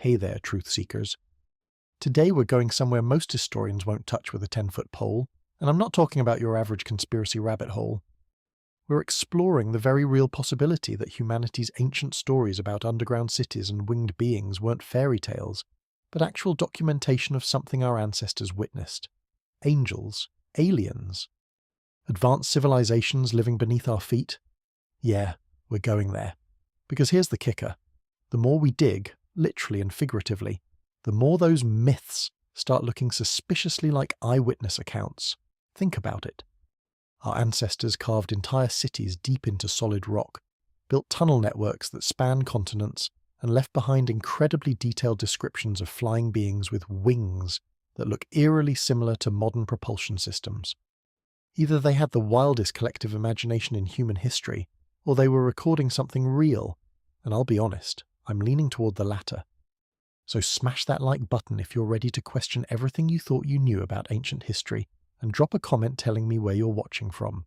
Hey there, truth seekers. Today we're going somewhere most historians won't touch with a 10-foot pole, and I'm not talking about your average conspiracy rabbit hole. We're exploring the very real possibility that humanity's ancient stories about underground cities and winged beings weren't fairy tales, but actual documentation of something our ancestors witnessed. Angels, aliens, advanced civilizations living beneath our feet. Yeah, we're going there. Because here's the kicker. The more we dig, literally and figuratively, the more those myths start looking suspiciously like eyewitness accounts. Think about it. Our ancestors carved entire cities deep into solid rock, built tunnel networks that span continents, and left behind incredibly detailed descriptions of flying beings with wings that look eerily similar to modern propulsion systems. Either they had the wildest collective imagination in human history, or they were recording something real, and I'll be honest, I'm leaning toward the latter. So smash that like button if you're ready to question everything you thought you knew about ancient history, and drop a comment telling me where you're watching from.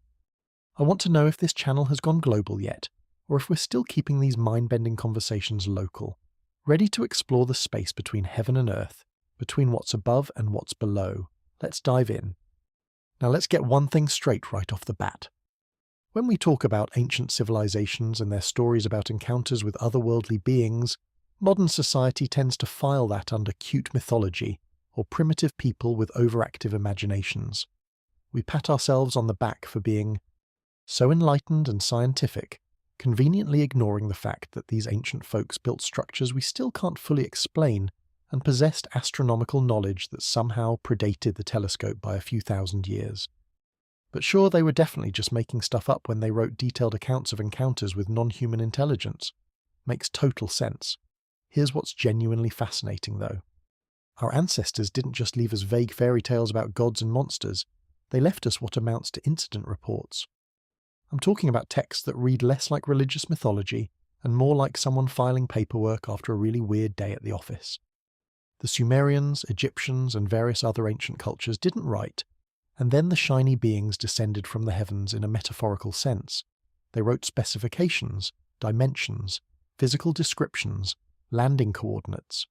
I want to know if this channel has gone global yet, or if we're still keeping these mind-bending conversations local, ready to explore the space between heaven and earth, between what's above and what's below. Let's dive in. Now let's get one thing straight right off the bat. When we talk about ancient civilizations and their stories about encounters with otherworldly beings, modern society tends to file that under cute mythology or primitive people with overactive imaginations. We pat ourselves on the back for being so enlightened and scientific, conveniently ignoring the fact that these ancient folks built structures we still can't fully explain and possessed astronomical knowledge that somehow predated the telescope by a few thousand years. But sure, they were definitely just making stuff up when they wrote detailed accounts of encounters with non-human intelligence. Makes total sense. Here's what's genuinely fascinating, though. Our ancestors didn't just leave us vague fairy tales about gods and monsters, they left us what amounts to incident reports. I'm talking about texts that read less like religious mythology and more like someone filing paperwork after a really weird day at the office. The Sumerians, Egyptians, and various other ancient cultures didn't write, and then the shiny beings descended from the heavens in a metaphorical sense. They wrote specifications, dimensions, physical descriptions, landing coordinates.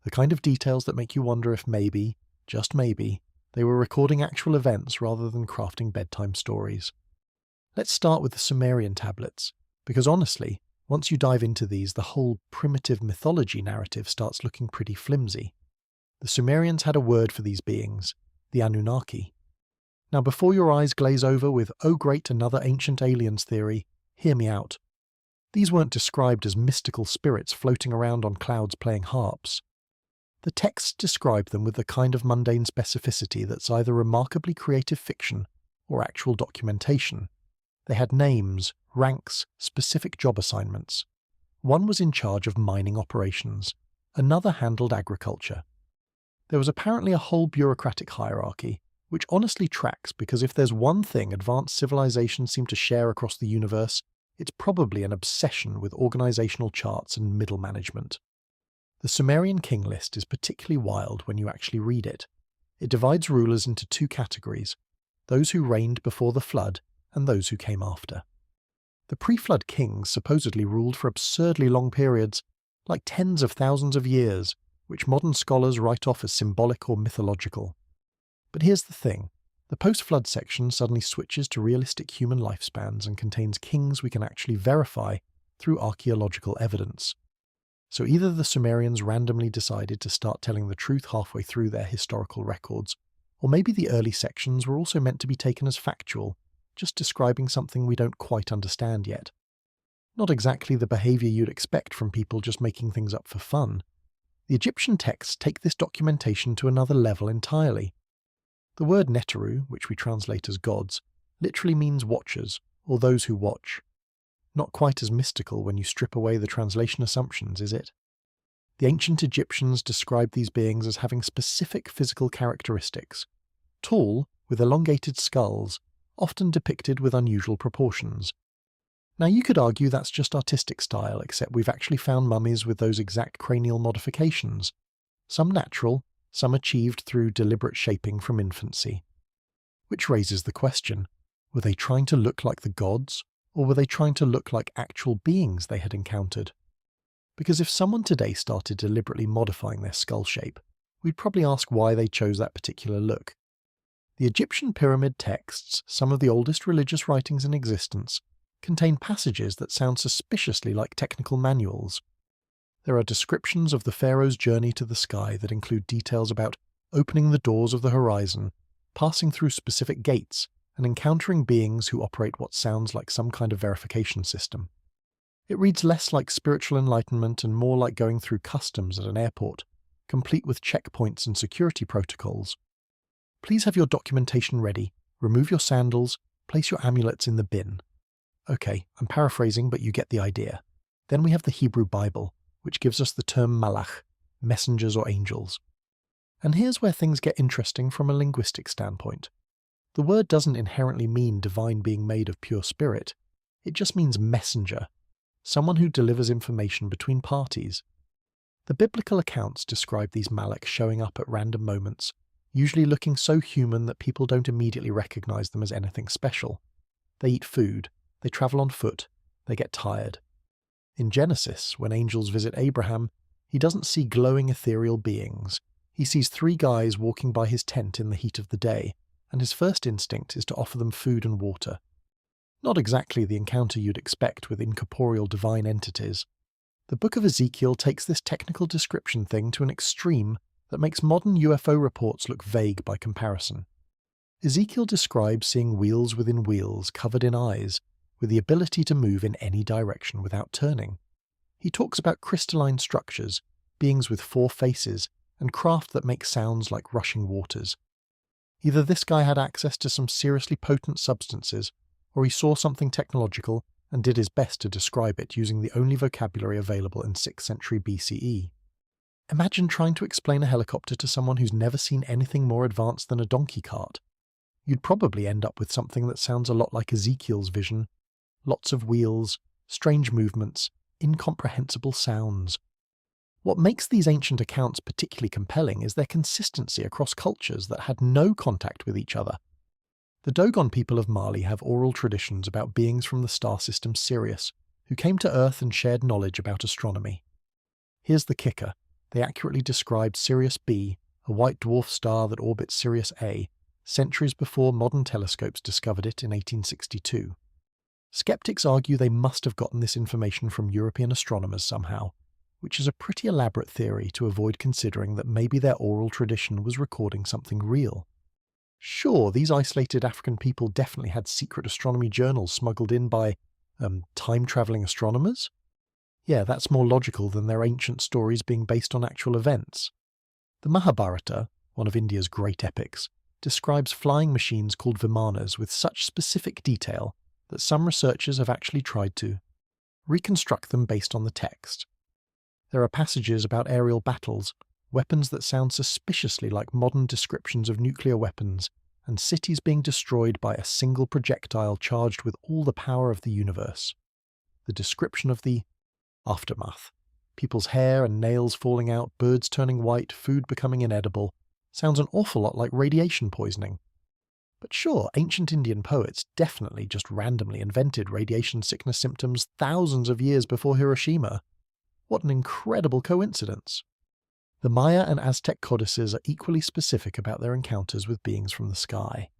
The kind of details that make you wonder if maybe, just maybe, they were recording actual events rather than crafting bedtime stories. Let's start with the Sumerian tablets, because honestly, once you dive into these, the whole primitive mythology narrative starts looking pretty flimsy. The Sumerians had a word for these beings, the Anunnaki. Now before your eyes glaze over with, oh great, another ancient aliens theory, hear me out. These weren't described as mystical spirits floating around on clouds playing harps. The texts describe them with the kind of mundane specificity that's either remarkably creative fiction or actual documentation. They had names, ranks, specific job assignments. One was in charge of mining operations, another handled agriculture. There was apparently a whole bureaucratic hierarchy, which honestly tracks because if there's one thing advanced civilizations seem to share across the universe, it's probably an obsession with organizational charts and middle management. The Sumerian king list is particularly wild when you actually read it. It divides rulers into two categories, those who reigned before the flood and those who came after. The pre-flood kings supposedly ruled for absurdly long periods, like tens of thousands of years, which modern scholars write off as symbolic or mythological. But here's the thing. The post-flood section suddenly switches to realistic human lifespans and contains kings we can actually verify through archaeological evidence. So either the Sumerians randomly decided to start telling the truth halfway through their historical records, or maybe the early sections were also meant to be taken as factual, just describing something we don't quite understand yet. Not exactly the behavior you'd expect from people just making things up for fun. The Egyptian texts take this documentation to another level entirely. The word Neteru, which we translate as gods, literally means watchers, or those who watch. Not quite as mystical when you strip away the translation assumptions, is it? The ancient Egyptians described these beings as having specific physical characteristics. Tall, with elongated skulls, often depicted with unusual proportions. Now you could argue that's just artistic style, except we've actually found mummies with those exact cranial modifications. Some natural, some achieved through deliberate shaping from infancy. Which raises the question, were they trying to look like the gods, or were they trying to look like actual beings they had encountered? Because if someone today started deliberately modifying their skull shape, we'd probably ask why they chose that particular look. The Egyptian pyramid texts, some of the oldest religious writings in existence, contain passages that sound suspiciously like technical manuals. There are descriptions of the pharaoh's journey to the sky that include details about opening the doors of the horizon, passing through specific gates, and encountering beings who operate what sounds like some kind of verification system. It reads less like spiritual enlightenment and more like going through customs at an airport, complete with checkpoints and security protocols. Please have your documentation ready, remove your sandals, place your amulets in the bin. Okay, I'm paraphrasing, but you get the idea. Then we have the Hebrew Bible, which gives us the term malach, messengers or angels. And here's where things get interesting from a linguistic standpoint. The word doesn't inherently mean divine being made of pure spirit. It just means messenger, someone who delivers information between parties. The biblical accounts describe these malach showing up at random moments, usually looking so human that people don't immediately recognize them as anything special. They eat food, they travel on foot, they get tired. In Genesis, when angels visit Abraham, he doesn't see glowing ethereal beings. He sees 3 guys walking by his tent in the heat of the day, and his first instinct is to offer them food and water. Not exactly the encounter you'd expect with incorporeal divine entities. The Book of Ezekiel takes this technical description thing to an extreme that makes modern UFO reports look vague by comparison. Ezekiel describes seeing wheels within wheels covered in eyes, with the ability to move in any direction without turning. He talks about crystalline structures, beings with 4 faces, and craft that make sounds like rushing waters. Either this guy had access to some seriously potent substances, or he saw something technological and did his best to describe it using the only vocabulary available in 6th century BCE. Imagine trying to explain a helicopter to someone who's never seen anything more advanced than a donkey cart. You'd probably end up with something that sounds a lot like Ezekiel's vision. Lots of wheels, strange movements, incomprehensible sounds. What makes these ancient accounts particularly compelling is their consistency across cultures that had no contact with each other. The Dogon people of Mali have oral traditions about beings from the star system Sirius, who came to Earth and shared knowledge about astronomy. Here's the kicker. They accurately described Sirius B, a white dwarf star that orbits Sirius A, centuries before modern telescopes discovered it in 1862. Skeptics argue they must have gotten this information from European astronomers somehow, which is a pretty elaborate theory to avoid considering that maybe their oral tradition was recording something real. Sure, these isolated African people definitely had secret astronomy journals smuggled in by, time-travelling astronomers? Yeah, that's more logical than their ancient stories being based on actual events. The Mahabharata, one of India's great epics, describes flying machines called vimanas with such specific detail that some researchers have actually tried to reconstruct them based on the text. There are passages about aerial battles, weapons that sound suspiciously like modern descriptions of nuclear weapons, and cities being destroyed by a single projectile charged with all the power of the universe. The description of the aftermath, people's hair and nails falling out, birds turning white, food becoming inedible, sounds an awful lot like radiation poisoning. But sure, ancient Indian poets definitely just randomly invented radiation sickness symptoms thousands of years before Hiroshima. What an incredible coincidence. The Maya and Aztec codices are equally specific about their encounters with beings from the sky.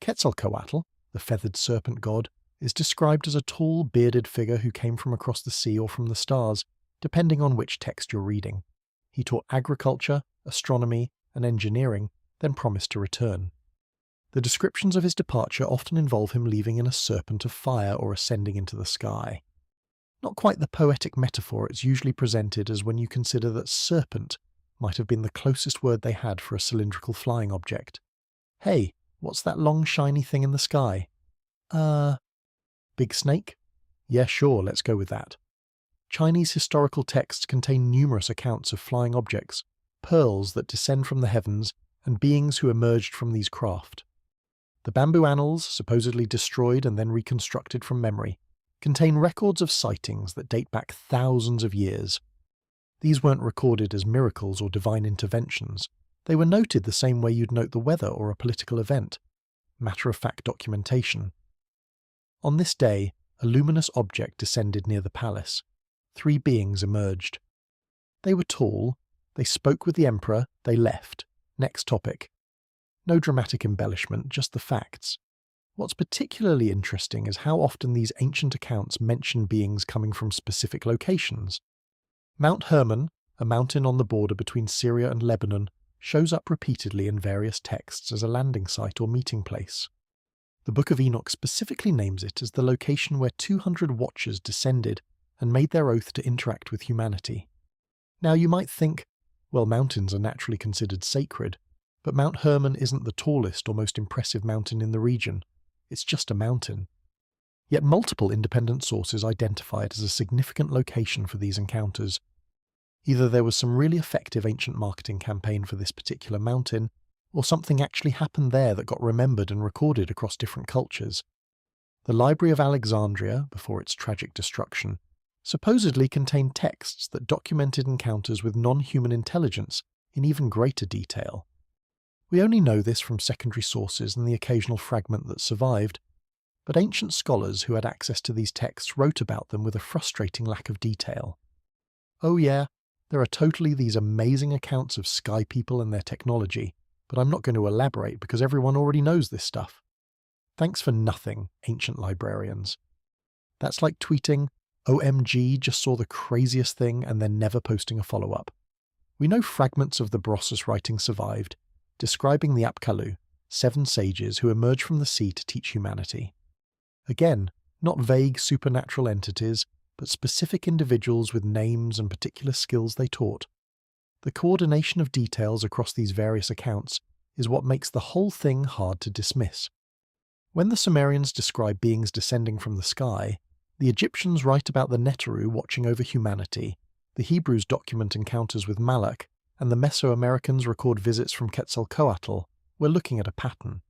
Quetzalcoatl, the feathered serpent god, is described as a tall, bearded figure who came from across the sea or from the stars, depending on which text you're reading. He taught agriculture, astronomy, and engineering, then promised to return. The descriptions of his departure often involve him leaving in a serpent of fire or ascending into the sky. Not quite the poetic metaphor it's usually presented as when you consider that serpent might have been the closest word they had for a cylindrical flying object. Hey, what's that long shiny thing in the sky? Big snake? Yeah, sure, let's go with that. Chinese historical texts contain numerous accounts of flying objects, pearls that descend from the heavens, and beings who emerged from these craft. The bamboo annals, supposedly destroyed and then reconstructed from memory, contain records of sightings that date back thousands of years. These weren't recorded as miracles or divine interventions. They were noted the same way you'd note the weather or a political event. Matter-of-fact documentation. On this day, a luminous object descended near the palace. three beings emerged. They were tall, they spoke with the emperor, they left. Next topic. No dramatic embellishment, just the facts. What's particularly interesting is how often these ancient accounts mention beings coming from specific locations. Mount Hermon, a mountain on the border between Syria and Lebanon, shows up repeatedly in various texts as a landing site or meeting place. The Book of Enoch specifically names it as the location where 200 watchers descended and made their oath to interact with humanity. Now you might think, well, mountains are naturally considered sacred, but Mount Hermon isn't the tallest or most impressive mountain in the region. It's just a mountain. Yet multiple independent sources identify it as a significant location for these encounters. Either there was some really effective ancient marketing campaign for this particular mountain, or something actually happened there that got remembered and recorded across different cultures. The Library of Alexandria, before its tragic destruction, supposedly contained texts that documented encounters with non-human intelligence in even greater detail. We only know this from secondary sources and the occasional fragment that survived, but ancient scholars who had access to these texts wrote about them with a frustrating lack of detail. Oh yeah, there are totally these amazing accounts of sky people and their technology, but I'm not going to elaborate because everyone already knows this stuff. Thanks for nothing, ancient librarians. That's like tweeting, OMG, just saw the craziest thing, and then never posting a follow-up. We know fragments of the Brossus writing survived, describing the Apkallu, 7 sages who emerged from the sea to teach humanity. Again, not vague supernatural entities, but specific individuals with names and particular skills they taught. The coordination of details across these various accounts is what makes the whole thing hard to dismiss. When the Sumerians describe beings descending from the sky, the Egyptians write about the Neteru watching over humanity, the Hebrews document encounters with Malak, and the Mesoamericans record visits from Quetzalcoatl, we're looking at a pattern.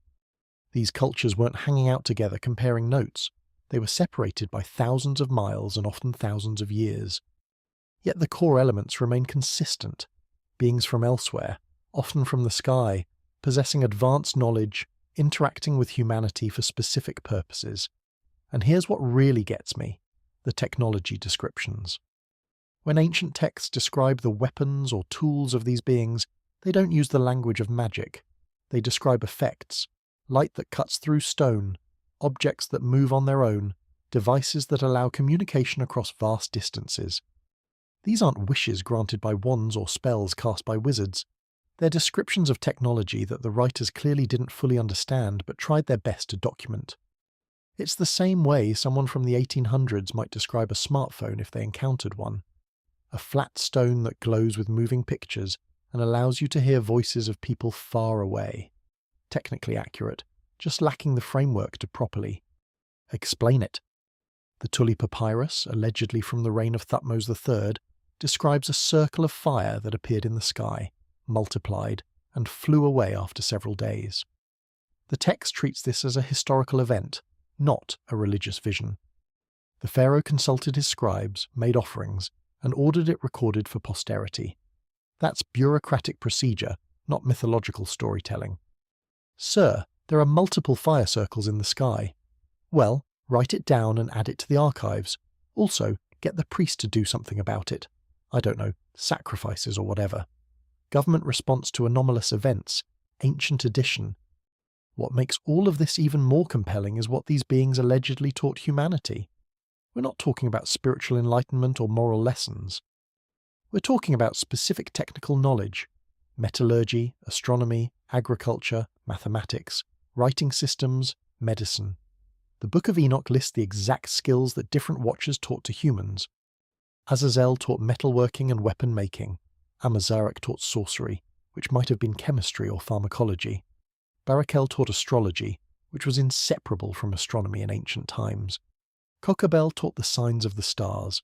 These cultures weren't hanging out together comparing notes. They were separated by thousands of miles and often thousands of years. Yet the core elements remain consistent. Beings from elsewhere, often from the sky, possessing advanced knowledge, interacting with humanity for specific purposes. And here's what really gets me: the technology descriptions. When ancient texts describe the weapons or tools of these beings, they don't use the language of magic. They describe effects: light that cuts through stone, objects that move on their own, devices that allow communication across vast distances. These aren't wishes granted by wands or spells cast by wizards. They're descriptions of technology that the writers clearly didn't fully understand but tried their best to document. It's the same way someone from the 1800s might describe a smartphone if they encountered one. A flat stone that glows with moving pictures and allows you to hear voices of people far away. Technically accurate, just lacking the framework to properly explain it. The Tully Papyrus, allegedly from the reign of Thutmose III, describes a circle of fire that appeared in the sky, multiplied, and flew away after several days. The text treats this as a historical event, not a religious vision. The pharaoh consulted his scribes, made offerings, and ordered it recorded for posterity. That's bureaucratic procedure, not mythological storytelling. Sir, there are multiple fire circles in the sky. Well, write it down and add it to the archives. Also, get the priest to do something about it. I don't know, sacrifices or whatever. Government response to anomalous events, ancient addition. What makes all of this even more compelling is what these beings allegedly taught humanity. We're not talking about spiritual enlightenment or moral lessons. We're talking about specific technical knowledge: metallurgy, astronomy, agriculture, mathematics, writing systems, medicine. The Book of Enoch lists the exact skills that different watchers taught to humans. Azazel taught metalworking and weapon making. Amazarek taught sorcery, which might have been chemistry or pharmacology. Barakel taught astrology, which was inseparable from astronomy in ancient times. Kokabel taught the signs of the stars.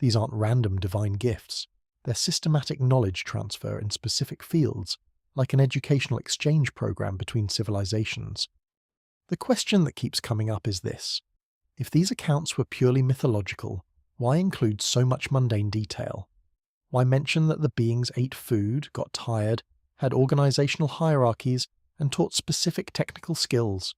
These aren't random divine gifts. They're systematic knowledge transfer in specific fields, like an educational exchange program between civilizations. The question that keeps coming up is this: if these accounts were purely mythological, why include so much mundane detail? Why mention that the beings ate food, got tired, had organizational hierarchies, and taught specific technical skills?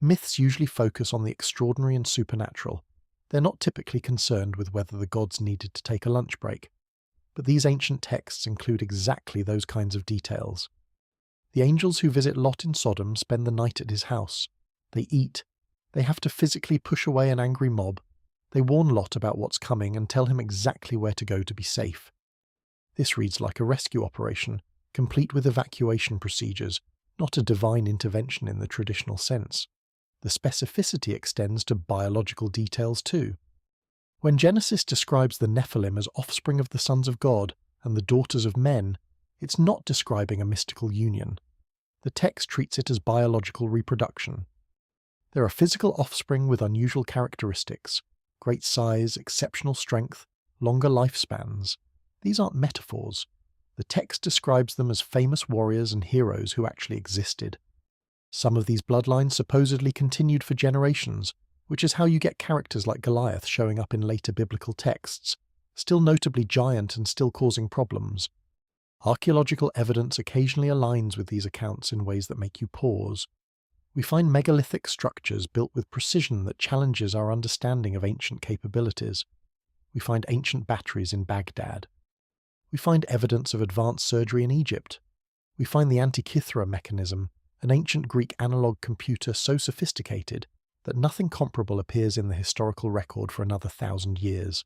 Myths usually focus on the extraordinary and supernatural, They're not typically concerned with whether the gods needed to take a lunch break, but these ancient texts include exactly those kinds of details. The angels who visit Lot in Sodom spend the night at his house. They eat. They have to physically push away an angry mob. They warn Lot about what's coming and tell him exactly where to go to be safe. This reads like a rescue operation, complete with evacuation procedures, not a divine intervention in the traditional sense. The specificity extends to biological details too. When Genesis describes the Nephilim as offspring of the sons of God and the daughters of men, it's not describing a mystical union. The text treats it as biological reproduction. There are physical offspring with unusual characteristics, great size, exceptional strength, longer lifespans. These aren't metaphors. The text describes them as famous warriors and heroes who actually existed. Some of these bloodlines supposedly continued for generations, which is how you get characters like Goliath showing up in later biblical texts, still notably giant and still causing problems. Archaeological evidence occasionally aligns with these accounts in ways that make you pause. We find megalithic structures built with precision that challenges our understanding of ancient capabilities. We find ancient batteries in Baghdad. We find evidence of advanced surgery in Egypt. We find the Antikythera mechanism, an ancient Greek analog computer so sophisticated that nothing comparable appears in the historical record for another 1,000 years.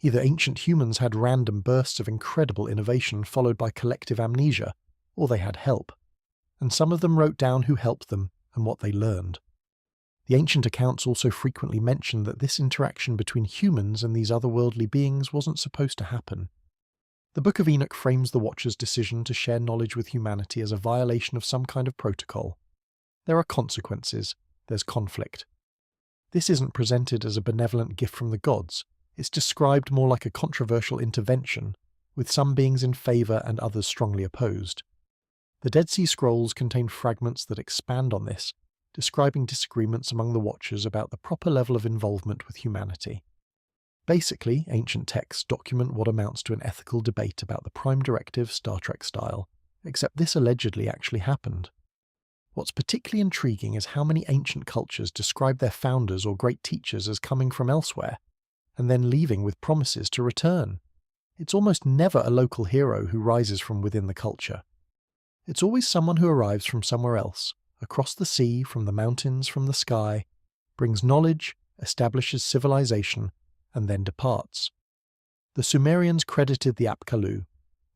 Either ancient humans had random bursts of incredible innovation followed by collective amnesia, or they had help. And some of them wrote down who helped them and what they learned. The ancient accounts also frequently mention that this interaction between humans and these otherworldly beings wasn't supposed to happen. The Book of Enoch frames the Watcher's decision to share knowledge with humanity as a violation of some kind of protocol. There are consequences, there's conflict. This isn't presented as a benevolent gift from the gods, it's described more like a controversial intervention, with some beings in favour and others strongly opposed. The Dead Sea Scrolls contain fragments that expand on this, describing disagreements among the Watchers about the proper level of involvement with humanity. Basically, ancient texts document what amounts to an ethical debate about the Prime Directive Star Trek style, except this allegedly actually happened. What's particularly intriguing is how many ancient cultures describe their founders or great teachers as coming from elsewhere, and then leaving with promises to return. It's almost never a local hero who rises from within the culture. It's always someone who arrives from somewhere else, across the sea, from the mountains, from the sky, brings knowledge, establishes civilization, and then departs. The Sumerians credited the Apkallu,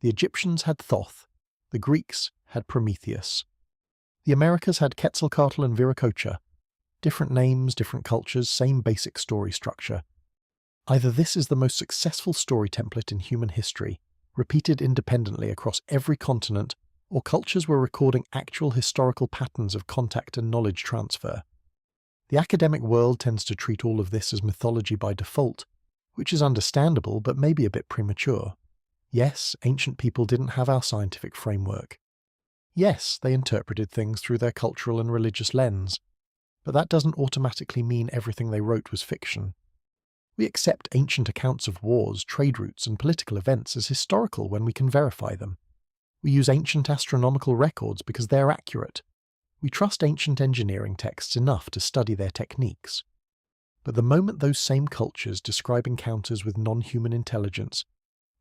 the Egyptians had Thoth, the Greeks had Prometheus. The Americas had Quetzalcoatl and Viracocha. Different names, different cultures, same basic story structure. Either this is the most successful story template in human history, repeated independently across every continent, or cultures were recording actual historical patterns of contact and knowledge transfer. The academic world tends to treat all of this as mythology by default, which is understandable but maybe a bit premature. Yes, ancient people didn't have our scientific framework. Yes, they interpreted things through their cultural and religious lens, but that doesn't automatically mean everything they wrote was fiction. We accept ancient accounts of wars, trade routes, and political events as historical when we can verify them. We use ancient astronomical records because they're accurate. We trust ancient engineering texts enough to study their techniques. But the moment those same cultures describe encounters with non-human intelligence,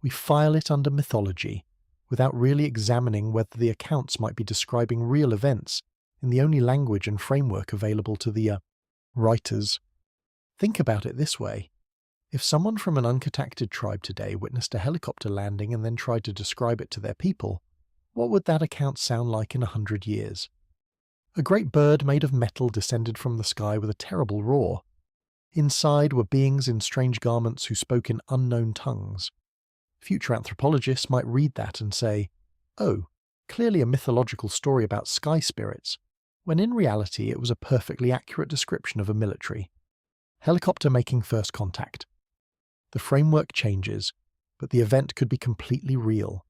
we file it under mythology, without really examining whether the accounts might be describing real events in the only language and framework available to the writers. Think about it this way. If someone from an uncontacted tribe today witnessed a helicopter landing and then tried to describe it to their people, what would that account sound like in 100 years? A great bird made of metal descended from the sky with a terrible roar. Inside were beings in strange garments who spoke in unknown tongues. Future anthropologists might read that and say, oh, clearly a mythological story about sky spirits, when in reality it was a perfectly accurate description of a military. Helicopter making first contact. The framework changes, but the event could be completely real.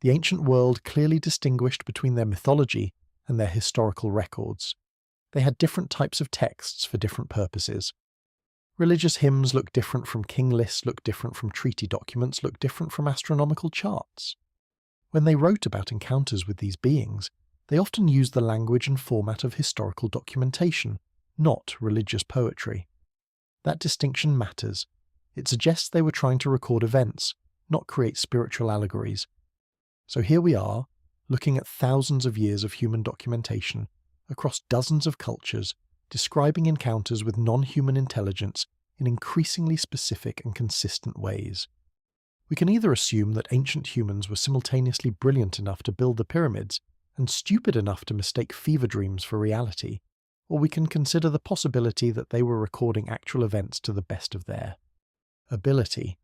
The ancient world clearly distinguished between their mythology and their historical records. They had different types of texts for different purposes. Religious hymns look different from king lists, look different from treaty documents, look different from astronomical charts. When they wrote about encounters with these beings, they often used the language and format of historical documentation, not religious poetry. That distinction matters. It suggests they were trying to record events, not create spiritual allegories. So here we are, looking at thousands of years of human documentation, across dozens of cultures, describing encounters with non-human intelligence in increasingly specific and consistent ways. We can either assume that ancient humans were simultaneously brilliant enough to build the pyramids and stupid enough to mistake fever dreams for reality, or we can consider the possibility that they were recording actual events to the best of their ability.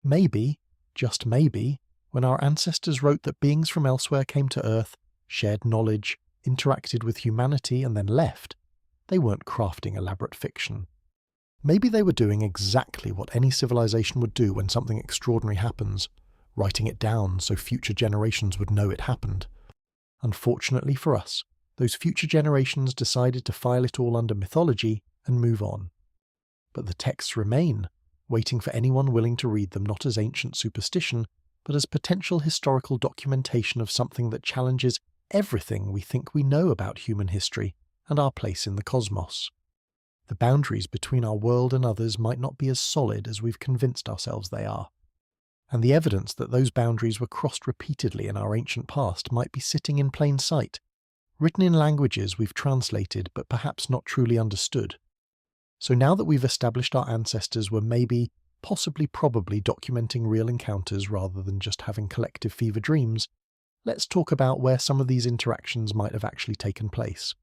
Maybe, just maybe, when our ancestors wrote that beings from elsewhere came to Earth, shared knowledge, interacted with humanity and then left, they weren't crafting elaborate fiction. Maybe they were doing exactly what any civilization would do when something extraordinary happens, writing it down so future generations would know it happened. Unfortunately for us, those future generations decided to file it all under mythology and move on. But the texts remain, waiting for anyone willing to read them not as ancient superstition, but as potential historical documentation of something that challenges everything we think we know about human history and our place in the cosmos. The boundaries between our world and others might not be as solid as we've convinced ourselves they are. And the evidence that those boundaries were crossed repeatedly in our ancient past might be sitting in plain sight, written in languages we've translated but perhaps not truly understood. So now that we've established our ancestors were maybe, possibly, probably documenting real encounters rather than just having collective fever dreams, let's talk about where some of these interactions might have actually taken place.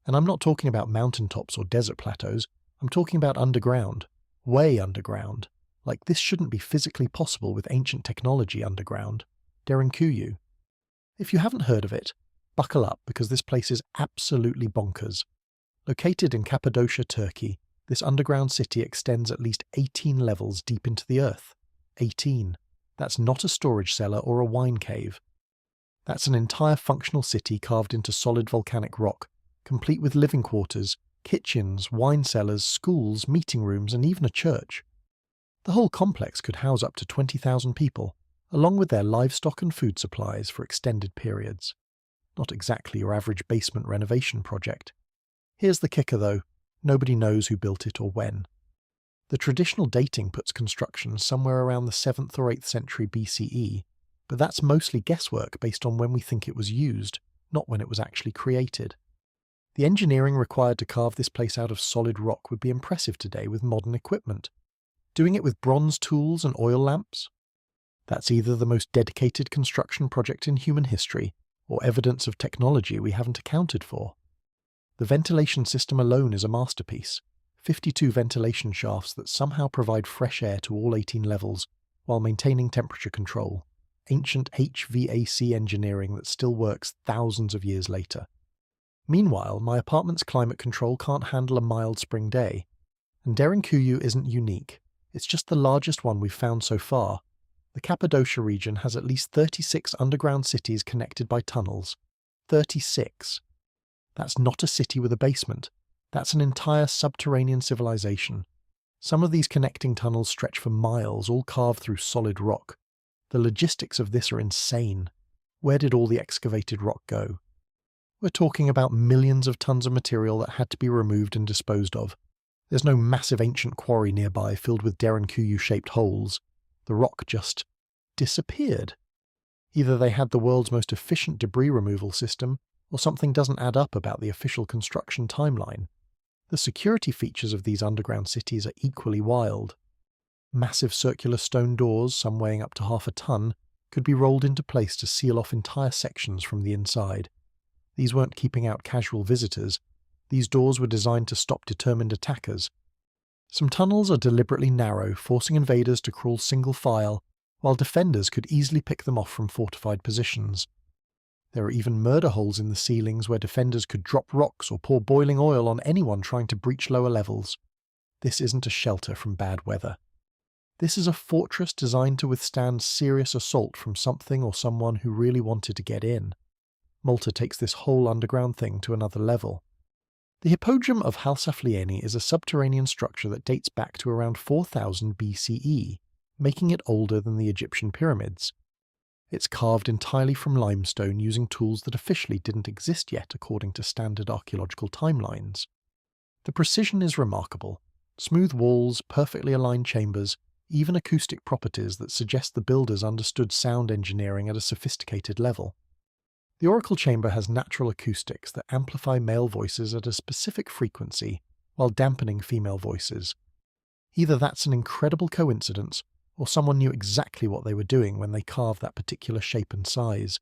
And I'm not talking about mountaintops or desert plateaus, I'm talking about underground, way underground, like this shouldn't be physically possible with ancient technology underground, Derinkuyu. If you haven't heard of it, buckle up because this place is absolutely bonkers. Located in Cappadocia, Turkey, this underground city extends at least 18 levels deep into the earth. 18. That's not a storage cellar or a wine cave. That's an entire functional city carved into solid volcanic rock, complete with living quarters, kitchens, wine cellars, schools, meeting rooms, and even a church. The whole complex could house up to 20,000 people, along with their livestock and food supplies for extended periods. Not exactly your average basement renovation project. Here's the kicker though, nobody knows who built it or when. The traditional dating puts construction somewhere around the 7th or 8th century BCE, but that's mostly guesswork based on when we think it was used, not when it was actually created. The engineering required to carve this place out of solid rock would be impressive today with modern equipment. Doing it with bronze tools and oil lamps? That's either the most dedicated construction project in human history, or evidence of technology we haven't accounted for. The ventilation system alone is a masterpiece. 52 ventilation shafts that somehow provide fresh air to all 18 levels, while maintaining temperature control. Ancient HVAC engineering that still works thousands of years later. Meanwhile, my apartment's climate control can't handle a mild spring day. And Derinkuyu isn't unique. It's just the largest one we've found so far. The Cappadocia region has at least 36 underground cities connected by tunnels. 36. That's not a city with a basement. That's an entire subterranean civilization. Some of these connecting tunnels stretch for miles, all carved through solid rock. The logistics of this are insane. Where did all the excavated rock go? We're talking about millions of tons of material that had to be removed and disposed of. There's no massive ancient quarry nearby filled with Derinkuyu-shaped holes. The rock just disappeared. Either they had the world's most efficient debris removal system, or something doesn't add up about the official construction timeline. The security features of these underground cities are equally wild. Massive circular stone doors, some weighing up to half a ton, could be rolled into place to seal off entire sections from the inside. These weren't keeping out casual visitors. These doors were designed to stop determined attackers. Some tunnels are deliberately narrow, forcing invaders to crawl single file, while defenders could easily pick them off from fortified positions. There are even murder holes in the ceilings where defenders could drop rocks or pour boiling oil on anyone trying to breach lower levels. This isn't a shelter from bad weather. This is a fortress designed to withstand serious assault from something or someone who really wanted to get in. Malta takes this whole underground thing to another level. The Hippodrome of Halsaflieni is a subterranean structure that dates back to around 4000 BCE, making it older than the Egyptian pyramids. It's carved entirely from limestone using tools that officially didn't exist yet according to standard archaeological timelines. The precision is remarkable. Smooth walls, perfectly aligned chambers, even acoustic properties that suggest the builders understood sound engineering at a sophisticated level. The oracle chamber has natural acoustics that amplify male voices at a specific frequency while dampening female voices. Either that's an incredible coincidence, or someone knew exactly what they were doing when they carved that particular shape and size.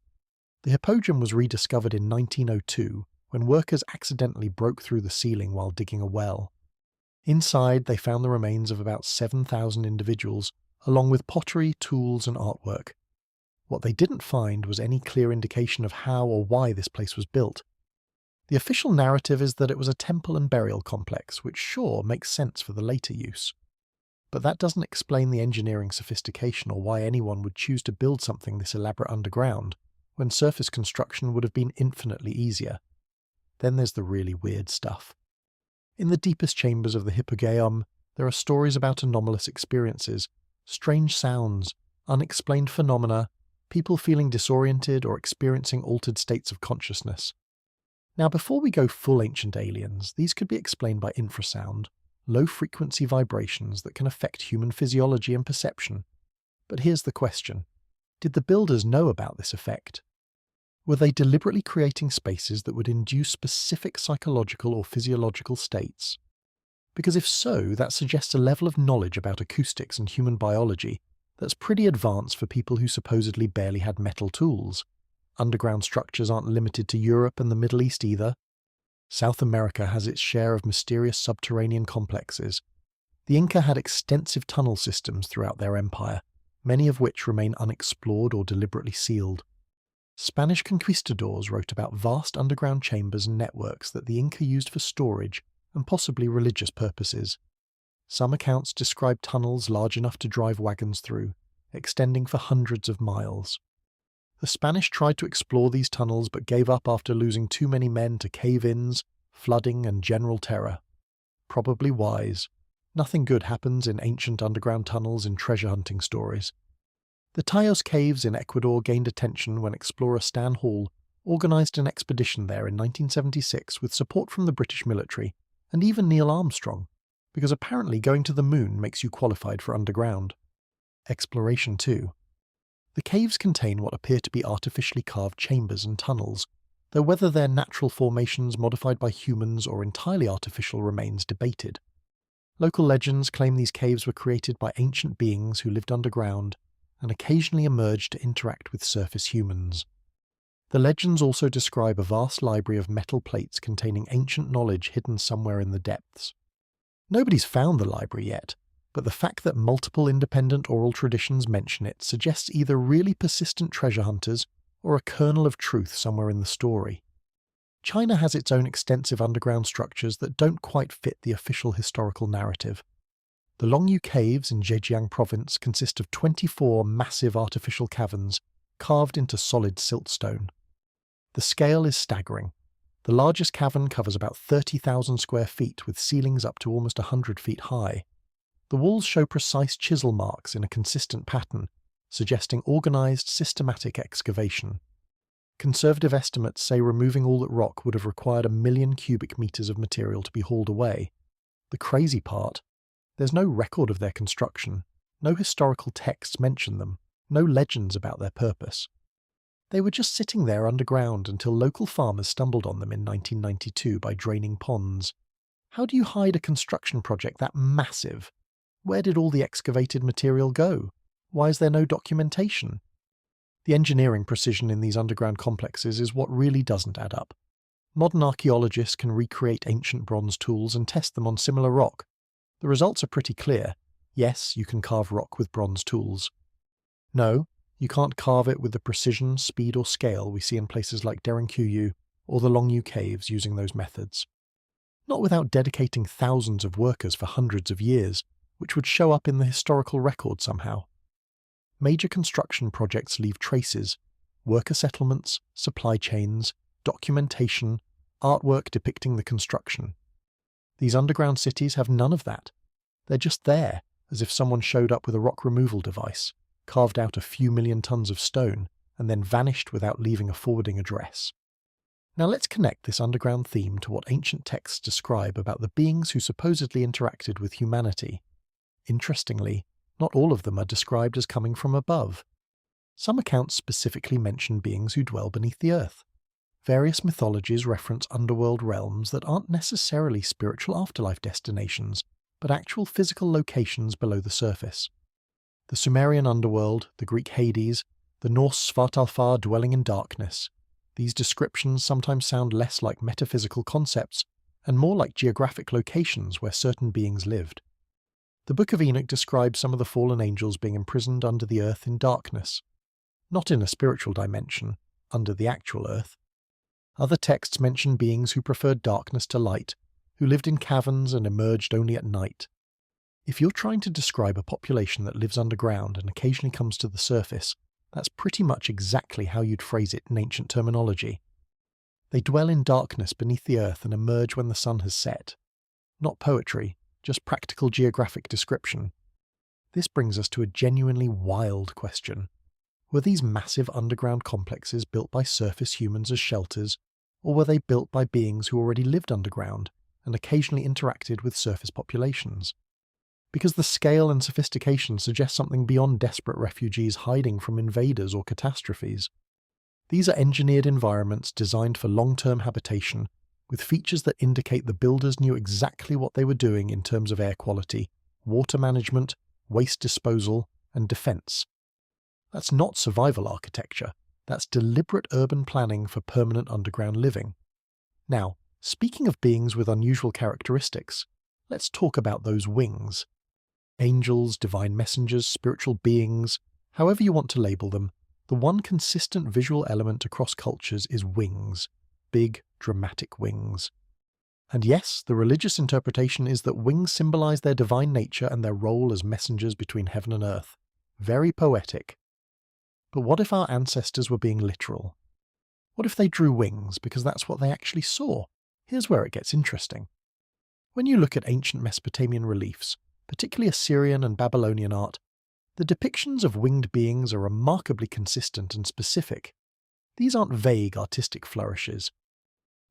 The hippodrome was rediscovered in 1902 when workers accidentally broke through the ceiling while digging a well. Inside, they found the remains of about 7,000 individuals, along with pottery, tools, and artwork. What they didn't find was any clear indication of how or why this place was built. The official narrative is that it was a temple and burial complex, which sure makes sense for the later use. But that doesn't explain the engineering sophistication or why anyone would choose to build something this elaborate underground, when surface construction would have been infinitely easier. Then there's the really weird stuff. In the deepest chambers of the Hippogeion, there are stories about anomalous experiences, strange sounds, unexplained phenomena, people feeling disoriented or experiencing altered states of consciousness. Now, before we go full ancient aliens, these could be explained by infrasound, low-frequency vibrations that can affect human physiology and perception. But here's the question. Did the builders know about this effect? Were they deliberately creating spaces that would induce specific psychological or physiological states? Because if so, that suggests a level of knowledge about acoustics and human biology that's pretty advanced for people who supposedly barely had metal tools. Underground structures aren't limited to Europe and the Middle East either. South America has its share of mysterious subterranean complexes. The Inca had extensive tunnel systems throughout their empire, many of which remain unexplored or deliberately sealed. Spanish conquistadors wrote about vast underground chambers and networks that the Inca used for storage and possibly religious purposes. Some accounts describe tunnels large enough to drive wagons through, extending for hundreds of miles. The Spanish tried to explore these tunnels but gave up after losing too many men to cave-ins, flooding, and general terror. Probably wise. Nothing good happens in ancient underground tunnels in treasure hunting stories. The Tayos Caves in Ecuador gained attention when explorer Stan Hall organised an expedition there in 1976 with support from the British military, and even Neil Armstrong, because apparently going to the moon makes you qualified for underground. Exploration 2. The caves contain what appear to be artificially carved chambers and tunnels, though whether they're natural formations modified by humans or entirely artificial remains debated. Local legends claim these caves were created by ancient beings who lived underground and occasionally emerged to interact with surface humans. The legends also describe a vast library of metal plates containing ancient knowledge hidden somewhere in the depths. Nobody's found the library yet, but the fact that multiple independent oral traditions mention it suggests either really persistent treasure hunters or a kernel of truth somewhere in the story. China has its own extensive underground structures that don't quite fit the official historical narrative. The Longyu Caves in Zhejiang province consist of 24 massive artificial caverns carved into solid siltstone. The scale is staggering. The largest cavern covers about 30,000 square feet with ceilings up to almost 100 feet high. The walls show precise chisel marks in a consistent pattern, suggesting organised, systematic excavation. Conservative estimates say removing all that rock would have required 1 million cubic meters of material to be hauled away. The crazy part? There's no record of their construction, no historical texts mention them, no legends about their purpose. They were just sitting there underground until local farmers stumbled on them in 1992 by draining ponds. How do you hide a construction project that massive? Where did all the excavated material go? Why is there no documentation? The engineering precision in these underground complexes is what really doesn't add up. Modern archaeologists can recreate ancient bronze tools and test them on similar rock. The results are pretty clear. Yes, you can carve rock with bronze tools. No, you can't carve it with the precision, speed or scale we see in places like Derinkuyu or the Longyu Caves using those methods. Not without dedicating thousands of workers for hundreds of years, which would show up in the historical record somehow. Major construction projects leave traces: worker settlements, supply chains, documentation, artwork depicting the construction. These underground cities have none of that. They're just there, as if someone showed up with a rock removal device, carved out a few million tons of stone, and then vanished without leaving a forwarding address. Now let's connect this underground theme to what ancient texts describe about the beings who supposedly interacted with humanity. Interestingly, not all of them are described as coming from above. Some accounts specifically mention beings who dwell beneath the earth. Various mythologies reference underworld realms that aren't necessarily spiritual afterlife destinations, but actual physical locations below the surface. The Sumerian underworld, the Greek Hades, the Norse Svartalfar dwelling in darkness. These descriptions sometimes sound less like metaphysical concepts and more like geographic locations where certain beings lived. The Book of Enoch describes some of the fallen angels being imprisoned under the earth in darkness, not in a spiritual dimension, under the actual earth. Other texts mention beings who preferred darkness to light, who lived in caverns and emerged only at night. If you're trying to describe a population that lives underground and occasionally comes to the surface, that's pretty much exactly how you'd phrase it in ancient terminology. They dwell in darkness beneath the earth and emerge when the sun has set. Not poetry, just practical geographic description. This brings us to a genuinely wild question. Were these massive underground complexes built by surface humans as shelters, or were they built by beings who already lived underground and occasionally interacted with surface populations? Because the scale and sophistication suggest something beyond desperate refugees hiding from invaders or catastrophes. These are engineered environments designed for long-term habitation, with features that indicate the builders knew exactly what they were doing in terms of air quality, water management, waste disposal, and defense. That's not survival architecture, that's deliberate urban planning for permanent underground living. Now, speaking of beings with unusual characteristics, let's talk about those wings. Angels, divine messengers, spiritual beings, however you want to label them, the one consistent visual element across cultures is wings. Big, dramatic wings. And yes, the religious interpretation is that wings symbolize their divine nature and their role as messengers between heaven and earth. Very poetic. But what if our ancestors were being literal? What if they drew wings because that's what they actually saw? Here's where it gets interesting. When you look at ancient Mesopotamian reliefs, particularly Assyrian and Babylonian art, the depictions of winged beings are remarkably consistent and specific. These aren't vague artistic flourishes.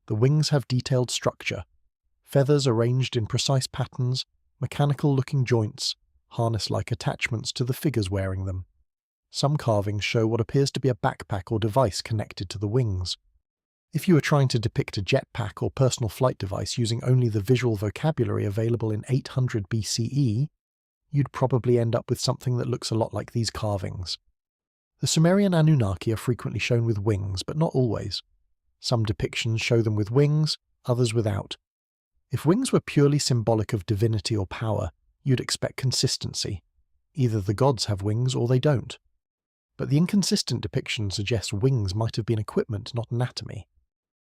The wings have detailed structure, feathers arranged in precise patterns, mechanical-looking joints, harness-like attachments to the figures wearing them. Some carvings show what appears to be a backpack or device connected to the wings. If you were trying to depict a jetpack or personal flight device using only the visual vocabulary available in 800 BCE, you'd probably end up with something that looks a lot like these carvings. The Sumerian Anunnaki are frequently shown with wings, but not always. Some depictions show them with wings, others without. If wings were purely symbolic of divinity or power, you'd expect consistency. Either the gods have wings or they don't. But the inconsistent depiction suggests wings might have been equipment, not anatomy.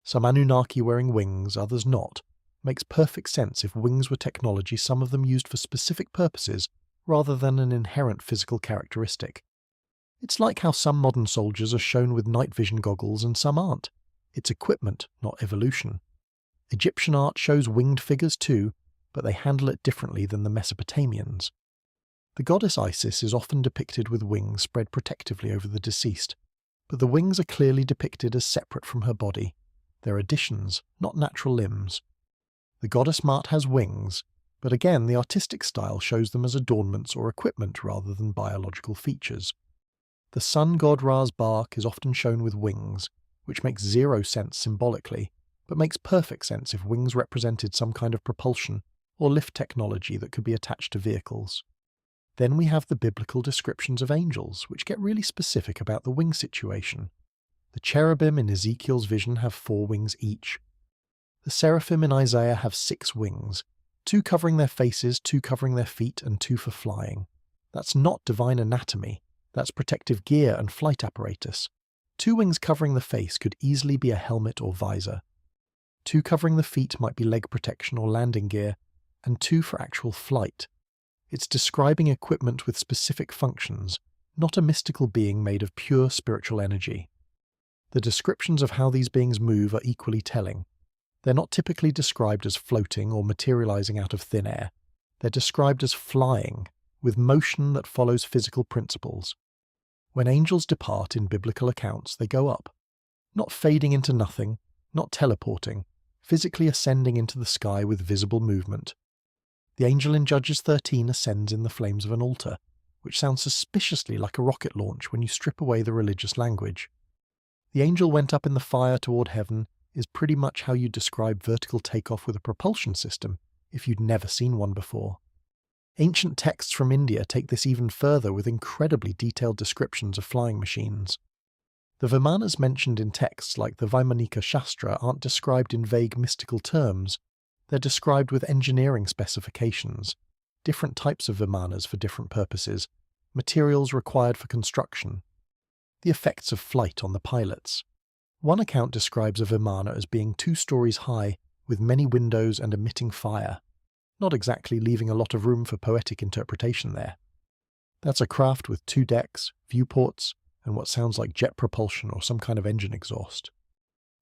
Some Anunnaki wearing wings, others not. Makes perfect sense if wings were technology some of them used for specific purposes rather than an inherent physical characteristic. It's like how some modern soldiers are shown with night vision goggles and some aren't. It's equipment, not evolution. Egyptian art shows winged figures too, but they handle it differently than the Mesopotamians. The goddess Isis is often depicted with wings spread protectively over the deceased, but the wings are clearly depicted as separate from her body. They're additions, not natural limbs. The goddess Mart has wings, but again the artistic style shows them as adornments or equipment rather than biological features. The sun god Ra's bark is often shown with wings, which makes zero sense symbolically, but makes perfect sense if wings represented some kind of propulsion or lift technology that could be attached to vehicles. Then we have the biblical descriptions of angels, which get really specific about the wing situation. The cherubim in Ezekiel's vision have 4 wings each. The seraphim in Isaiah have 6 wings, 2 covering their faces, 2 covering their feet, and 2 for flying. That's not divine anatomy, that's protective gear and flight apparatus. 2 wings covering the face could easily be a helmet or visor. 2 covering the feet might be leg protection or landing gear, and 2 for actual flight. It's describing equipment with specific functions, not a mystical being made of pure spiritual energy. The descriptions of how these beings move are equally telling. They're not typically described as floating or materializing out of thin air. They're described as flying, with motion that follows physical principles. When angels depart in biblical accounts, they go up, not fading into nothing, not teleporting, physically ascending into the sky with visible movement. The angel in Judges 13 ascends in the flames of an altar, which sounds suspiciously like a rocket launch when you strip away the religious language. The angel went up in the fire toward heaven is pretty much how you describe vertical takeoff with a propulsion system if you'd never seen one before. Ancient texts from India take this even further with incredibly detailed descriptions of flying machines. The Vimanas mentioned in texts like the Vaimanika Shastra aren't described in vague mystical terms, they're described with engineering specifications, different types of Vimanas for different purposes, materials required for construction, the effects of flight on the pilots. One account describes a Vimana as being 2 stories high with many windows and emitting fire, not exactly leaving a lot of room for poetic interpretation there. That's a craft with 2 decks, viewports, and what sounds like jet propulsion or some kind of engine exhaust.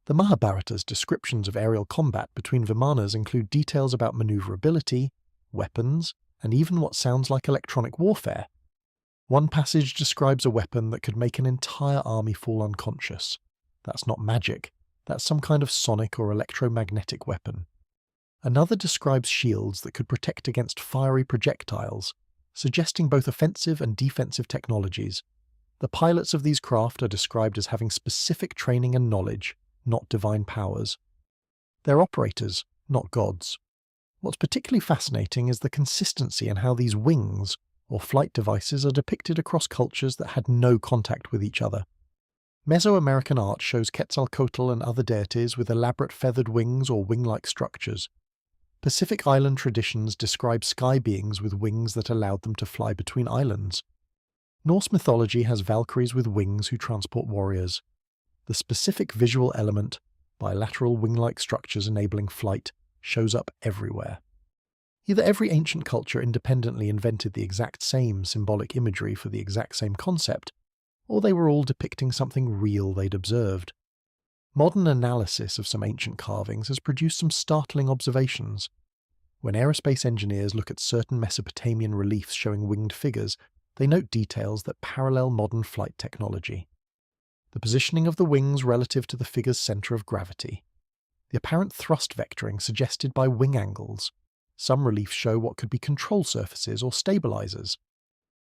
The Mahabharata's descriptions of aerial combat between Vimanas include details about maneuverability, weapons, and even what sounds like electronic warfare. One passage describes a weapon that could make an entire army fall unconscious. That's not magic, that's some kind of sonic or electromagnetic weapon. Another describes shields that could protect against fiery projectiles, suggesting both offensive and defensive technologies. The pilots of these craft are described as having specific training and knowledge, not divine powers. They're operators, not gods. What's particularly fascinating is the consistency in how these wings, or flight devices, are depicted across cultures that had no contact with each other. Mesoamerican art shows Quetzalcoatl and other deities with elaborate feathered wings or wing-like structures. Pacific Island traditions describe sky beings with wings that allowed them to fly between islands. Norse mythology has Valkyries with wings who transport warriors. The specific visual element, bilateral wing-like structures enabling flight, shows up everywhere. Either every ancient culture independently invented the exact same symbolic imagery for the exact same concept, or they were all depicting something real they'd observed. Modern analysis of some ancient carvings has produced some startling observations. When aerospace engineers look at certain Mesopotamian reliefs showing winged figures, they note details that parallel modern flight technology. The positioning of the wings relative to the figure's center of gravity. The apparent thrust vectoring suggested by wing angles. Some reliefs show what could be control surfaces or stabilizers.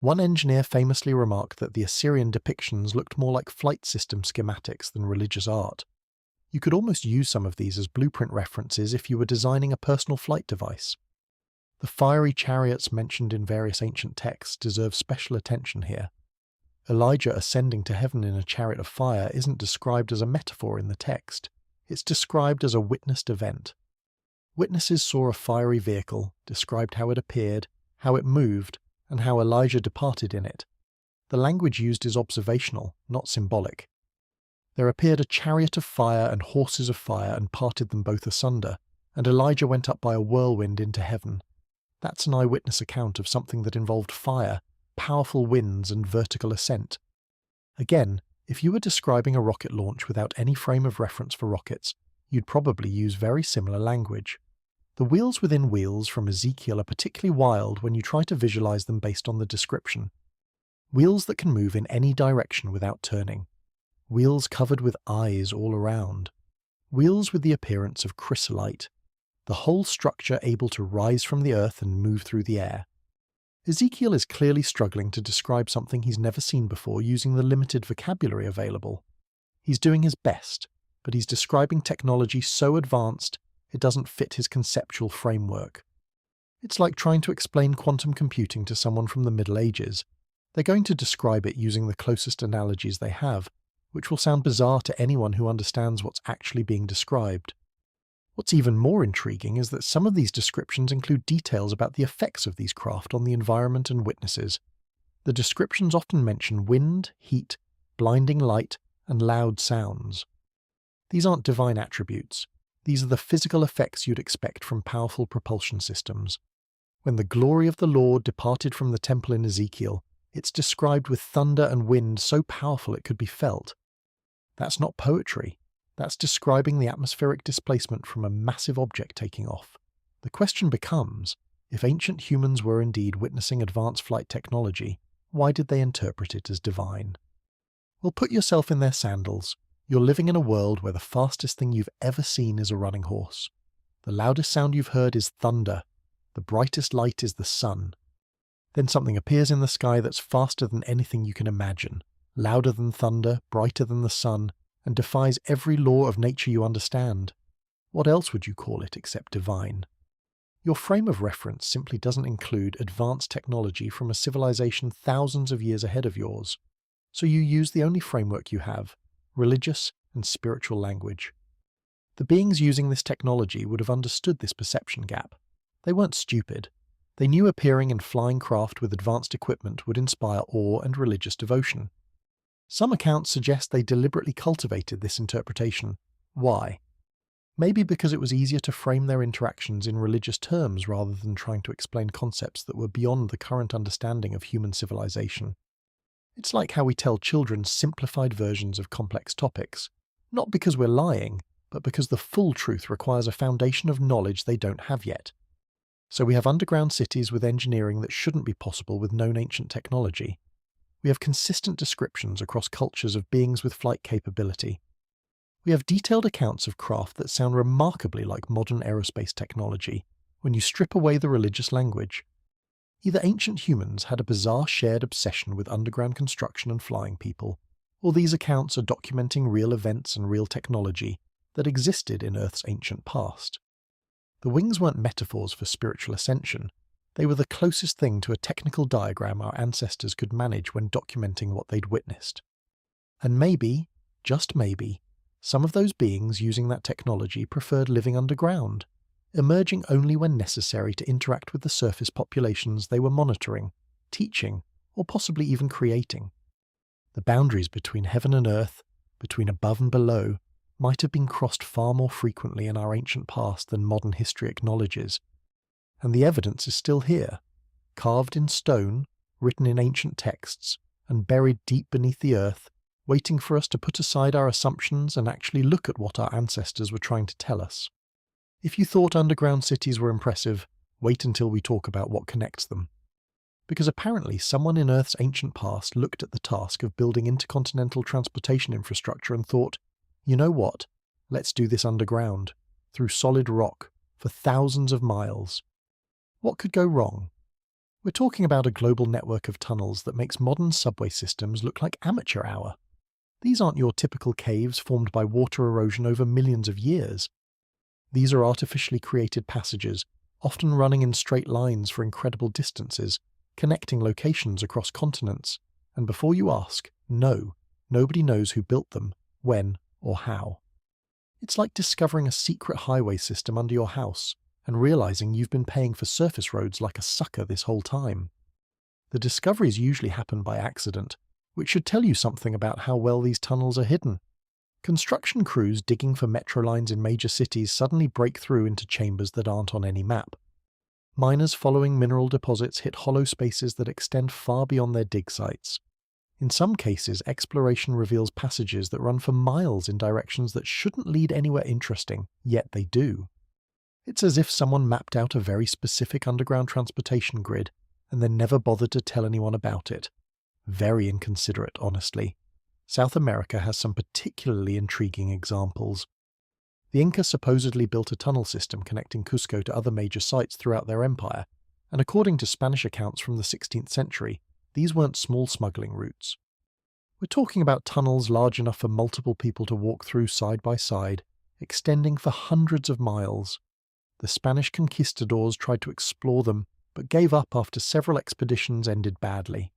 One engineer famously remarked that the Assyrian depictions looked more like flight system schematics than religious art. You could almost use some of these as blueprint references if you were designing a personal flight device. The fiery chariots mentioned in various ancient texts deserve special attention here. Elijah ascending to heaven in a chariot of fire isn't described as a metaphor in the text, it's described as a witnessed event. Witnesses saw a fiery vehicle, described how it appeared, how it moved, and how Elijah departed in it. The language used is observational, not symbolic. There appeared a chariot of fire and horses of fire and parted them both asunder, and Elijah went up by a whirlwind into heaven. That's an eyewitness account of something that involved fire, powerful winds, and vertical ascent. Again, if you were describing a rocket launch without any frame of reference for rockets, you'd probably use very similar language. The wheels within wheels from Ezekiel are particularly wild when you try to visualize them based on the description. Wheels that can move in any direction without turning. Wheels covered with eyes all around. Wheels with the appearance of chrysolite. The whole structure able to rise from the earth and move through the air. Ezekiel is clearly struggling to describe something he's never seen before using the limited vocabulary available. He's doing his best, but he's describing technology so advanced it doesn't fit his conceptual framework. It's like trying to explain quantum computing to someone from the Middle Ages. They're going to describe it using the closest analogies they have, which will sound bizarre to anyone who understands what's actually being described. What's even more intriguing is that some of these descriptions include details about the effects of these craft on the environment and witnesses. The descriptions often mention wind, heat, blinding light, and loud sounds. These aren't divine attributes. These are the physical effects you'd expect from powerful propulsion systems. When the glory of the Lord departed from the temple in Ezekiel, it's described with thunder and wind so powerful it could be felt. That's not poetry. That's describing the atmospheric displacement from a massive object taking off. The question becomes, if ancient humans were indeed witnessing advanced flight technology, why did they interpret it as divine? Well, put yourself in their sandals. You're living in a world where the fastest thing you've ever seen is a running horse. The loudest sound you've heard is thunder. The brightest light is the sun. Then something appears in the sky that's faster than anything you can imagine, louder than thunder, brighter than the sun, and defies every law of nature you understand. What else would you call it except divine? Your frame of reference simply doesn't include advanced technology from a civilization thousands of years ahead of yours. So you use the only framework you have, religious and spiritual language. The beings using this technology would have understood this perception gap. They weren't stupid. They knew appearing in flying craft with advanced equipment would inspire awe and religious devotion. Some accounts suggest they deliberately cultivated this interpretation. Why? Maybe because it was easier to frame their interactions in religious terms rather than trying to explain concepts that were beyond the current understanding of human civilization. It's like how we tell children simplified versions of complex topics, not because we're lying, but because the full truth requires a foundation of knowledge they don't have yet. So we have underground cities with engineering that shouldn't be possible with known ancient technology. We have consistent descriptions across cultures of beings with flight capability. We have detailed accounts of craft that sound remarkably like modern aerospace technology when you strip away the religious language. Either ancient humans had a bizarre shared obsession with underground construction and flying people, or these accounts are documenting real events and real technology that existed in Earth's ancient past. The wings weren't metaphors for spiritual ascension. They were the closest thing to a technical diagram our ancestors could manage when documenting what they'd witnessed. And maybe, just maybe, some of those beings using that technology preferred living underground, emerging only when necessary to interact with the surface populations they were monitoring, teaching, or possibly even creating. The boundaries between heaven and earth, between above and below, might have been crossed far more frequently in our ancient past than modern history acknowledges. And the evidence is still here, carved in stone, written in ancient texts, and buried deep beneath the earth, waiting for us to put aside our assumptions and actually look at what our ancestors were trying to tell us. If you thought underground cities were impressive, wait until we talk about what connects them. Because apparently someone in Earth's ancient past looked at the task of building intercontinental transportation infrastructure and thought, you know what, let's do this underground, through solid rock, for thousands of miles. What could go wrong? We're talking about a global network of tunnels that makes modern subway systems look like amateur hour. These aren't your typical caves formed by water erosion over millions of years. These are artificially created passages, often running in straight lines for incredible distances, connecting locations across continents, and before you ask, no, nobody knows who built them, when, or how. It's like discovering a secret highway system under your house, and realizing you've been paying for surface roads like a sucker this whole time. The discoveries usually happen by accident, which should tell you something about how well these tunnels are hidden. Construction crews digging for metro lines in major cities suddenly break through into chambers that aren't on any map. Miners following mineral deposits hit hollow spaces that extend far beyond their dig sites. In some cases, exploration reveals passages that run for miles in directions that shouldn't lead anywhere interesting, yet they do. It's as if someone mapped out a very specific underground transportation grid and then never bothered to tell anyone about it. Very inconsiderate, honestly. South America has some particularly intriguing examples. The Inca supposedly built a tunnel system connecting Cusco to other major sites throughout their empire, and according to Spanish accounts from the 16th century, these weren't small smuggling routes. We're talking about tunnels large enough for multiple people to walk through side by side, extending for hundreds of miles. The Spanish conquistadors tried to explore them, but gave up after several expeditions ended badly.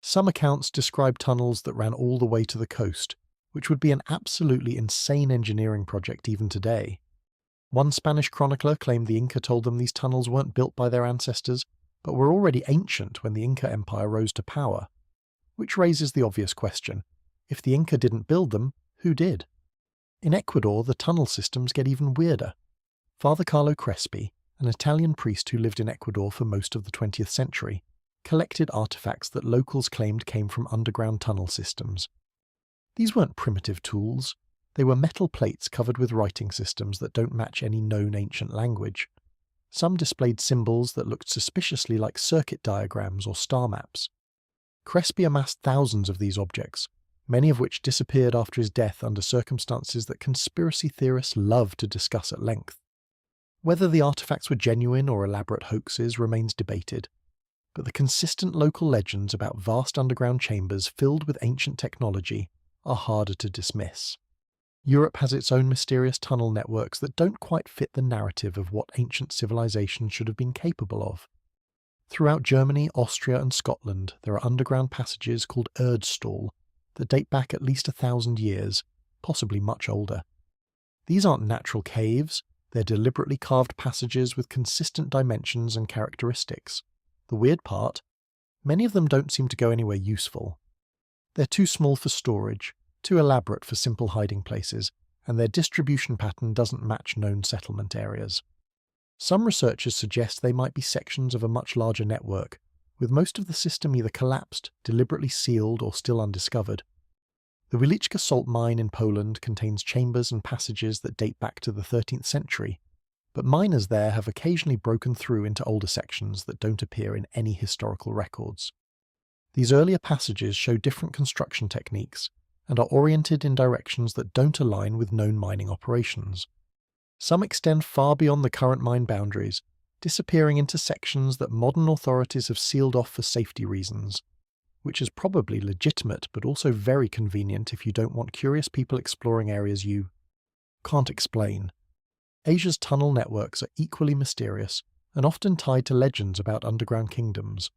Some accounts describe tunnels that ran all the way to the coast, which would be an absolutely insane engineering project even today. One Spanish chronicler claimed the Inca told them these tunnels weren't built by their ancestors, but were already ancient when the Inca Empire rose to power. Which raises the obvious question, if the Inca didn't build them, who did? In Ecuador, the tunnel systems get even weirder. Father Carlo Crespi, an Italian priest who lived in Ecuador for most of the 20th century, collected artifacts that locals claimed came from underground tunnel systems. These weren't primitive tools. They were metal plates covered with writing systems that don't match any known ancient language. Some displayed symbols that looked suspiciously like circuit diagrams or star maps. Crespi amassed thousands of these objects, many of which disappeared after his death under circumstances that conspiracy theorists love to discuss at length. Whether the artifacts were genuine or elaborate hoaxes remains debated, but the consistent local legends about vast underground chambers filled with ancient technology are harder to dismiss. Europe has its own mysterious tunnel networks that don't quite fit the narrative of what ancient civilization should have been capable of. Throughout Germany, Austria and Scotland, there are underground passages called Erdstall that date back at least 1,000 years, possibly much older. These aren't natural caves, they're deliberately carved passages with consistent dimensions and characteristics. The weird part? Many of them don't seem to go anywhere useful. They're too small for storage, too elaborate for simple hiding places, and their distribution pattern doesn't match known settlement areas. Some researchers suggest they might be sections of a much larger network, with most of the system either collapsed, deliberately sealed, or still undiscovered. The Wieliczka salt mine in Poland contains chambers and passages that date back to the 13th century, but miners there have occasionally broken through into older sections that don't appear in any historical records. These earlier passages show different construction techniques and are oriented in directions that don't align with known mining operations. Some extend far beyond the current mine boundaries, disappearing into sections that modern authorities have sealed off for safety reasons, which is probably legitimate but also very convenient if you don't want curious people exploring areas you can't explain. Asia's tunnel networks are equally mysterious and often tied to legends about underground kingdoms.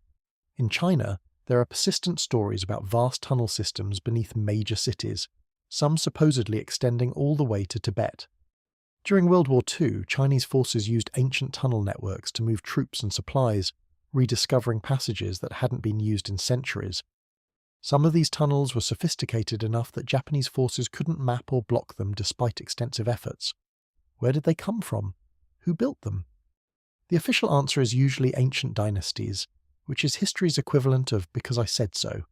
In China, there are persistent stories about vast tunnel systems beneath major cities, some supposedly extending all the way to Tibet. During World War II, Chinese forces used ancient tunnel networks to move troops and supplies, rediscovering passages that hadn't been used in centuries. Some of these tunnels were sophisticated enough that Japanese forces couldn't map or block them despite extensive efforts. Where did they come from? Who built them? The official answer is usually ancient dynasties, which is history's equivalent of "because I said so."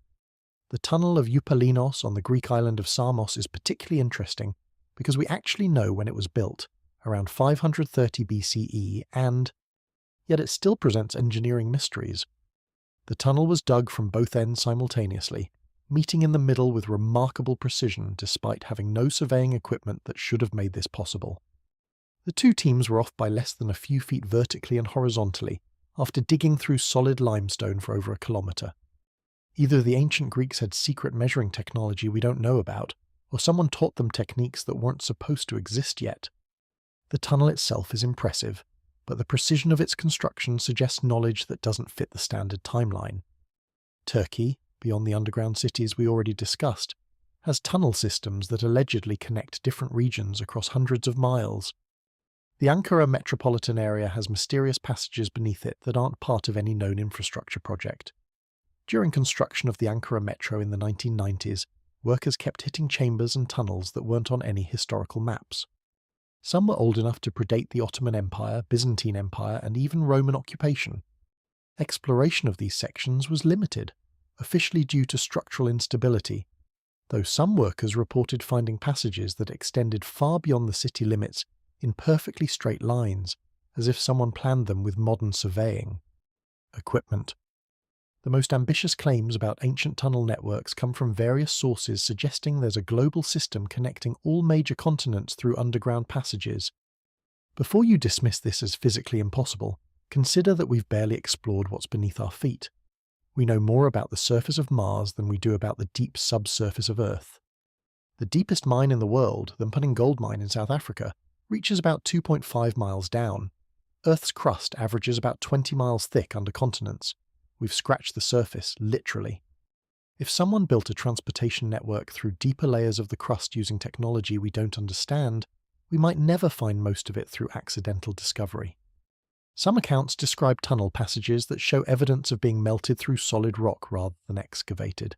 The tunnel of Eupalinos on the Greek island of Samos is particularly interesting because we actually know when it was built, around 530 BCE, and yet it still presents engineering mysteries. The tunnel was dug from both ends simultaneously, meeting in the middle with remarkable precision despite having no surveying equipment that should have made this possible. The two teams were off by less than a few feet vertically and horizontally, after digging through solid limestone for over a kilometre. Either the ancient Greeks had secret measuring technology we don't know about, or someone taught them techniques that weren't supposed to exist yet. The tunnel itself is impressive, but the precision of its construction suggests knowledge that doesn't fit the standard timeline. Turkey, beyond the underground cities we already discussed, has tunnel systems that allegedly connect different regions across hundreds of miles. The Ankara metropolitan area has mysterious passages beneath it that aren't part of any known infrastructure project. During construction of the Ankara metro in the 1990s, workers kept hitting chambers and tunnels that weren't on any historical maps. Some were old enough to predate the Ottoman Empire, Byzantine Empire, and even Roman occupation. Exploration of these sections was limited, officially due to structural instability, though some workers reported finding passages that extended far beyond the city limits in perfectly straight lines, as if someone planned them with modern surveying equipment. The most ambitious claims about ancient tunnel networks come from various sources suggesting there's a global system connecting all major continents through underground passages. Before you dismiss this as physically impossible, consider that we've barely explored what's beneath our feet. We know more about the surface of Mars than we do about the deep subsurface of Earth. The deepest mine in the world, the Mpunning Gold Mine in South Africa, reaches about 2.5 miles down. Earth's crust averages about 20 miles thick under continents. We've scratched the surface, literally. If someone built a transportation network through deeper layers of the crust using technology we don't understand, we might never find most of it through accidental discovery. Some accounts describe tunnel passages that show evidence of being melted through solid rock rather than excavated.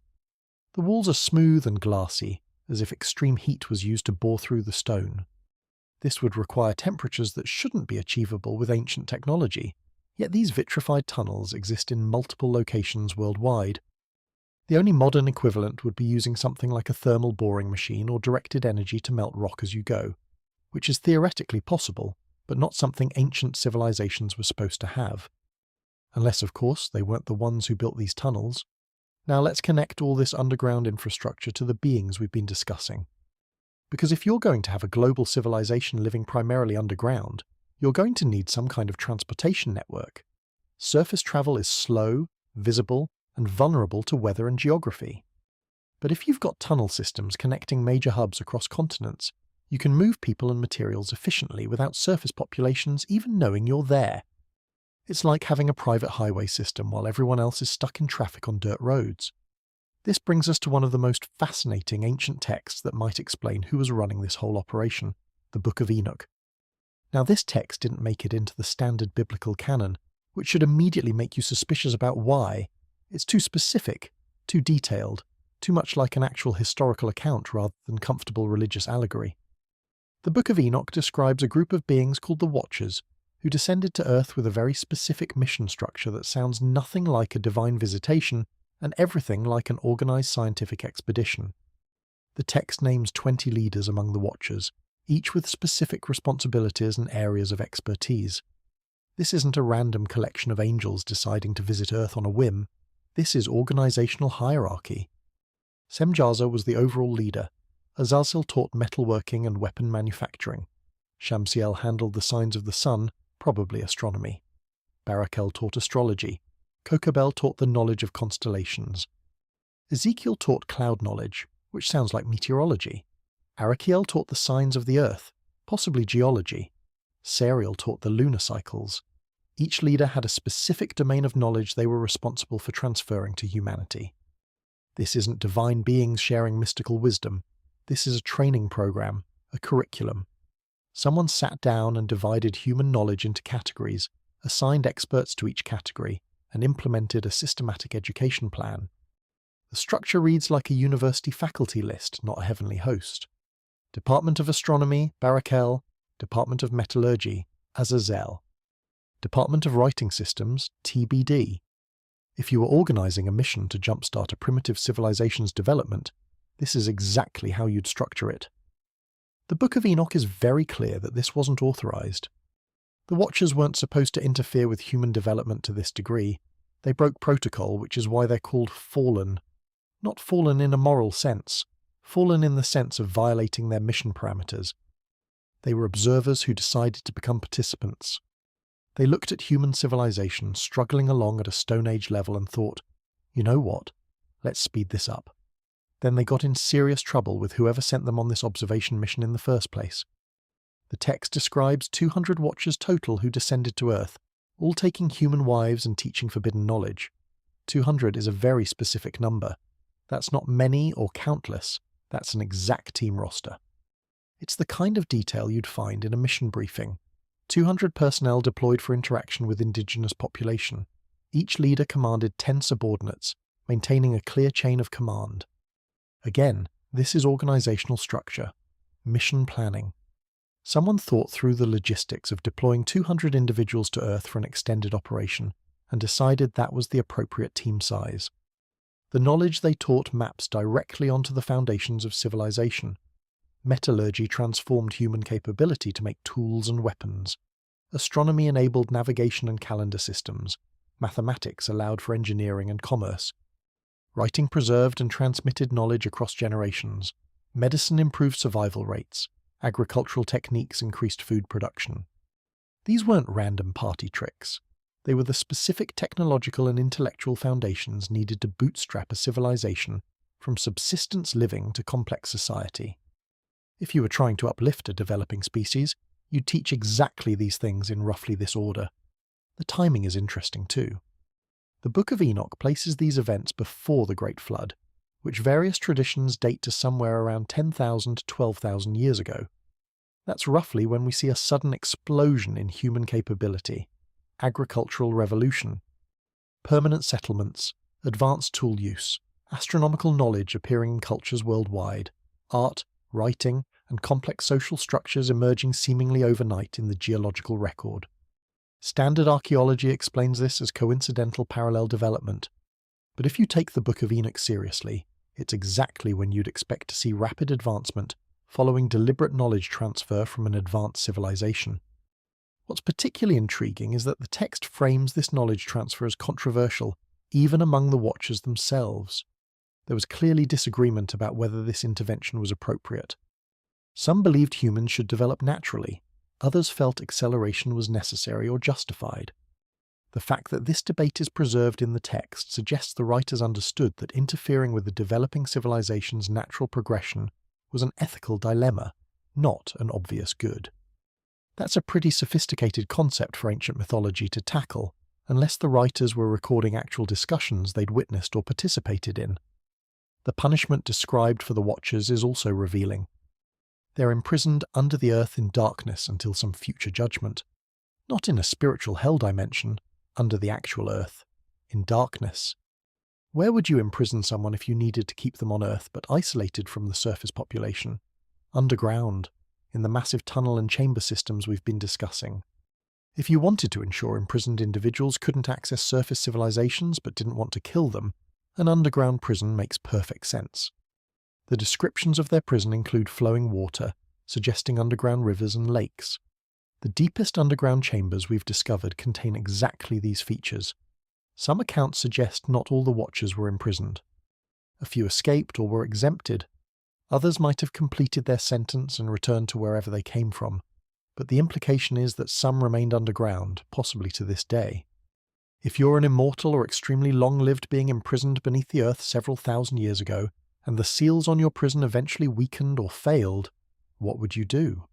The walls are smooth and glassy, as if extreme heat was used to bore through the stone. This would require temperatures that shouldn't be achievable with ancient technology, yet these vitrified tunnels exist in multiple locations worldwide. The only modern equivalent would be using something like a thermal boring machine or directed energy to melt rock as you go, which is theoretically possible, but not something ancient civilizations were supposed to have. Unless, of course, they weren't the ones who built these tunnels. Now let's connect all this underground infrastructure to the beings we've been discussing. Because if you're going to have a global civilization living primarily underground, you're going to need some kind of transportation network. Surface travel is slow, visible, and vulnerable to weather and geography. But if you've got tunnel systems connecting major hubs across continents, you can move people and materials efficiently without surface populations even knowing you're there. It's like having a private highway system while everyone else is stuck in traffic on dirt roads. This brings us to one of the most fascinating ancient texts that might explain who was running this whole operation, the Book of Enoch. Now, this text didn't make it into the standard biblical canon, which should immediately make you suspicious about why. It's too specific, too detailed, too much like an actual historical account rather than comfortable religious allegory. The Book of Enoch describes a group of beings called the Watchers, who descended to Earth with a very specific mission structure that sounds nothing like a divine visitation and everything like an organized scientific expedition. The text names 20 leaders among the Watchers, each with specific responsibilities and areas of expertise. This isn't a random collection of angels deciding to visit Earth on a whim. This is organizational hierarchy. Semjaza was the overall leader. Azazel taught metalworking and weapon manufacturing. Shamsiel handled the signs of the sun, probably astronomy. Barakel taught astrology. Kokabel taught the knowledge of constellations. Ezekiel taught cloud knowledge, which sounds like meteorology. Arakiel taught the signs of the earth, possibly geology. Sariel taught the lunar cycles. Each leader had a specific domain of knowledge they were responsible for transferring to humanity. This isn't divine beings sharing mystical wisdom. This is a training program, a curriculum. Someone sat down and divided human knowledge into categories, assigned experts to each category, and implemented a systematic education plan. The structure reads like a university faculty list, not a heavenly host. Department of Astronomy, Barakel. Department of Metallurgy, Azazel. Department of Writing Systems, TBD. If you were organizing a mission to jumpstart a primitive civilization's development, this is exactly how you'd structure it. The Book of Enoch is very clear that this wasn't authorized. The Watchers weren't supposed to interfere with human development to this degree. They broke protocol, which is why they're called fallen. Not fallen in a moral sense, fallen in the sense of violating their mission parameters. They were observers who decided to become participants. They looked at human civilization struggling along at a Stone Age level and thought, you know what, let's speed this up. Then they got in serious trouble with whoever sent them on this observation mission in the first place. The text describes 200 Watchers total who descended to Earth, all taking human wives and teaching forbidden knowledge. 200 is a very specific number. That's not many or countless, that's an exact team roster. It's the kind of detail you'd find in a mission briefing. 200 personnel deployed for interaction with indigenous population. Each leader commanded 10 subordinates, maintaining a clear chain of command. Again, this is organizational structure, mission planning. Someone thought through the logistics of deploying 200 individuals to Earth for an extended operation and decided that was the appropriate team size. The knowledge they taught maps directly onto the foundations of civilization. Metallurgy transformed human capability to make tools and weapons. Astronomy enabled navigation and calendar systems. Mathematics allowed for engineering and commerce. Writing preserved and transmitted knowledge across generations. Medicine improved survival rates. Agricultural techniques increased food production. These weren't random party tricks. They were the specific technological and intellectual foundations needed to bootstrap a civilization from subsistence living to complex society. If you were trying to uplift a developing species, you'd teach exactly these things in roughly this order. The timing is interesting too. The Book of Enoch places these events before the Great Flood, which various traditions date to somewhere around 10,000 to 12,000 years ago. That's roughly when we see a sudden explosion in human capability, agricultural revolution, permanent settlements, advanced tool use, astronomical knowledge appearing in cultures worldwide, art, writing, and complex social structures emerging seemingly overnight in the geological record. Standard archaeology explains this as coincidental parallel development, but if you take the Book of Enoch seriously, it's exactly when you'd expect to see rapid advancement following deliberate knowledge transfer from an advanced civilization. What's particularly intriguing is that the text frames this knowledge transfer as controversial, even among the Watchers themselves. There was clearly disagreement about whether this intervention was appropriate. Some believed humans should develop naturally, others felt acceleration was necessary or justified. The fact that this debate is preserved in the text suggests the writers understood that interfering with the developing civilization's natural progression was an ethical dilemma, not an obvious good. That's a pretty sophisticated concept for ancient mythology to tackle, unless the writers were recording actual discussions they'd witnessed or participated in. The punishment described for the Watchers is also revealing. They're imprisoned under the earth in darkness until some future judgment. Not in a spiritual hell dimension, under the actual earth, in darkness. Where would you imprison someone if you needed to keep them on earth but isolated from the surface population? Underground, in the massive tunnel and chamber systems we've been discussing. If you wanted to ensure imprisoned individuals couldn't access surface civilizations but didn't want to kill them, an underground prison makes perfect sense. The descriptions of their prison include flowing water, suggesting underground rivers and lakes. The deepest underground chambers we've discovered contain exactly these features. Some accounts suggest not all the Watchers were imprisoned. A few escaped or were exempted. Others might have completed their sentence and returned to wherever they came from, but the implication is that some remained underground, possibly to this day. If you're an immortal or extremely long-lived being imprisoned beneath the earth several thousand years ago, and the seals on your prison eventually weakened or failed, what would you do?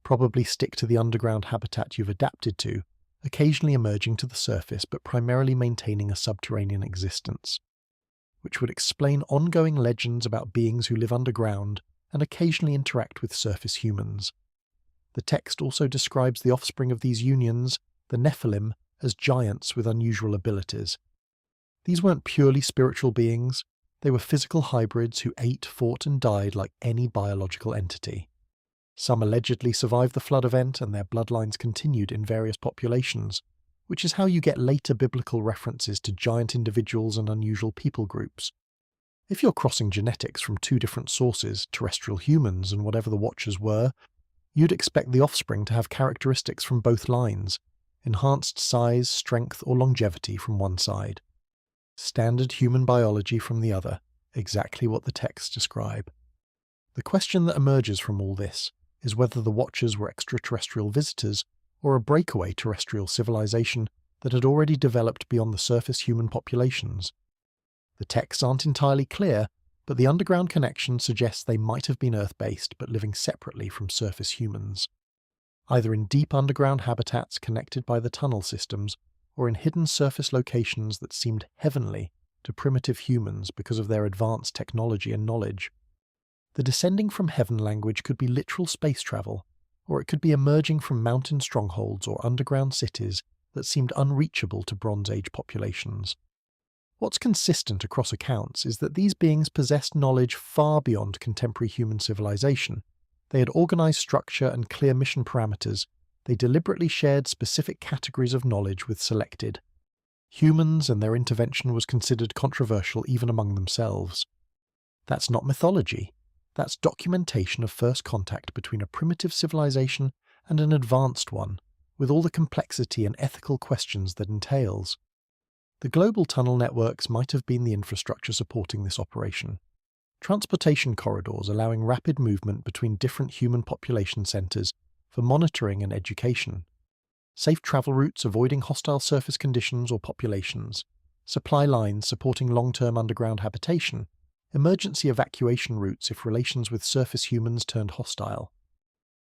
Probably stick to the underground habitat you've adapted to, occasionally emerging to the surface but primarily maintaining a subterranean existence, which would explain ongoing legends about beings who live underground and occasionally interact with surface humans. The text also describes the offspring of these unions, the Nephilim, as giants with unusual abilities. These weren't purely spiritual beings, they were physical hybrids who ate, fought and died like any biological entity. Some allegedly survived the flood event and their bloodlines continued in various populations, which is how you get later biblical references to giant individuals and unusual people groups. If you're crossing genetics from two different sources, terrestrial humans and whatever the Watchers were, you'd expect the offspring to have characteristics from both lines, enhanced size, strength or longevity from one side. Standard human biology from the other, exactly what the texts describe. The question that emerges from all this is whether the Watchers were extraterrestrial visitors or a breakaway terrestrial civilization that had already developed beyond the surface human populations. The texts aren't entirely clear, but the underground connection suggests they might have been Earth-based but living separately from surface humans, either in deep underground habitats connected by the tunnel systems or in hidden surface locations that seemed heavenly to primitive humans because of their advanced technology and knowledge. The descending from heaven language could be literal space travel, or it could be emerging from mountain strongholds or underground cities that seemed unreachable to Bronze Age populations. What's consistent across accounts is that these beings possessed knowledge far beyond contemporary human civilization. They had organized structure and clear mission parameters. They deliberately shared specific categories of knowledge with selected. Humans and their intervention was considered controversial even among themselves. That's not mythology. That's documentation of first contact between a primitive civilization and an advanced one, with all the complexity and ethical questions that entails. The global tunnel networks might have been the infrastructure supporting this operation. Transportation corridors allowing rapid movement between different human population centers for monitoring and education. Safe travel routes avoiding hostile surface conditions or populations. Supply lines supporting long-term underground habitation. Emergency evacuation routes if relations with surface humans turned hostile.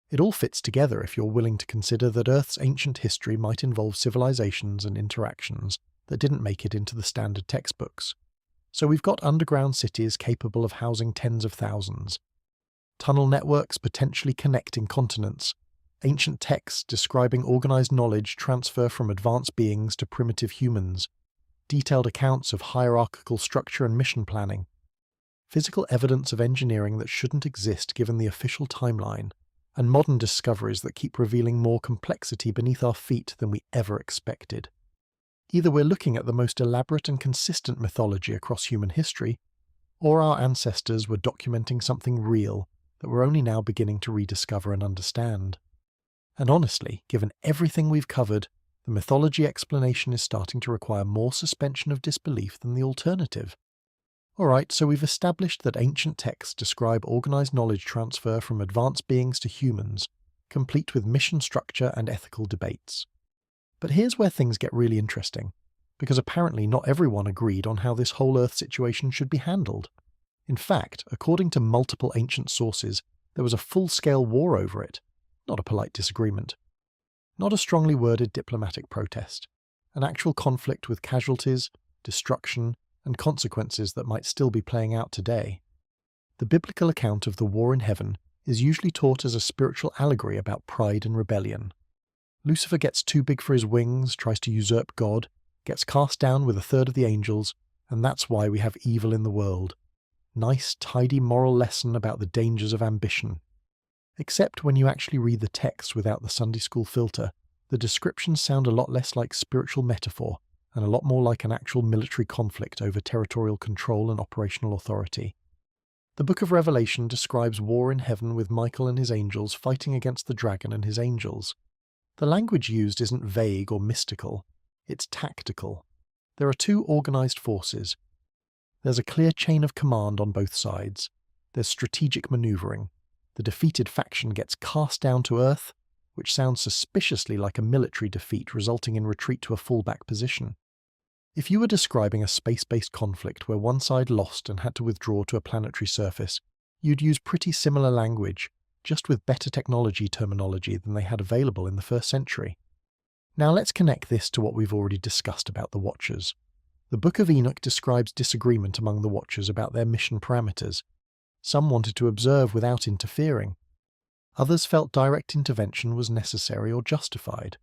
It all fits together if you're willing to consider that Earth's ancient history might involve civilizations and interactions that didn't make it into the standard textbooks. So we've got underground cities capable of housing tens of thousands, tunnel networks potentially connecting continents, ancient texts describing organized knowledge transfer from advanced beings to primitive humans, detailed accounts of hierarchical structure and mission planning, physical evidence of engineering that shouldn't exist given the official timeline, and modern discoveries that keep revealing more complexity beneath our feet than we ever expected. Either we're looking at the most elaborate and consistent mythology across human history, or our ancestors were documenting something real that we're only now beginning to rediscover and understand. And honestly, given everything we've covered, The mythology explanation is starting to require more suspension of disbelief than the alternative. Alright, so we've established that ancient texts describe organized knowledge transfer from advanced beings to humans, complete with mission structure and ethical debates. But here's where things get really interesting, because apparently not everyone agreed on how this whole Earth situation should be handled. In fact, according to multiple ancient sources, there was a full-scale war over it, not a polite disagreement. Not a strongly worded diplomatic protest, an actual conflict with casualties, destruction, and consequences that might still be playing out today. The biblical account of the war in heaven is usually taught as a spiritual allegory about pride and rebellion. Lucifer gets too big for his wings, tries to usurp God, gets cast down with a third of the angels, and that's why we have evil in the world. Nice, tidy moral lesson about the dangers of ambition. Except when you actually read the text without the Sunday school filter, the descriptions sound a lot less like spiritual metaphor and a lot more like an actual military conflict over territorial control and operational authority. The book of Revelation describes war in heaven with Michael and his angels fighting against the dragon and his angels. The language used isn't vague or mystical, it's tactical. There are two organized forces. There's a clear chain of command on both sides. There's strategic maneuvering. The defeated faction gets cast down to earth, which sounds suspiciously like a military defeat resulting in retreat to a fallback position. If you were describing a space-based conflict where one side lost and had to withdraw to a planetary surface, you'd use pretty similar language, just with better technology terminology than they had available in the first century. Now let's connect this to what we've already discussed about the Watchers. The Book of Enoch describes disagreement among the Watchers about their mission parameters. Some wanted to observe without interfering. Others felt direct intervention was necessary or justified.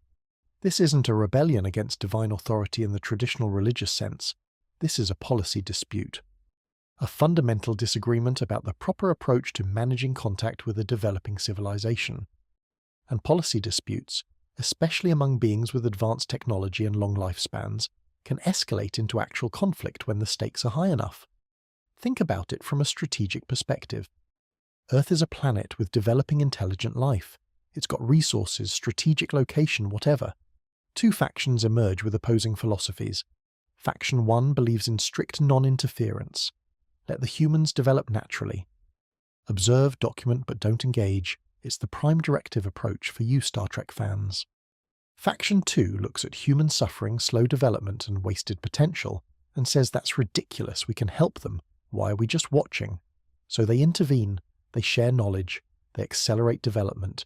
This isn't a rebellion against divine authority in the traditional religious sense. This is a policy dispute. A fundamental disagreement about the proper approach to managing contact with a developing civilization. And policy disputes, especially among beings with advanced technology and long lifespans, can escalate into actual conflict when the stakes are high enough. Think about it from a strategic perspective. Earth is a planet with developing intelligent life. It's got resources, strategic location, whatever. Two factions emerge with opposing philosophies. Faction 1 believes in strict non-interference. Let the humans develop naturally. Observe, document, but don't engage. It's the prime directive approach for you Star Trek fans. Faction 2 looks at human suffering, slow development, and wasted potential, and says that's ridiculous, we can help them. Why are we just watching? So they intervene, they share knowledge, they accelerate development.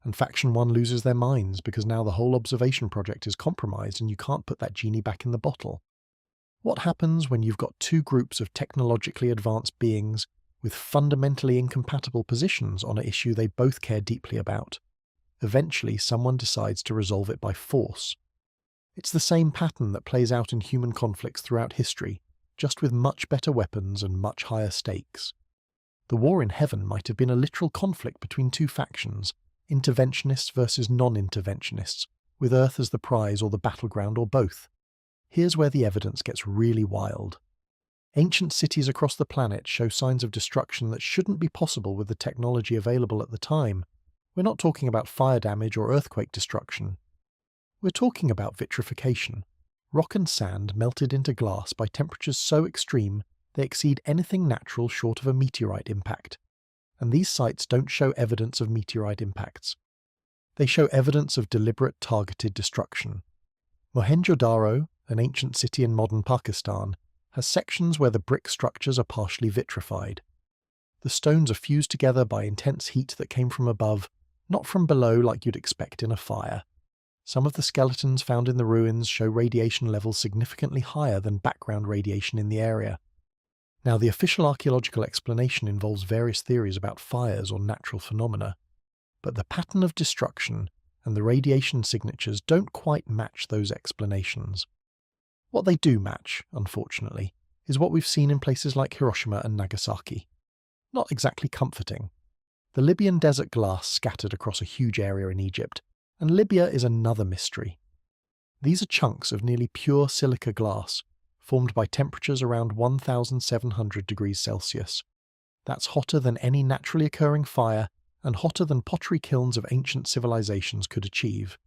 And Faction 1 loses their minds because now the whole observation project is compromised and you can't put that genie back in the bottle. What happens when you've got two groups of technologically advanced beings with fundamentally incompatible positions on an issue they both care deeply about? Eventually, someone decides to resolve it by force. It's the same pattern that plays out in human conflicts throughout history, just with much better weapons and much higher stakes. The war in heaven might have been a literal conflict between two factions, interventionists versus non-interventionists, with Earth as the prize or the battleground or both. Here's where the evidence gets really wild. Ancient cities across the planet show signs of destruction that shouldn't be possible with the technology available at the time. We're not talking about fire damage or earthquake destruction. We're talking about vitrification. Rock and sand melted into glass by temperatures so extreme they exceed anything natural short of a meteorite impact. And these sites don't show evidence of meteorite impacts. They show evidence of deliberate, targeted destruction. Mohenjo-Daro, an ancient city in modern Pakistan, has sections where the brick structures are partially vitrified. The stones are fused together by intense heat that came from above, not from below like you'd expect in a fire. Some of the skeletons found in the ruins show radiation levels significantly higher than background radiation in the area. Now, the official archaeological explanation involves various theories about fires or natural phenomena, but the pattern of destruction and the radiation signatures don't quite match those explanations. What they do match, unfortunately, is what we've seen in places like Hiroshima and Nagasaki. Not exactly comforting. The Libyan desert glass scattered across a huge area in Egypt, and Libya is another mystery. These are chunks of nearly pure silica glass, formed by temperatures around 1,700 degrees Celsius. That's hotter than any naturally occurring fire and hotter than pottery kilns of ancient civilizations could achieve.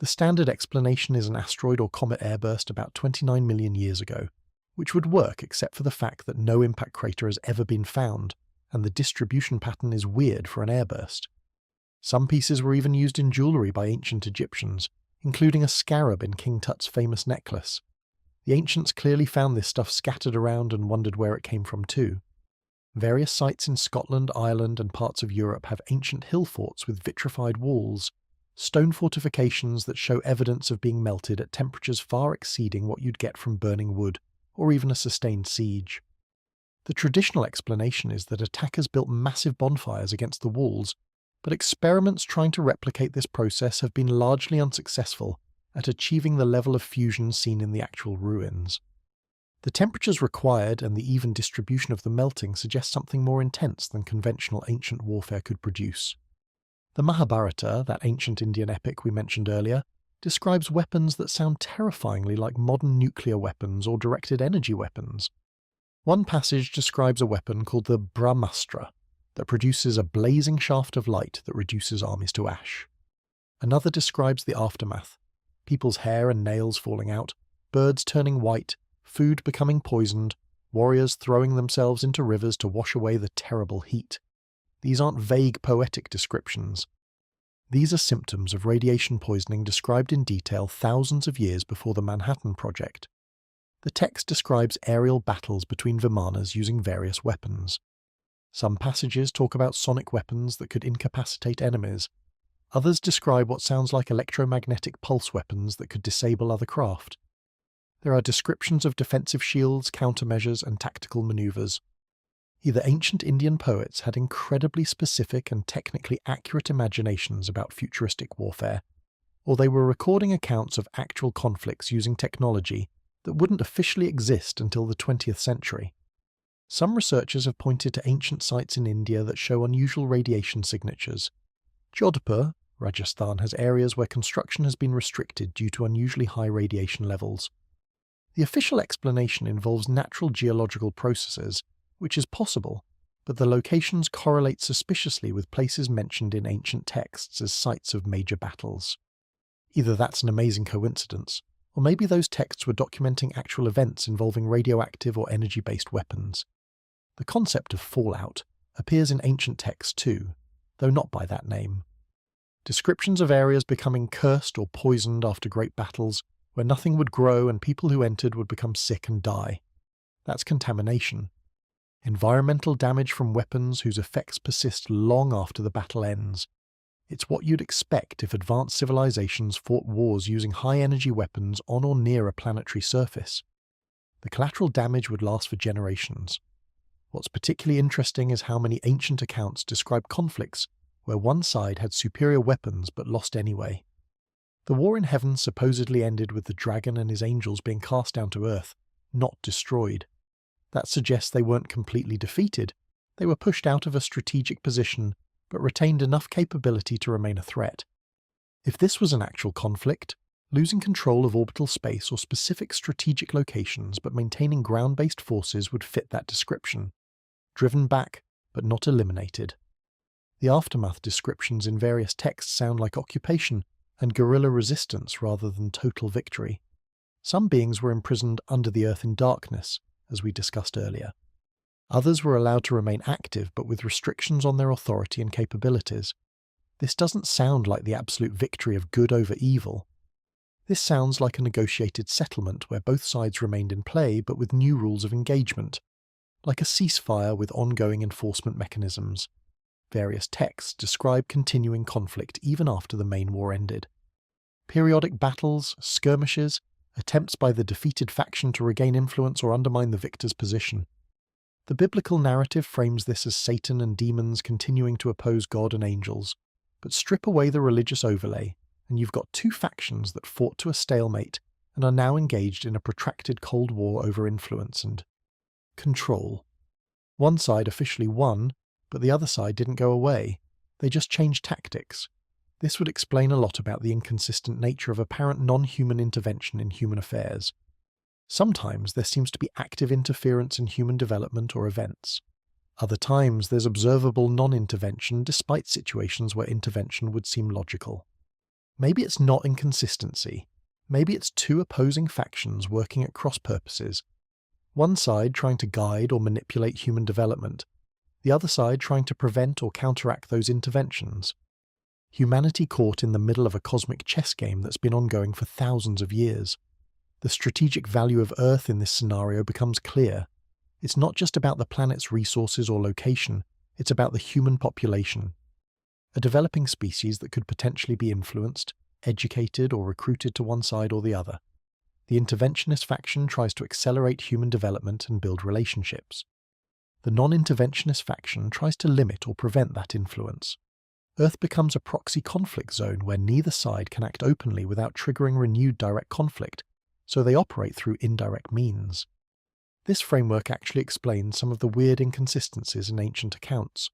The standard explanation is an asteroid or comet airburst about 29 million years ago, which would work except for the fact that no impact crater has ever been found, and the distribution pattern is weird for an airburst. Some pieces were even used in jewellery by ancient Egyptians, including a scarab in King Tut's famous necklace. The ancients clearly found this stuff scattered around and wondered where it came from too. Various sites in Scotland, Ireland, and parts of Europe have ancient hill forts with vitrified walls, stone fortifications that show evidence of being melted at temperatures far exceeding what you'd get from burning wood, or even a sustained siege. The traditional explanation is that attackers built massive bonfires against the walls, but experiments trying to replicate this process have been largely unsuccessful at achieving the level of fusion seen in the actual ruins. The temperatures required and the even distribution of the melting suggest something more intense than conventional ancient warfare could produce. The Mahabharata, that ancient Indian epic we mentioned earlier, describes weapons that sound terrifyingly like modern nuclear weapons or directed energy weapons. One passage describes a weapon called the Brahmastra that produces a blazing shaft of light that reduces armies to ash. Another describes the aftermath: people's hair and nails falling out, birds turning white, food becoming poisoned, warriors throwing themselves into rivers to wash away the terrible heat. These aren't vague poetic descriptions. These are symptoms of radiation poisoning described in detail thousands of years before the Manhattan Project. The text describes aerial battles between Vimanas using various weapons. Some passages talk about sonic weapons that could incapacitate enemies. Others describe what sounds like electromagnetic pulse weapons that could disable other craft. There are descriptions of defensive shields, countermeasures, and tactical maneuvers. Either ancient Indian poets had incredibly specific and technically accurate imaginations about futuristic warfare, or they were recording accounts of actual conflicts using technology that wouldn't officially exist until the 20th century. Some researchers have pointed to ancient sites in India that show unusual radiation signatures. Jodhpur, Rajasthan, has areas where construction has been restricted due to unusually high radiation levels. The official explanation involves natural geological processes, which is possible, but the locations correlate suspiciously with places mentioned in ancient texts as sites of major battles. Either that's an amazing coincidence, or maybe those texts were documenting actual events involving radioactive or energy-based weapons. The concept of fallout appears in ancient texts too, though not by that name. Descriptions of areas becoming cursed or poisoned after great battles, where nothing would grow and people who entered would become sick and die. That's contamination. Environmental damage from weapons whose effects persist long after the battle ends. It's what you'd expect if advanced civilizations fought wars using high-energy weapons on or near a planetary surface. The collateral damage would last for generations. What's particularly interesting is how many ancient accounts describe conflicts where one side had superior weapons but lost anyway. The war in heaven supposedly ended with the dragon and his angels being cast down to Earth, not destroyed. That suggests they weren't completely defeated. They were pushed out of a strategic position, but retained enough capability to remain a threat. If this was an actual conflict, losing control of orbital space or specific strategic locations but maintaining ground-based forces would fit that description. Driven back, but not eliminated. The aftermath descriptions in various texts sound like occupation and guerrilla resistance rather than total victory. Some beings were imprisoned under the earth in darkness, as we discussed earlier. Others were allowed to remain active but with restrictions on their authority and capabilities. This doesn't sound like the absolute victory of good over evil. This sounds like a negotiated settlement where both sides remained in play but with new rules of engagement, like a ceasefire with ongoing enforcement mechanisms. Various texts describe continuing conflict even after the main war ended. Periodic battles, skirmishes, attempts by the defeated faction to regain influence or undermine the victor's position. The biblical narrative frames this as Satan and demons continuing to oppose God and angels, but strip away the religious overlay, and you've got two factions that fought to a stalemate and are now engaged in a protracted Cold War over influence and control. One side officially won, but the other side didn't go away. They just changed tactics. This would explain a lot about the inconsistent nature of apparent non-human intervention in human affairs. Sometimes there seems to be active interference in human development or events. Other times there's observable non-intervention despite situations where intervention would seem logical. Maybe it's not inconsistency. Maybe it's two opposing factions working at cross purposes. One side trying to guide or manipulate human development, the other side trying to prevent or counteract those interventions. Humanity caught in the middle of a cosmic chess game that's been ongoing for thousands of years. The strategic value of Earth in this scenario becomes clear. It's not just about the planet's resources or location, it's about the human population. A developing species that could potentially be influenced, educated, or recruited to one side or the other. The interventionist faction tries to accelerate human development and build relationships. The non-interventionist faction tries to limit or prevent that influence. Earth becomes a proxy conflict zone where neither side can act openly without triggering renewed direct conflict, so they operate through indirect means. This framework actually explains some of the weird inconsistencies in ancient accounts.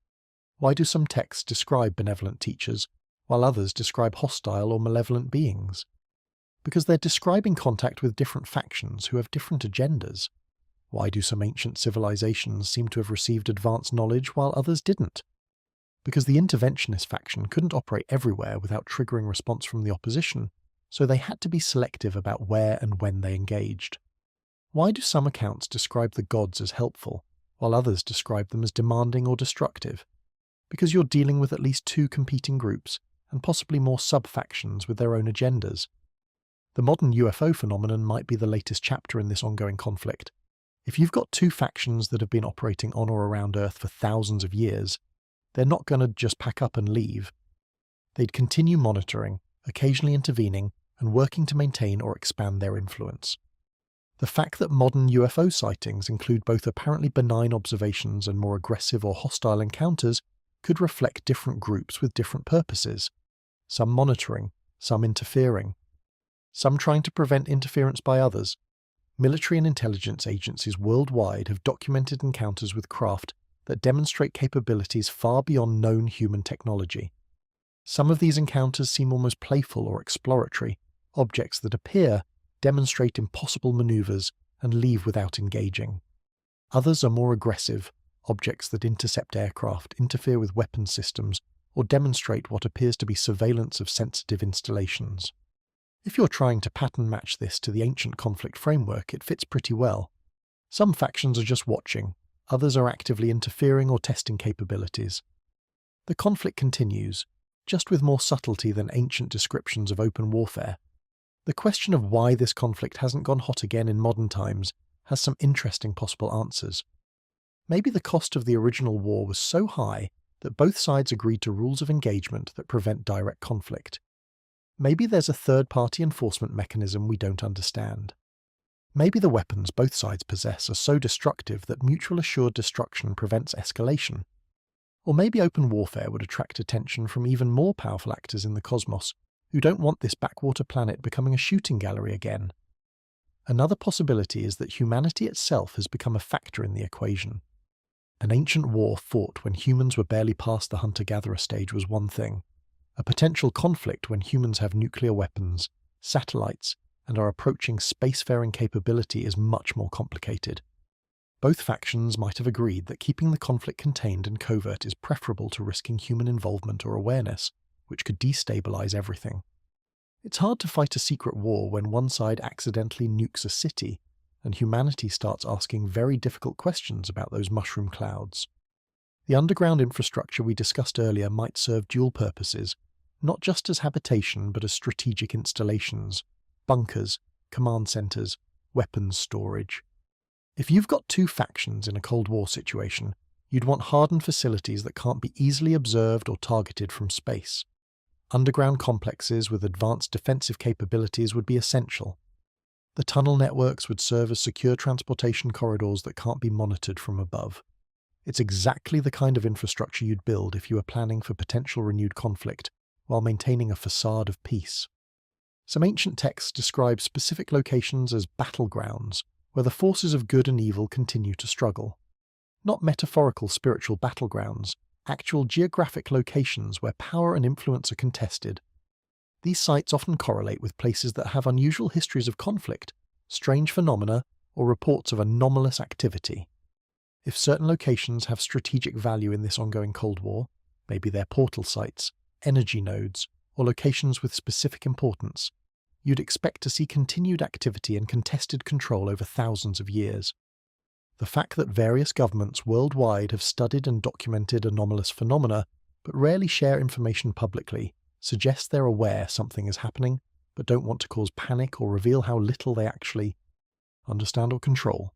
Why do some texts describe benevolent teachers, while others describe hostile or malevolent beings? Because they're describing contact with different factions who have different agendas. Why do some ancient civilizations seem to have received advanced knowledge while others didn't? Because the interventionist faction couldn't operate everywhere without triggering response from the opposition, so they had to be selective about where and when they engaged. Why do some accounts describe the gods as helpful, while others describe them as demanding or destructive? Because you're dealing with at least two competing groups, and possibly more sub-factions with their own agendas. The modern UFO phenomenon might be the latest chapter in this ongoing conflict. If you've got two factions that have been operating on or around Earth for thousands of years, they're not going to just pack up and leave. They'd continue monitoring, occasionally intervening, and working to maintain or expand their influence. The fact that modern UFO sightings include both apparently benign observations and more aggressive or hostile encounters could reflect different groups with different purposes. Some monitoring, some interfering, some trying to prevent interference by others. Military and intelligence agencies worldwide have documented encounters with craft that demonstrate capabilities far beyond known human technology. Some of these encounters seem almost playful or exploratory, objects that appear, demonstrate impossible maneuvers, and leave without engaging. Others are more aggressive, objects that intercept aircraft, interfere with weapon systems, or demonstrate what appears to be surveillance of sensitive installations. If you're trying to pattern match this to the ancient conflict framework, it fits pretty well. Some factions are just watching, others are actively interfering or testing capabilities. The conflict continues, just with more subtlety than ancient descriptions of open warfare. The question of why this conflict hasn't gone hot again in modern times has some interesting possible answers. Maybe the cost of the original war was so high that both sides agreed to rules of engagement that prevent direct conflict. Maybe there's a third-party enforcement mechanism we don't understand. Maybe the weapons both sides possess are so destructive that mutual assured destruction prevents escalation. Or maybe open warfare would attract attention from even more powerful actors in the cosmos who don't want this backwater planet becoming a shooting gallery again. Another possibility is that humanity itself has become a factor in the equation. An ancient war fought when humans were barely past the hunter-gatherer stage was one thing. A potential conflict when humans have nuclear weapons, satellites, and are approaching spacefaring capability is much more complicated. Both factions might have agreed that keeping the conflict contained and covert is preferable to risking human involvement or awareness, which could destabilize everything. It's hard to fight a secret war when one side accidentally nukes a city, and humanity starts asking very difficult questions about those mushroom clouds. The underground infrastructure we discussed earlier might serve dual purposes, not just as habitation but as strategic installations, bunkers, command centers, weapons storage. If you've got two factions in a Cold War situation, you'd want hardened facilities that can't be easily observed or targeted from space. Underground complexes with advanced defensive capabilities would be essential. The tunnel networks would serve as secure transportation corridors that can't be monitored from above. It's exactly the kind of infrastructure you'd build if you were planning for potential renewed conflict, while maintaining a facade of peace. Some ancient texts describe specific locations as battlegrounds, where the forces of good and evil continue to struggle. Not metaphorical spiritual battlegrounds, actual geographic locations where power and influence are contested. These sites often correlate with places that have unusual histories of conflict, strange phenomena, or reports of anomalous activity. If certain locations have strategic value in this ongoing Cold War, maybe they're portal sites, energy nodes, or locations with specific importance, you'd expect to see continued activity and contested control over thousands of years. The fact that various governments worldwide have studied and documented anomalous phenomena, but rarely share information publicly, suggests they're aware something is happening, but don't want to cause panic or reveal how little they actually understand or control.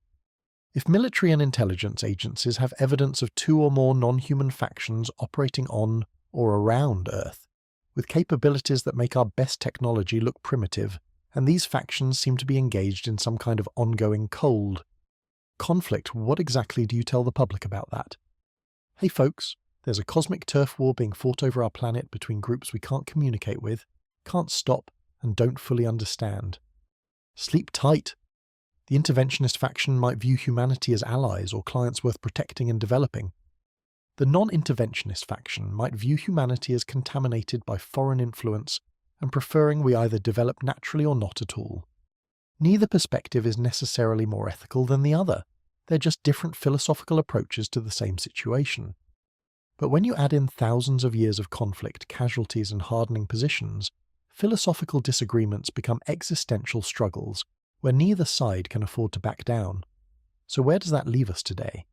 If military and intelligence agencies have evidence of 2 or more non-human factions operating on or around Earth, with capabilities that make our best technology look primitive, and these factions seem to be engaged in some kind of ongoing cold conflict, what exactly do you tell the public about that? Hey folks, there's a cosmic turf war being fought over our planet between groups we can't communicate with, can't stop, and don't fully understand. Sleep tight. The interventionist faction might view humanity as allies or clients worth protecting and developing. The non-interventionist faction might view humanity as contaminated by foreign influence and preferring we either develop naturally or not at all. Neither perspective is necessarily more ethical than the other. They're just different philosophical approaches to the same situation. But when you add in thousands of years of conflict, casualties, and hardening positions, philosophical disagreements become existential struggles where neither side can afford to back down. So where does that leave us today?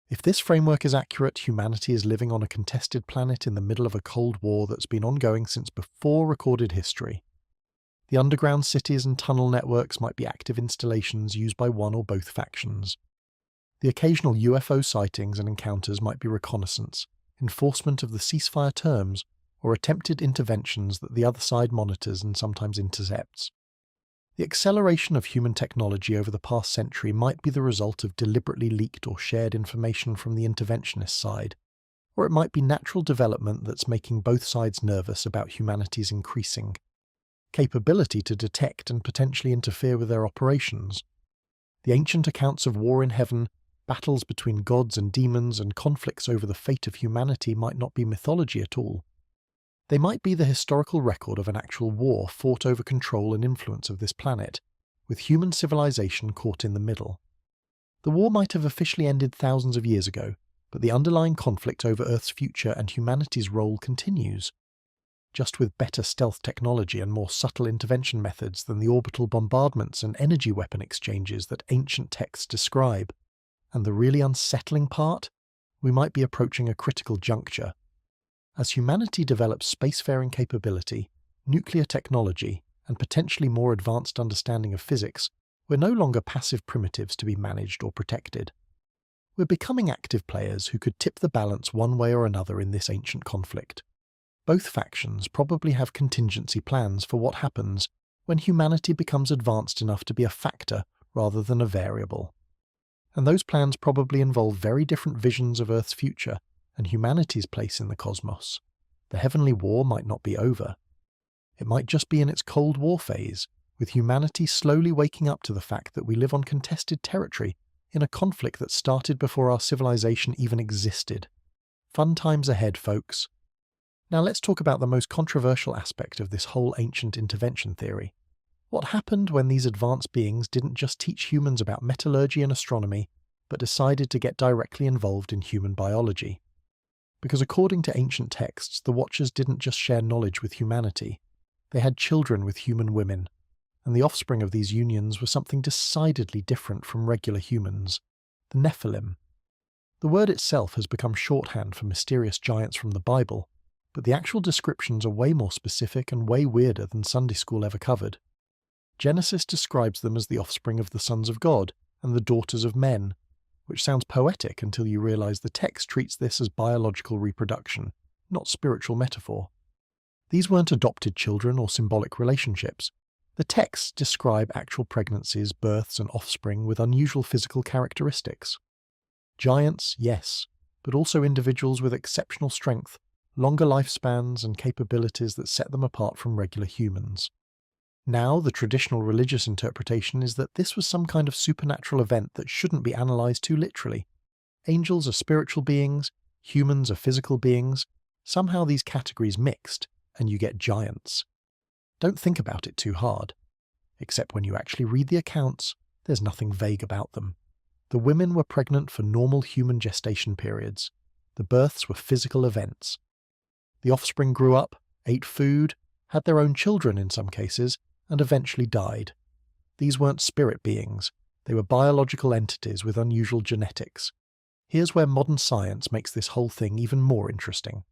If this framework is accurate, humanity is living on a contested planet in the middle of a Cold War that's been ongoing since before recorded history. The underground cities and tunnel networks might be active installations used by one or both factions. The occasional UFO sightings and encounters might be reconnaissance, enforcement of the ceasefire terms, or attempted interventions that the other side monitors and sometimes intercepts. The acceleration of human technology over the past century might be the result of deliberately leaked or shared information from the interventionist side, or it might be natural development that's making both sides nervous about humanity's increasing capability to detect and potentially interfere with their operations. The ancient accounts of war in heaven, battles between gods and demons, and conflicts over the fate of humanity might not be mythology at all. They might be the historical record of an actual war fought over control and influence of this planet, with human civilization caught in the middle. The war might have officially ended thousands of years ago, but the underlying conflict over Earth's future and humanity's role continues, just with better stealth technology and more subtle intervention methods than the orbital bombardments and energy weapon exchanges that ancient texts describe. And the really unsettling part? We might be approaching a critical juncture. As humanity develops spacefaring capability, nuclear technology, and potentially more advanced understanding of physics, we're no longer passive primitives to be managed or protected. We're becoming active players who could tip the balance one way or another in this ancient conflict. Both factions probably have contingency plans for what happens when humanity becomes advanced enough to be a factor rather than a variable. And those plans probably involve very different visions of Earth's future and humanity's place in the cosmos. The heavenly war might not be over. It might just be in its Cold War phase, with humanity slowly waking up to the fact that we live on contested territory in a conflict that started before our civilization even existed. Fun times ahead, folks. Now let's talk about the most controversial aspect of this whole ancient intervention theory. What happened when these advanced beings didn't just teach humans about metallurgy and astronomy, but decided to get directly involved in human biology? Because according to ancient texts, the Watchers didn't just share knowledge with humanity. They had children with human women, and the offspring of these unions were something decidedly different from regular humans, the Nephilim. The word itself has become shorthand for mysterious giants from the Bible, but the actual descriptions are way more specific and way weirder than Sunday school ever covered. Genesis describes them as the offspring of the sons of God and the daughters of men, which sounds poetic until you realize the text treats this as biological reproduction, not spiritual metaphor. These weren't adopted children or symbolic relationships. The texts describe actual pregnancies, births, and offspring with unusual physical characteristics. Giants, yes, but also individuals with exceptional strength, longer lifespans, and capabilities that set them apart from regular humans. Now, the traditional religious interpretation is that this was some kind of supernatural event that shouldn't be analysed too literally. Angels are spiritual beings, humans are physical beings. Somehow these categories mixed, and you get giants. Don't think about it too hard. Except when you actually read the accounts, there's nothing vague about them. The women were pregnant for normal human gestation periods. The births were physical events. The offspring grew up, ate food, had their own children in some cases, and eventually died. These weren't spirit beings, they were biological entities with unusual genetics. Here's where modern science makes this whole thing even more interesting.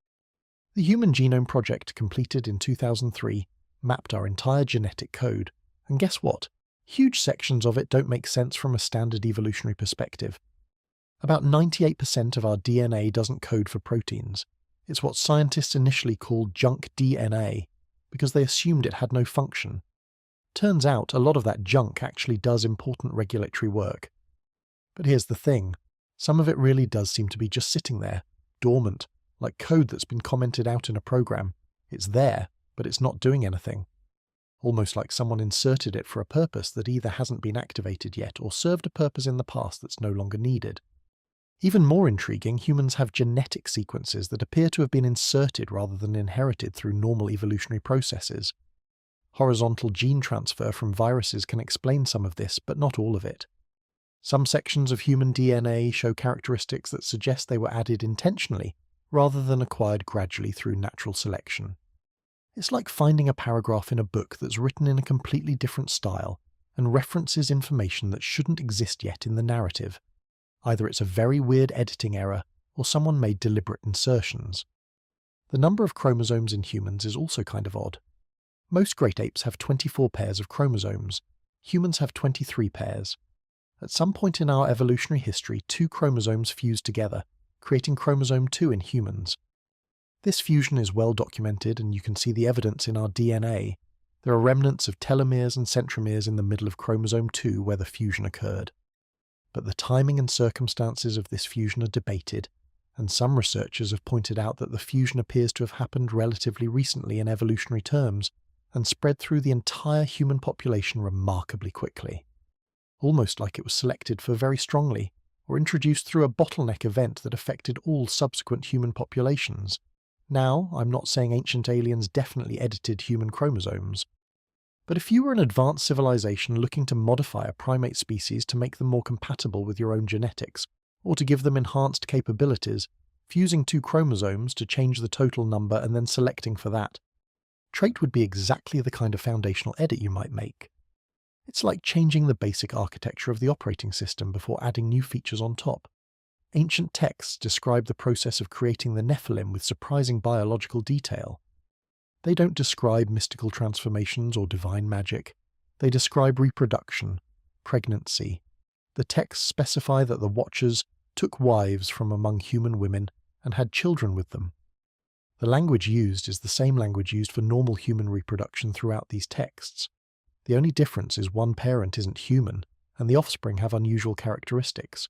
The Human Genome Project, completed in 2003, mapped our entire genetic code, and guess what? Huge sections of it don't make sense from a standard evolutionary perspective. About 98% of our DNA doesn't code for proteins. It's what scientists initially called junk DNA, because they assumed it had no function. Turns out a lot of that junk actually does important regulatory work. But here's the thing, some of it really does seem to be just sitting there, dormant, like code that's been commented out in a program. It's there, but it's not doing anything. Almost like someone inserted it for a purpose that either hasn't been activated yet or served a purpose in the past that's no longer needed. Even more intriguing, humans have genetic sequences that appear to have been inserted rather than inherited through normal evolutionary processes. Horizontal gene transfer from viruses can explain some of this, but not all of it. Some sections of human DNA show characteristics that suggest they were added intentionally, rather than acquired gradually through natural selection. It's like finding a paragraph in a book that's written in a completely different style and references information that shouldn't exist yet in the narrative. Either it's a very weird editing error, or someone made deliberate insertions. The number of chromosomes in humans is also kind of odd. Most great apes have 24 pairs of chromosomes. Humans have 23 pairs. At some point in our evolutionary history, 2 chromosomes fused together, creating chromosome 2 in humans. This fusion is well documented, and you can see the evidence in our DNA. There are remnants of telomeres and centromeres in the middle of chromosome 2 where the fusion occurred. But the timing and circumstances of this fusion are debated, and some researchers have pointed out that the fusion appears to have happened relatively recently in evolutionary terms, and spread through the entire human population remarkably quickly. Almost like it was selected for very strongly, or introduced through a bottleneck event that affected all subsequent human populations. Now, I'm not saying ancient aliens definitely edited human chromosomes. But if you were an advanced civilization looking to modify a primate species to make them more compatible with your own genetics, or to give them enhanced capabilities, fusing 2 chromosomes to change the total number and then selecting for that, trait would be exactly the kind of foundational edit you might make. It's like changing the basic architecture of the operating system before adding new features on top. Ancient texts describe the process of creating the Nephilim with surprising biological detail. They don't describe mystical transformations or divine magic. They describe reproduction, pregnancy. The texts specify that the Watchers took wives from among human women and had children with them. The language used is the same language used for normal human reproduction throughout these texts. The only difference is one parent isn't human, and the offspring have unusual characteristics.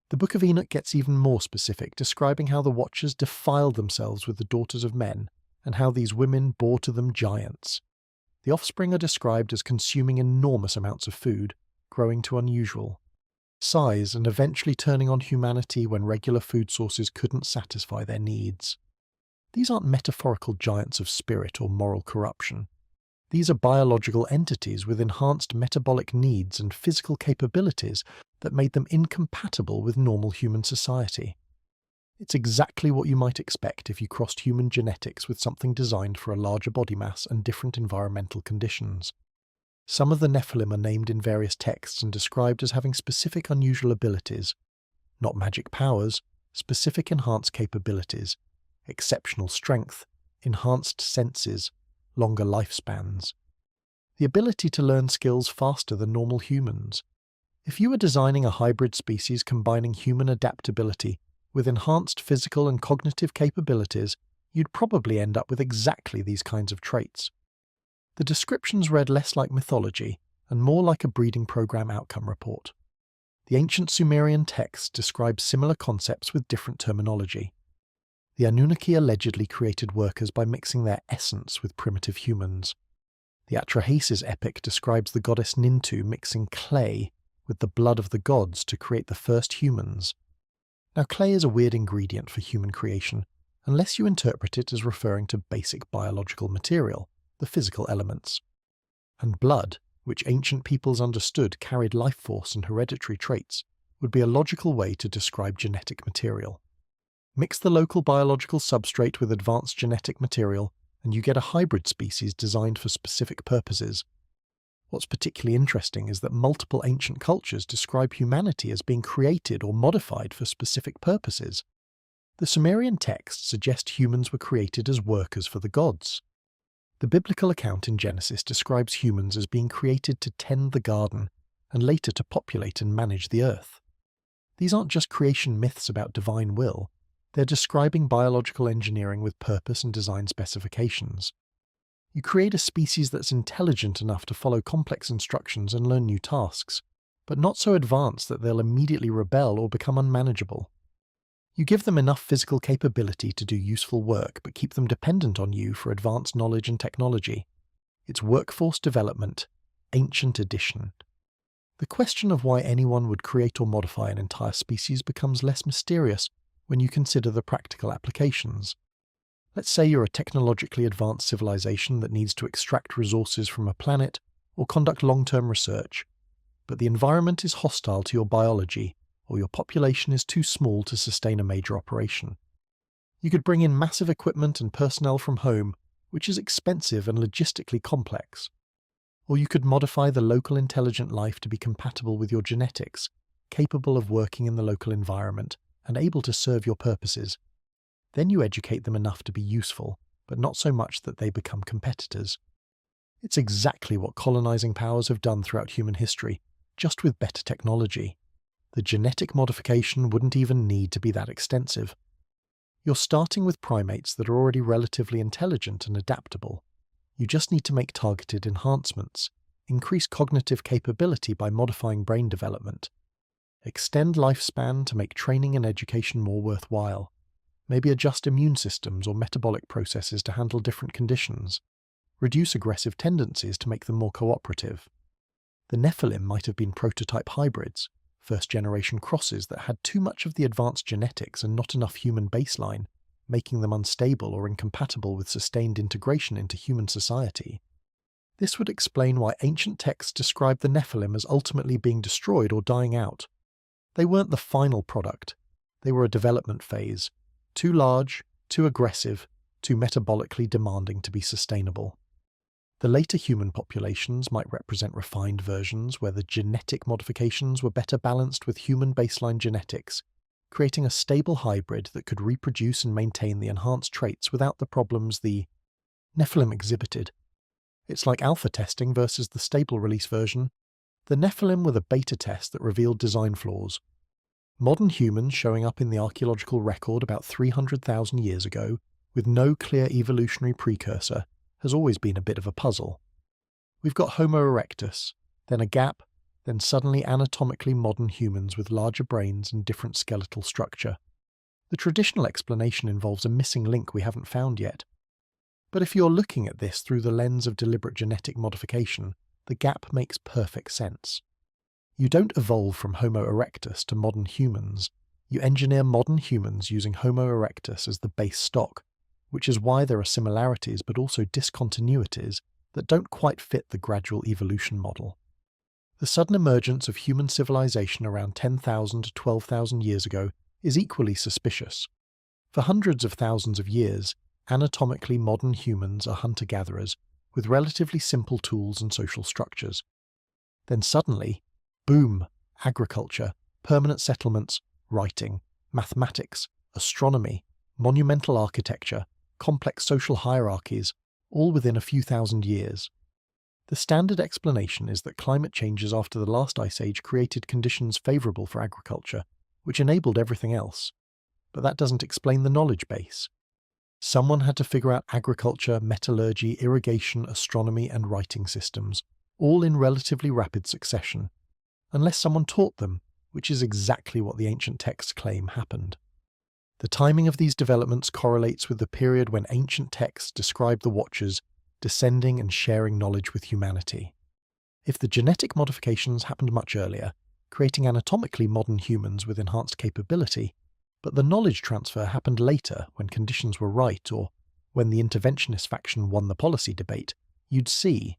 The Book of Enoch gets even more specific, describing how the Watchers defiled themselves with the daughters of men, and how these women bore to them giants. The offspring are described as consuming enormous amounts of food, growing to unusual size, and eventually turning on humanity when regular food sources couldn't satisfy their needs. These aren't metaphorical giants of spirit or moral corruption. These are biological entities with enhanced metabolic needs and physical capabilities that made them incompatible with normal human society. It's exactly what you might expect if you crossed human genetics with something designed for a larger body mass and different environmental conditions. Some of the Nephilim are named in various texts and described as having specific unusual abilities. Not magic powers, specific enhanced capabilities, exceptional strength, enhanced senses, longer lifespans. The ability to learn skills faster than normal humans. If you were designing a hybrid species combining human adaptability with enhanced physical and cognitive capabilities, you'd probably end up with exactly these kinds of traits. The descriptions read less like mythology and more like a breeding program outcome report. The ancient Sumerian texts describe similar concepts with different terminology. The Anunnaki allegedly created workers by mixing their essence with primitive humans. The Atrahasis epic describes the goddess Nintu mixing clay with the blood of the gods to create the first humans. Now, clay is a weird ingredient for human creation, unless you interpret it as referring to basic biological material, the physical elements. And blood, which ancient peoples understood carried life force and hereditary traits, would be a logical way to describe genetic material. Mix the local biological substrate with advanced genetic material, and you get a hybrid species designed for specific purposes. What's particularly interesting is that multiple ancient cultures describe humanity as being created or modified for specific purposes. The Sumerian texts suggest humans were created as workers for the gods. The biblical account in Genesis describes humans as being created to tend the garden and later to populate and manage the earth. These aren't just creation myths about divine will, they're describing biological engineering with purpose and design specifications. You create a species that's intelligent enough to follow complex instructions and learn new tasks, but not so advanced that they'll immediately rebel or become unmanageable. You give them enough physical capability to do useful work, but keep them dependent on you for advanced knowledge and technology. It's workforce development, ancient addition. The question of why anyone would create or modify an entire species becomes less mysterious when you consider the practical applications. Let's say you're a technologically advanced civilization that needs to extract resources from a planet or conduct long-term research, but the environment is hostile to your biology, or your population is too small to sustain a major operation. You could bring in massive equipment and personnel from home, which is expensive and logistically complex. Or you could modify the local intelligent life to be compatible with your genetics, capable of working in the local environment and able to serve your purposes. Then you educate them enough to be useful, but not so much that they become competitors. It's exactly what colonizing powers have done throughout human history, just with better technology. The genetic modification wouldn't even need to be that extensive. You're starting with primates that are already relatively intelligent and adaptable. You just need to make targeted enhancements, increase cognitive capability by modifying brain development, extend lifespan to make training and education more worthwhile, maybe adjust immune systems or metabolic processes to handle different conditions, reduce aggressive tendencies to make them more cooperative. The Nephilim might have been prototype hybrids, first-generation crosses that had too much of the advanced genetics and not enough human baseline, making them unstable or incompatible with sustained integration into human society. This would explain why ancient texts describe the Nephilim as ultimately being destroyed or dying out. They weren't the final product. They were a development phase, too large, too aggressive, too metabolically demanding to be sustainable. The later human populations might represent refined versions where the genetic modifications were better balanced with human baseline genetics, creating a stable hybrid that could reproduce and maintain the enhanced traits without the problems the Nephilim exhibited. It's like alpha testing versus the stable release version. The Nephilim were the beta test that revealed design flaws. Modern humans showing up in the archaeological record about 300,000 years ago, with no clear evolutionary precursor, has always been a bit of a puzzle. We've got Homo erectus, then a gap, then suddenly anatomically modern humans with larger brains and different skeletal structure. The traditional explanation involves a missing link we haven't found yet. But if you're looking at this through the lens of deliberate genetic modification, the gap makes perfect sense. You don't evolve from Homo erectus to modern humans. You engineer modern humans using Homo erectus as the base stock, which is why there are similarities but also discontinuities that don't quite fit the gradual evolution model. The sudden emergence of human civilization around 10,000 to 12,000 years ago is equally suspicious. For hundreds of thousands of years, anatomically modern humans are hunter-gatherers with relatively simple tools and social structures. Then suddenly, boom, agriculture, permanent settlements, writing, mathematics, astronomy, monumental architecture, complex social hierarchies, all within a few thousand years. The standard explanation is that climate changes after the last ice age created conditions favourable for agriculture, which enabled everything else. But that doesn't explain the knowledge base. Someone had to figure out agriculture, metallurgy, irrigation, astronomy, and writing systems, all in relatively rapid succession, unless someone taught them, which is exactly what the ancient texts claim happened. The timing of these developments correlates with the period when ancient texts describe the Watchers descending and sharing knowledge with humanity. If the genetic modifications happened much earlier, creating anatomically modern humans with enhanced capability, but the knowledge transfer happened later when conditions were right or when the interventionist faction won the policy debate, you'd see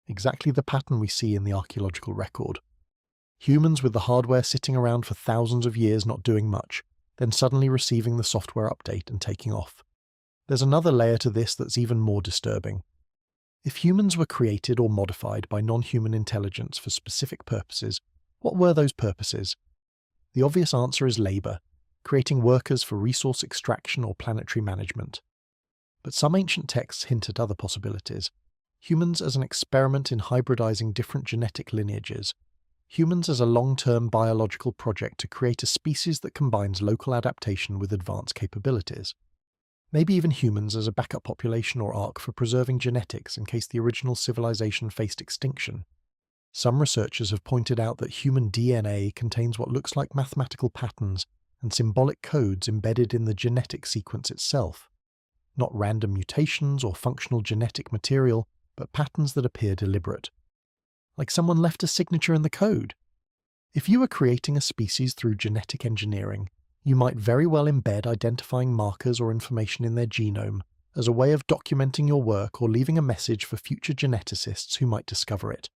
exactly the pattern we see in the archaeological record. Humans with the hardware sitting around for thousands of years not doing much, then suddenly receiving the software update and taking off. There's another layer to this that's even more disturbing. If humans were created or modified by non-human intelligence for specific purposes, what were those purposes? The obvious answer is labor, creating workers for resource extraction or planetary management. But some ancient texts hint at other possibilities. Humans as an experiment in hybridizing different genetic lineages. Humans as a long-term biological project to create a species that combines local adaptation with advanced capabilities. Maybe even humans as a backup population or ark for preserving genetics in case the original civilization faced extinction. Some researchers have pointed out that human DNA contains what looks like mathematical patterns and symbolic codes embedded in the genetic sequence itself. Not random mutations or functional genetic material, but patterns that appear deliberate. Like someone left a signature in the code. If you were creating a species through genetic engineering, you might very well embed identifying markers or information in their genome as a way of documenting your work or leaving a message for future geneticists who might discover it.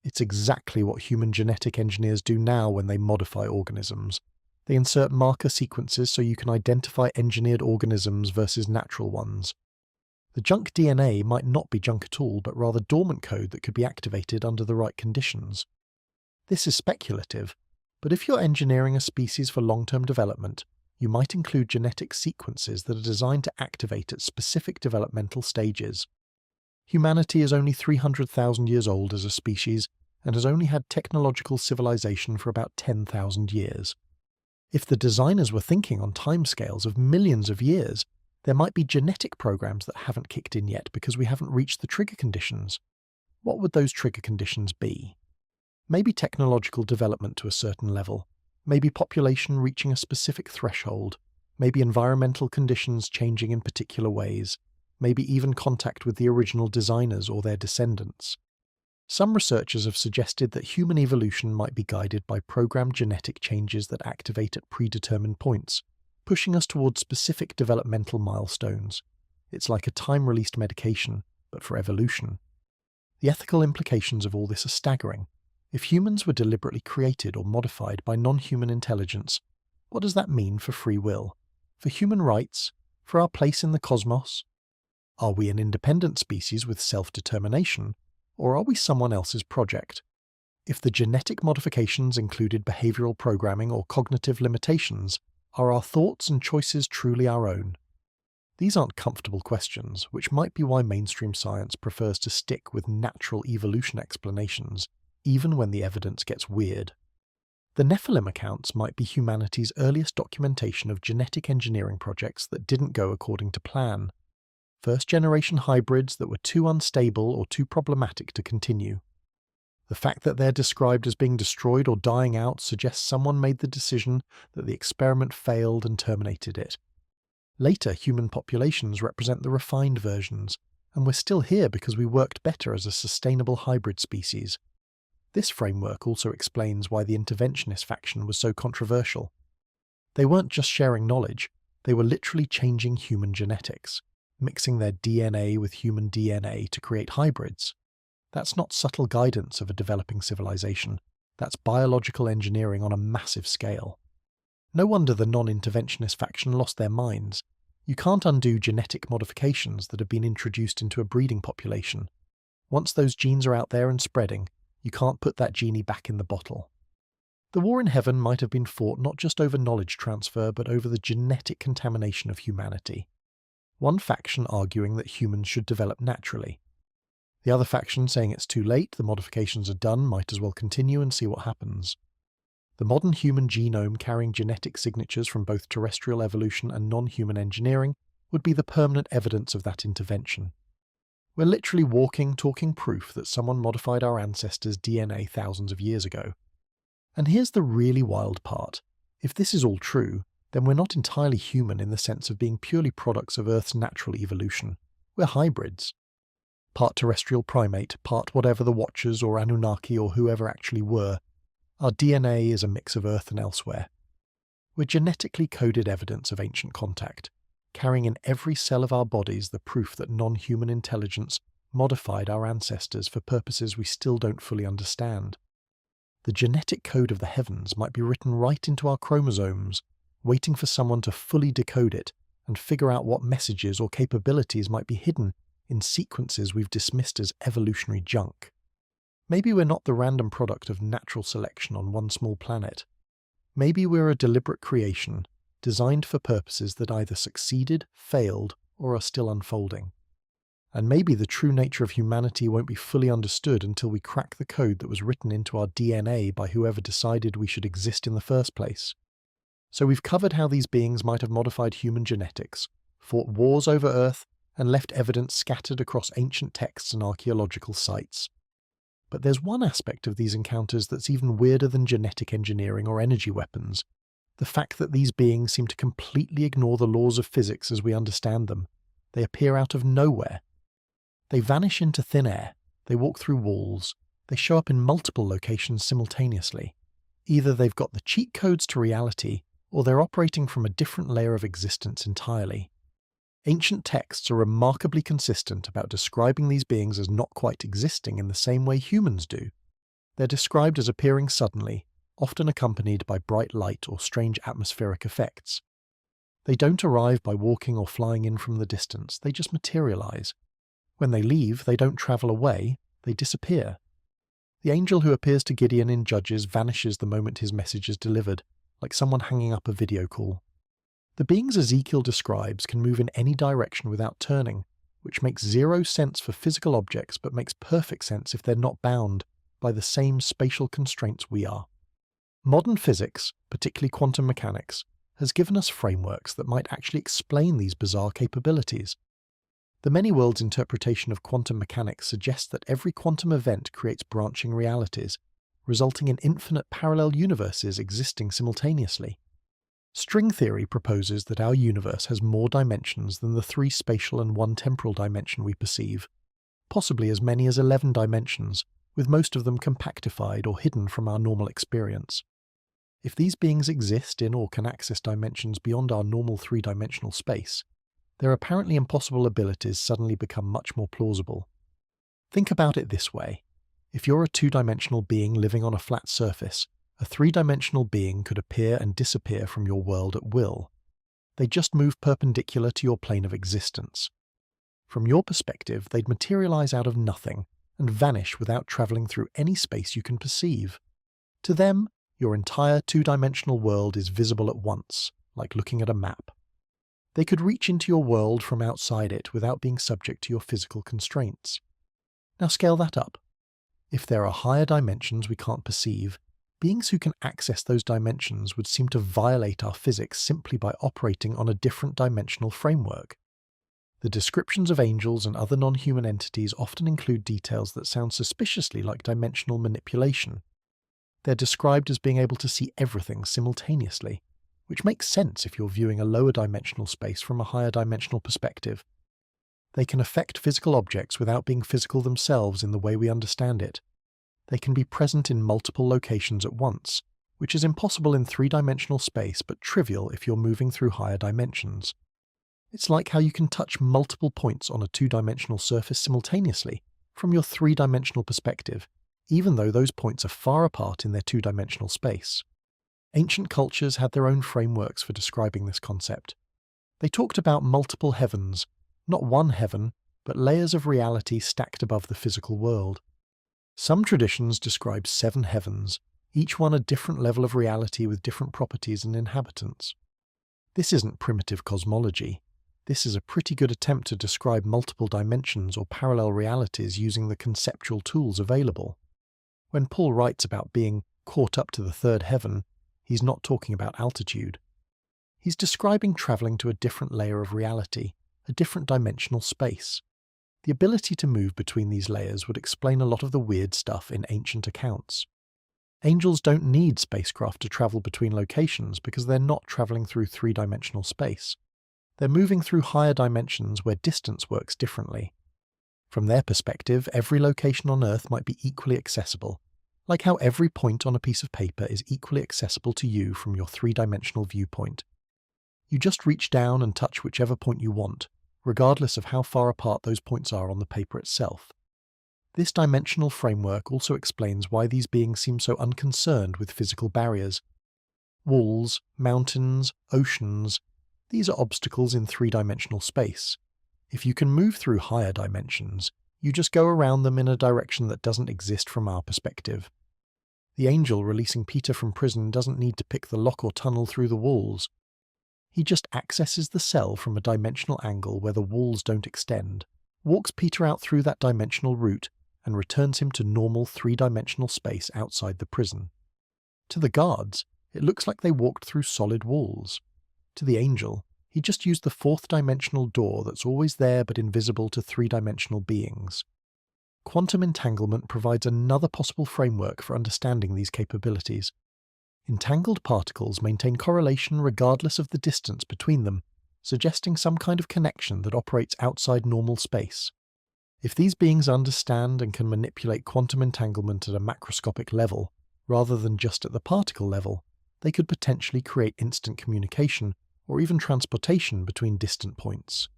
It's exactly what human genetic engineers do now when they modify organisms. They insert marker sequences so you can identify engineered organisms versus natural ones. The junk DNA might not be junk at all, but rather dormant code that could be activated under the right conditions. This is speculative, but if you're engineering a species for long-term development, you might include genetic sequences that are designed to activate at specific developmental stages. Humanity is only 300,000 years old as a species and has only had technological civilization for about 10,000 years. If the designers were thinking on timescales of millions of years, there might be genetic programs that haven't kicked in yet because we haven't reached the trigger conditions. What would those trigger conditions be? Maybe technological development to a certain level, maybe population reaching a specific threshold, maybe environmental conditions changing in particular ways, maybe even contact with the original designers or their descendants. Some researchers have suggested that human evolution might be guided by programmed genetic changes that activate at predetermined points, pushing us towards specific developmental milestones. It's like a time-released medication, but for evolution. The ethical implications of all this are staggering. If humans were deliberately created or modified by non-human intelligence, what does that mean for free will? For human rights? For our place in the cosmos? Are we an independent species with self-determination, or are we someone else's project? If the genetic modifications included behavioral programming or cognitive limitations, are our thoughts and choices truly our own? These aren't comfortable questions, which might be why mainstream science prefers to stick with natural evolution explanations, even when the evidence gets weird. The Nephilim accounts might be humanity's earliest documentation of genetic engineering projects that didn't go according to plan. First-generation hybrids that were too unstable or too problematic to continue. The fact that they're described as being destroyed or dying out suggests someone made the decision that the experiment failed and terminated it. Later human populations represent the refined versions, and we're still here because we worked better as a sustainable hybrid species. This framework also explains why the interventionist faction was so controversial. They weren't just sharing knowledge, they were literally changing human genetics, mixing their DNA with human DNA to create hybrids. That's not subtle guidance of a developing civilization, that's biological engineering on a massive scale. No wonder the non-interventionist faction lost their minds. You can't undo genetic modifications that have been introduced into a breeding population. Once those genes are out there and spreading, you can't put that genie back in the bottle. The war in heaven might have been fought not just over knowledge transfer, but over the genetic contamination of humanity. One faction arguing that humans should develop naturally. The other faction saying it's too late, the modifications are done, might as well continue and see what happens. The modern human genome carrying genetic signatures from both terrestrial evolution and non-human engineering would be the permanent evidence of that intervention. We're literally walking, talking proof that someone modified our ancestors' DNA thousands of years ago. And here's the really wild part. If this is all true, then we're not entirely human in the sense of being purely products of Earth's natural evolution. We're hybrids. Part terrestrial primate, part whatever the Watchers or Anunnaki or whoever actually were. Our DNA is a mix of Earth and elsewhere. We're genetically coded evidence of ancient contact, carrying in every cell of our bodies the proof that non-human intelligence modified our ancestors for purposes we still don't fully understand. The genetic code of the heavens might be written right into our chromosomes, waiting for someone to fully decode it and figure out what messages or capabilities might be hidden in sequences we've dismissed as evolutionary junk. Maybe we're not the random product of natural selection on one small planet. Maybe we're a deliberate creation, designed for purposes that either succeeded, failed, or are still unfolding. And maybe the true nature of humanity won't be fully understood until we crack the code that was written into our DNA by whoever decided we should exist in the first place. So we've covered how these beings might have modified human genetics, fought wars over Earth, and left evidence scattered across ancient texts and archaeological sites. But there's one aspect of these encounters that's even weirder than genetic engineering or energy weapons: the fact that these beings seem to completely ignore the laws of physics as we understand them. They appear out of nowhere. They vanish into thin air, they walk through walls, they show up in multiple locations simultaneously. Either they've got the cheat codes to reality, or they're operating from a different layer of existence entirely. Ancient texts are remarkably consistent about describing these beings as not quite existing in the same way humans do. They're described as appearing suddenly, often accompanied by bright light or strange atmospheric effects. They don't arrive by walking or flying in from the distance, they just materialize. When they leave, they don't travel away, they disappear. The angel who appears to Gideon in Judges vanishes the moment his message is delivered, like someone hanging up a video call. The beings Ezekiel describes can move in any direction without turning, which makes zero sense for physical objects but makes perfect sense if they're not bound by the same spatial constraints we are. Modern physics, particularly quantum mechanics, has given us frameworks that might actually explain these bizarre capabilities. The many worlds interpretation of quantum mechanics suggests that every quantum event creates branching realities, resulting in infinite parallel universes existing simultaneously. String theory proposes that our universe has more dimensions than the 3 spatial and 1 temporal dimension we perceive, possibly as many as 11 dimensions, with most of them compactified or hidden from our normal experience. If these beings exist in or can access dimensions beyond our normal 3-dimensional space, their apparently impossible abilities suddenly become much more plausible. Think about it this way. If you're a 2-dimensional being living on a flat surface, a 3-dimensional being could appear and disappear from your world at will. They just move perpendicular to your plane of existence. From your perspective, they'd materialize out of nothing and vanish without traveling through any space you can perceive. To them, your entire 2-dimensional world is visible at once, like looking at a map. They could reach into your world from outside it without being subject to your physical constraints. Now scale that up. If there are higher dimensions we can't perceive, beings who can access those dimensions would seem to violate our physics simply by operating on a different dimensional framework. The descriptions of angels and other non-human entities often include details that sound suspiciously like dimensional manipulation. They're described as being able to see everything simultaneously, which makes sense if you're viewing a lower dimensional space from a higher dimensional perspective. They can affect physical objects without being physical themselves in the way we understand it. They can be present in multiple locations at once, which is impossible in 3-dimensional space but trivial if you're moving through higher dimensions. It's like how you can touch multiple points on a 2-dimensional surface simultaneously from your 3-dimensional perspective, even though those points are far apart in their 2-dimensional space. Ancient cultures had their own frameworks for describing this concept. They talked about multiple heavens, not one heaven, but layers of reality stacked above the physical world. Some traditions describe 7 heavens, each one a different level of reality with different properties and inhabitants. This isn't primitive cosmology. This is a pretty good attempt to describe multiple dimensions or parallel realities using the conceptual tools available. When Paul writes about being caught up to the 3rd heaven, he's not talking about altitude. He's describing traveling to a different layer of reality, a different dimensional space. The ability to move between these layers would explain a lot of the weird stuff in ancient accounts. Angels don't need spacecraft to travel between locations because they're not traveling through 3-dimensional space. They're moving through higher dimensions where distance works differently. From their perspective, every location on Earth might be equally accessible, like how every point on a piece of paper is equally accessible to you from your 3-dimensional viewpoint. You just reach down and touch whichever point you want, regardless of how far apart those points are on the paper itself. This dimensional framework also explains why these beings seem so unconcerned with physical barriers. Walls, mountains, oceans, These are obstacles in three-dimensional space. If you can move through higher dimensions, you just go around them in a direction that doesn't exist from our perspective. The angel releasing Peter from prison doesn't need to pick the lock or tunnel through the walls. He just accesses the cell from a dimensional angle where the walls don't extend, walks Peter out through that dimensional route, and returns him to normal three-dimensional space outside the prison. To the guards, it looks like they walked through solid walls. To the angel, he just used the fourth-dimensional door that's always there but invisible to three-dimensional beings. Quantum entanglement provides another possible framework for understanding these capabilities. Entangled particles maintain correlation regardless of the distance between them, suggesting some kind of connection that operates outside normal space. If these beings understand and can manipulate quantum entanglement at a macroscopic level, rather than just at the particle level, they could potentially create instant communication or even transportation between distant points.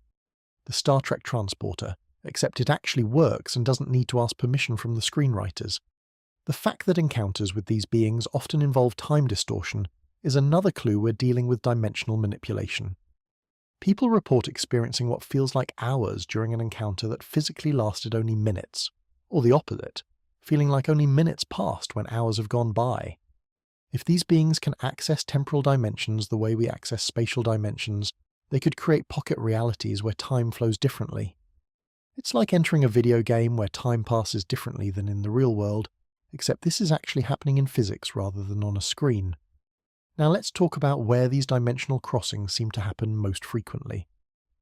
The Star Trek transporter, except it actually works and doesn't need to ask permission from the screenwriters. The fact that encounters with these beings often involve time distortion is another clue we're dealing with dimensional manipulation. People report experiencing what feels like hours during an encounter that physically lasted only minutes, or the opposite, feeling like only minutes passed when hours have gone by. If these beings can access temporal dimensions the way we access spatial dimensions, they could create pocket realities where time flows differently. It's like entering a video game where time passes differently than in the real world, except this is actually happening in physics rather than on a screen. Now let's talk about where these dimensional crossings seem to happen most frequently.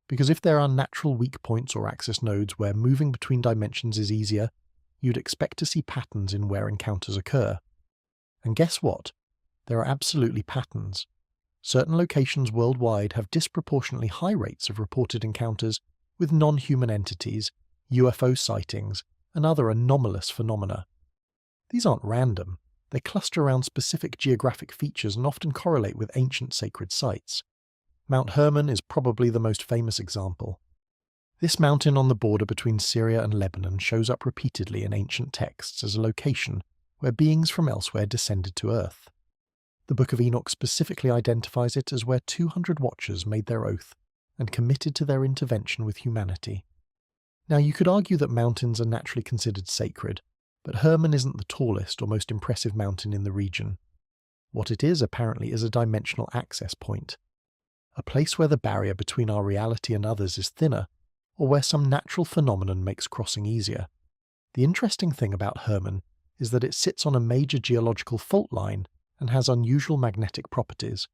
Because if there are natural weak points or access nodes where moving between dimensions is easier, you'd expect to see patterns in where encounters occur. And guess what? There are absolutely patterns. Certain locations worldwide have disproportionately high rates of reported encounters with non-human entities, UFO sightings, and other anomalous phenomena. These aren't random. They cluster around specific geographic features and often correlate with ancient sacred sites. Mount Hermon is probably the most famous example. This mountain on the border between Syria and Lebanon shows up repeatedly in ancient texts as a location where beings from elsewhere descended to Earth. The Book of Enoch specifically identifies it as where 200 watchers made their oath and committed to their intervention with humanity. Now you could argue that mountains are naturally considered sacred, but Hermon isn't the tallest or most impressive mountain in the region. What it is apparently is a dimensional access point, a place where the barrier between our reality and others is thinner, or where some natural phenomenon makes crossing easier. The interesting thing about Hermon is that it sits on a major geological fault line and has unusual magnetic properties.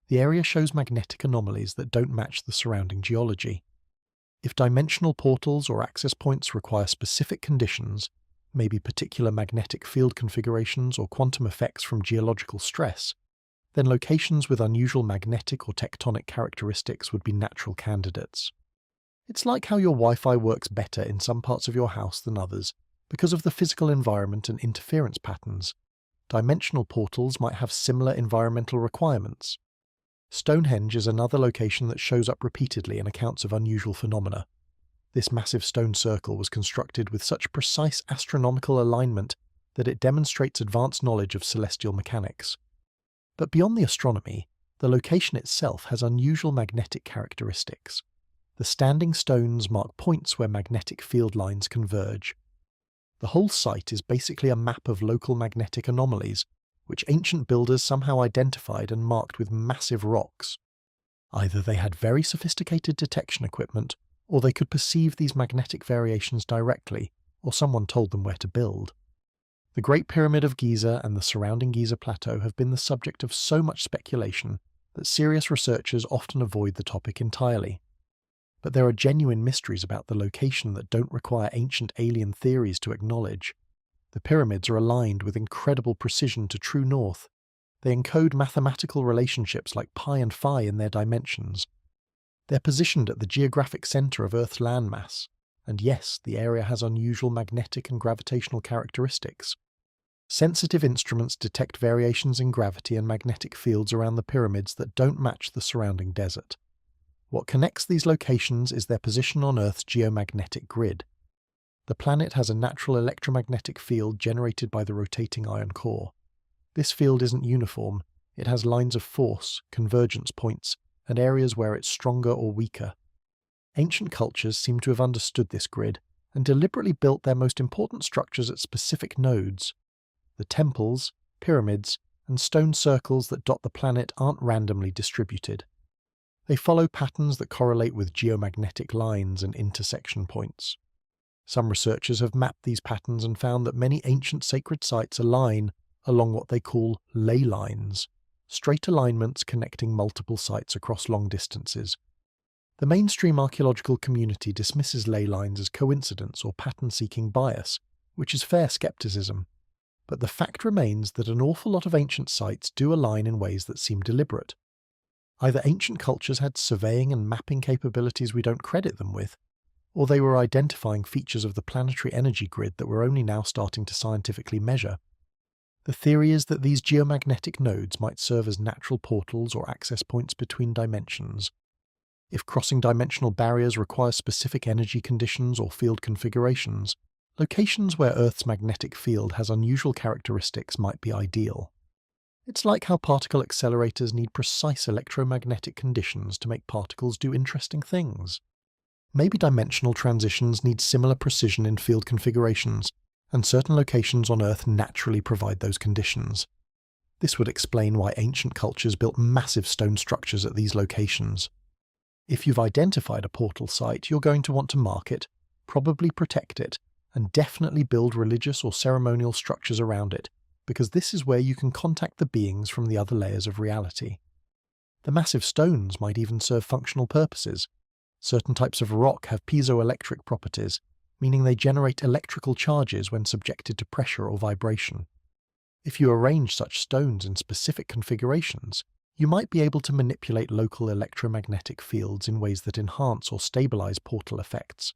The area shows magnetic anomalies that don't match the surrounding geology. If dimensional portals or access points require specific conditions, maybe particular magnetic field configurations or quantum effects from geological stress, then locations with unusual magnetic or tectonic characteristics would be natural candidates. It's like how your Wi-Fi works better in some parts of your house than others because of the physical environment and interference patterns. Dimensional portals might have similar environmental requirements. Stonehenge is another location that shows up repeatedly in accounts of unusual phenomena. This massive stone circle was constructed with such precise astronomical alignment that it demonstrates advanced knowledge of celestial mechanics. But beyond the astronomy, the location itself has unusual magnetic characteristics. The standing stones mark points where magnetic field lines converge. The whole site is basically a map of local magnetic anomalies, which ancient builders somehow identified and marked with massive rocks. Either they had very sophisticated detection equipment, or they could perceive these magnetic variations directly, or someone told them where to build. The Great Pyramid of Giza and the surrounding Giza Plateau have been the subject of so much speculation that serious researchers often avoid the topic entirely. But there are genuine mysteries about the location that don't require ancient alien theories to acknowledge. The pyramids are aligned with incredible precision to true north. They encode mathematical relationships like pi and phi in their dimensions. They're positioned at the geographic center of Earth's landmass, and yes, the area has unusual magnetic and gravitational characteristics. Sensitive instruments detect variations in gravity and magnetic fields around the pyramids that don't match the surrounding desert. What connects these locations is their position on Earth's geomagnetic grid. The planet has a natural electromagnetic field generated by the rotating iron core. This field isn't uniform, it has lines of force, convergence points, and areas where it's stronger or weaker. Ancient cultures seem to have understood this grid and deliberately built their most important structures at specific nodes. The temples, pyramids, and stone circles that dot the planet aren't randomly distributed. They follow patterns that correlate with geomagnetic lines and intersection points. Some researchers have mapped these patterns and found that many ancient sacred sites align along what they call ley lines, straight alignments connecting multiple sites across long distances. The mainstream archaeological community dismisses ley lines as coincidence or pattern-seeking bias, which is fair skepticism. But the fact remains that an awful lot of ancient sites do align in ways that seem deliberate. Either ancient cultures had surveying and mapping capabilities we don't credit them with, or they were identifying features of the planetary energy grid that we're only now starting to scientifically measure. The theory is that these geomagnetic nodes might serve as natural portals or access points between dimensions. If crossing dimensional barriers require specific energy conditions or field configurations, locations where Earth's magnetic field has unusual characteristics might be ideal. It's like how particle accelerators need precise electromagnetic conditions to make particles do interesting things. Maybe dimensional transitions need similar precision in field configurations, and certain locations on Earth naturally provide those conditions. This would explain why ancient cultures built massive stone structures at these locations. If you've identified a portal site, you're going to want to mark it, probably protect it, and definitely build religious or ceremonial structures around it, because this is where you can contact the beings from the other layers of reality. The massive stones might even serve functional purposes. Certain types of rock have piezoelectric properties, meaning they generate electrical charges when subjected to pressure or vibration. If you arrange such stones in specific configurations, you might be able to manipulate local electromagnetic fields in ways that enhance or stabilize portal effects.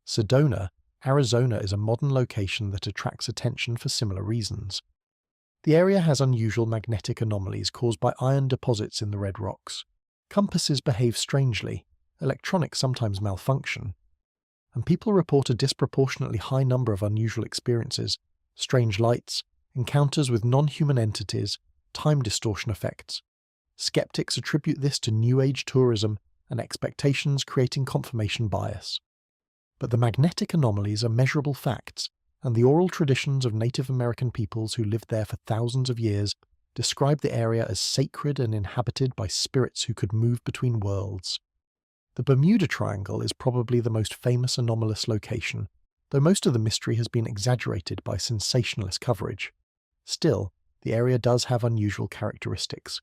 Sedona, Arizona is a modern location that attracts attention for similar reasons. The area has unusual magnetic anomalies caused by iron deposits in the red rocks. Compasses behave strangely, electronics sometimes malfunction, and people report a disproportionately high number of unusual experiences, strange lights, encounters with non-human entities, time distortion effects. Skeptics attribute this to New Age tourism and expectations creating confirmation bias. But the magnetic anomalies are measurable facts, and the oral traditions of Native American peoples who lived there for thousands of years describe the area as sacred and inhabited by spirits who could move between worlds. The Bermuda Triangle is probably the most famous anomalous location, though most of the mystery has been exaggerated by sensationalist coverage. Still, the area does have unusual characteristics.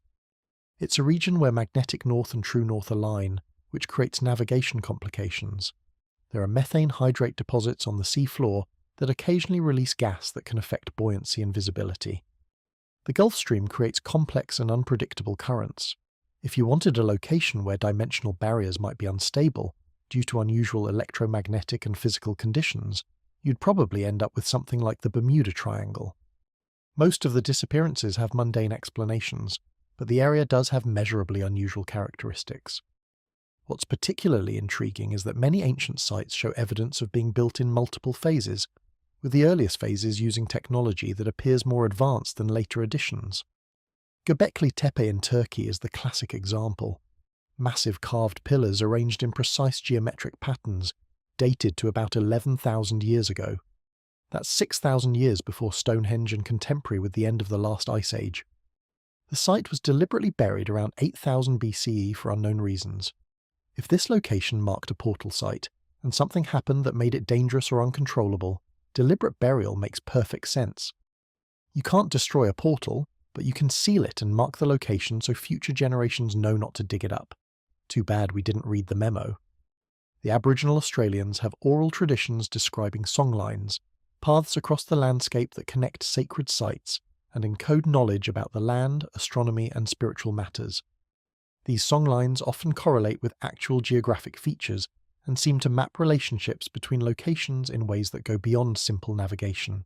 It's a region where magnetic north and true north align, which creates navigation complications. There are methane hydrate deposits on the sea floor that occasionally release gas that can affect buoyancy and visibility. The Gulf Stream creates complex and unpredictable currents. If you wanted a location where dimensional barriers might be unstable due to unusual electromagnetic and physical conditions, you'd probably end up with something like the Bermuda Triangle. Most of the disappearances have mundane explanations, but the area does have measurably unusual characteristics. What's particularly intriguing is that many ancient sites show evidence of being built in multiple phases, with the earliest phases using technology that appears more advanced than later additions. Göbekli Tepe in Turkey is the classic example. Massive carved pillars arranged in precise geometric patterns, dated to about 11,000 years ago. That's 6,000 years before Stonehenge and contemporary with the end of the last ice age. The site was deliberately buried around 8000 BCE for unknown reasons. If this location marked a portal site, and something happened that made it dangerous or uncontrollable, deliberate burial makes perfect sense. You can't destroy a portal, but you can seal it and mark the location so future generations know not to dig it up. Too bad we didn't read the memo. The Aboriginal Australians have oral traditions describing songlines, paths across the landscape that connect sacred sites and encode knowledge about the land, astronomy, and spiritual matters. These songlines often correlate with actual geographic features and seem to map relationships between locations in ways that go beyond simple navigation.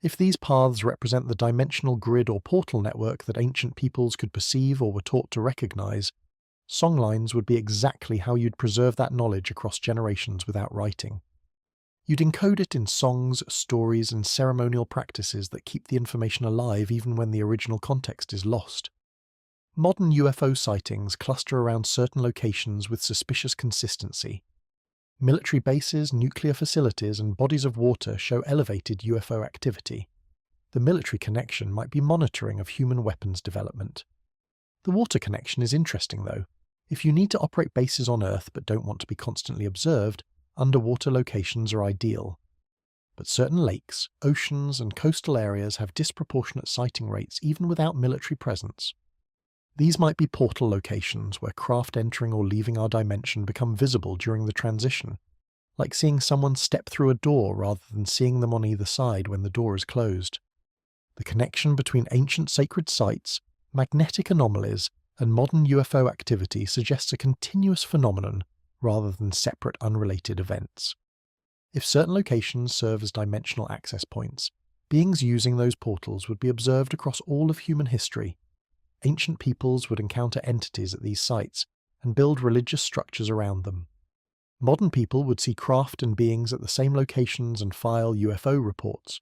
If these paths represent the dimensional grid or portal network that ancient peoples could perceive or were taught to recognize, songlines would be exactly how you'd preserve that knowledge across generations without writing. You'd encode it in songs, stories, and ceremonial practices that keep the information alive even when the original context is lost. Modern UFO sightings cluster around certain locations with suspicious consistency. Military bases, nuclear facilities, and bodies of water show elevated UFO activity. The military connection might be monitoring of human weapons development. The water connection is interesting, though. If you need to operate bases on Earth but don't want to be constantly observed, underwater locations are ideal. But certain lakes, oceans, and coastal areas have disproportionate sighting rates even without military presence. These might be portal locations where craft entering or leaving our dimension become visible during the transition, like seeing someone step through a door rather than seeing them on either side when the door is closed. The connection between ancient sacred sites, magnetic anomalies, and modern UFO activity suggests a continuous phenomenon rather than separate unrelated events. If certain locations serve as dimensional access points, beings using those portals would be observed across all of human history. Ancient peoples would encounter entities at these sites and build religious structures around them. Modern people would see craft and beings at the same locations and file UFO reports.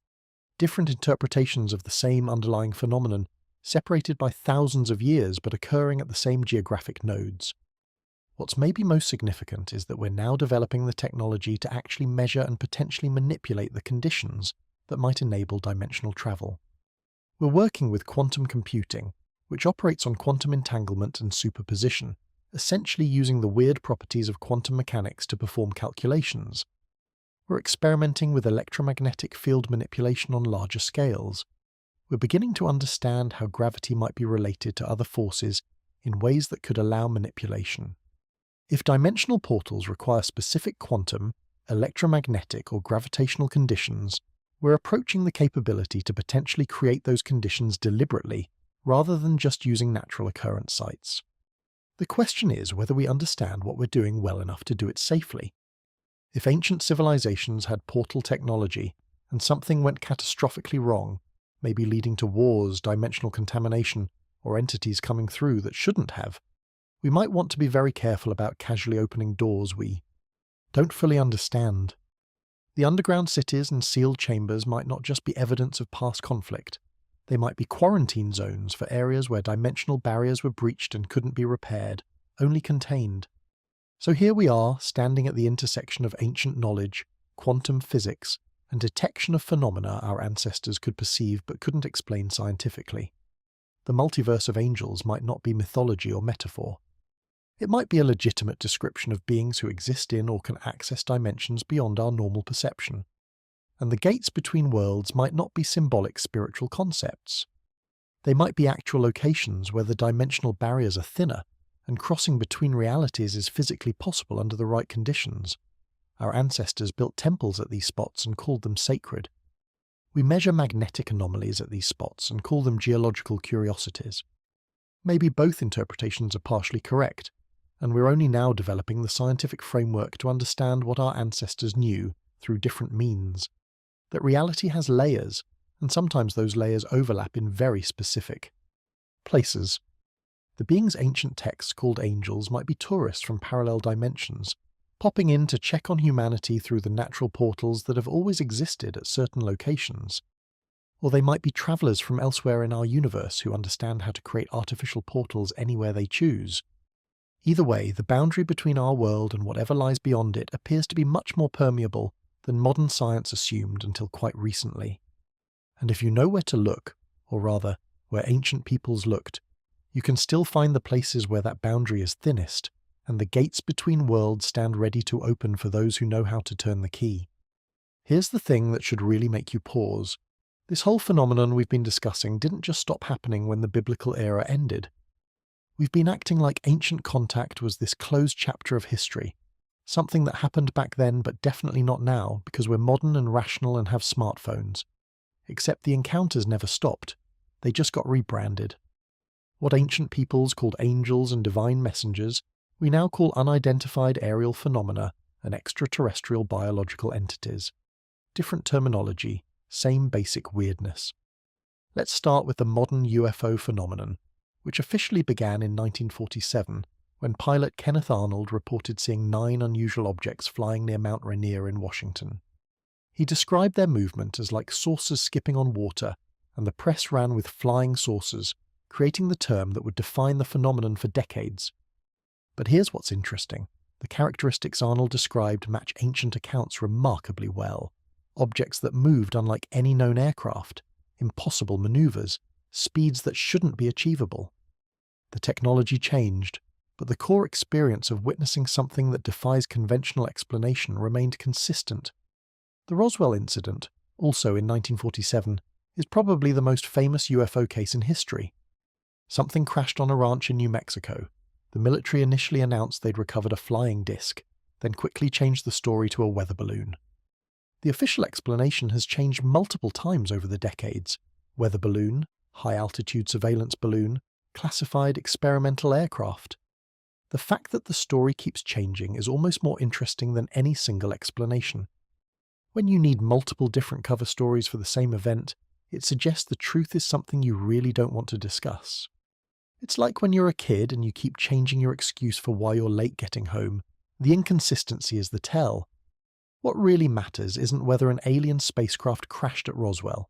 Different interpretations of the same underlying phenomenon, separated by thousands of years but occurring at the same geographic nodes. What's maybe most significant is that we're now developing the technology to actually measure and potentially manipulate the conditions that might enable dimensional travel. We're working with quantum computing, which operates on quantum entanglement and superposition, essentially using the weird properties of quantum mechanics to perform calculations. We're experimenting with electromagnetic field manipulation on larger scales. We're beginning to understand how gravity might be related to other forces in ways that could allow manipulation. If dimensional portals require specific quantum, electromagnetic, or gravitational conditions, we're approaching the capability to potentially create those conditions deliberately, rather than just using natural occurrence sites. The question is whether we understand what we're doing well enough to do it safely. If ancient civilizations had portal technology, and something went catastrophically wrong, maybe leading to wars, dimensional contamination, or entities coming through that shouldn't have, we might want to be very careful about casually opening doors we don't fully understand. The underground cities and sealed chambers might not just be evidence of past conflict. They might be quarantine zones for areas where dimensional barriers were breached and couldn't be repaired, only contained. So here we are, standing at the intersection of ancient knowledge, quantum physics, and detection of phenomena our ancestors could perceive but couldn't explain scientifically. The multiverse of angels might not be mythology or metaphor. It might be a legitimate description of beings who exist in or can access dimensions beyond our normal perception. And the gates between worlds might not be symbolic spiritual concepts. They might be actual locations where the dimensional barriers are thinner, and crossing between realities is physically possible under the right conditions. Our ancestors built temples at these spots and called them sacred. We measure magnetic anomalies at these spots and call them geological curiosities. Maybe both interpretations are partially correct, and we're only now developing the scientific framework to understand what our ancestors knew through different means. That reality has layers, and sometimes those layers overlap in very specific places. The beings ancient texts called angels might be tourists from parallel dimensions, popping in to check on humanity through the natural portals that have always existed at certain locations. Or they might be travelers from elsewhere in our universe who understand how to create artificial portals anywhere they choose. Either way, the boundary between our world and whatever lies beyond it appears to be much more permeable than modern science assumed until quite recently. And if you know where to look, or rather, where ancient peoples looked, you can still find the places where that boundary is thinnest, and the gates between worlds stand ready to open for those who know how to turn the key. Here's the thing that should really make you pause. This whole phenomenon we've been discussing didn't just stop happening when the biblical era ended. We've been acting like ancient contact was this closed chapter of history, something that happened back then but definitely not now because we're modern and rational and have smartphones. Except the encounters never stopped, they just got rebranded. What ancient peoples called angels and divine messengers, we now call unidentified aerial phenomena and extraterrestrial biological entities. Different terminology, same basic weirdness. Let's start with the modern UFO phenomenon, which officially began in 1947 when pilot Kenneth Arnold reported seeing 9 unusual objects flying near Mount Rainier in Washington. He described their movement as like saucers skipping on water, and the press ran with flying saucers, creating the term that would define the phenomenon for decades. But here's what's interesting. The characteristics Arnold described match ancient accounts remarkably well. Objects that moved unlike any known aircraft, impossible maneuvers, speeds that shouldn't be achievable. The technology changed, but the core experience of witnessing something that defies conventional explanation remained consistent. The Roswell incident, also in 1947, is probably the most famous UFO case in history. Something crashed on a ranch in New Mexico. The military initially announced they'd recovered a flying disc, then quickly changed the story to a weather balloon. The official explanation has changed multiple times over the decades. Weather balloon, high-altitude surveillance balloon, classified experimental aircraft. The fact that the story keeps changing is almost more interesting than any single explanation. When you need multiple different cover stories for the same event, it suggests the truth is something you really don't want to discuss. It's like when you're a kid and you keep changing your excuse for why you're late getting home. The inconsistency is the tell. What really matters isn't whether an alien spacecraft crashed at Roswell.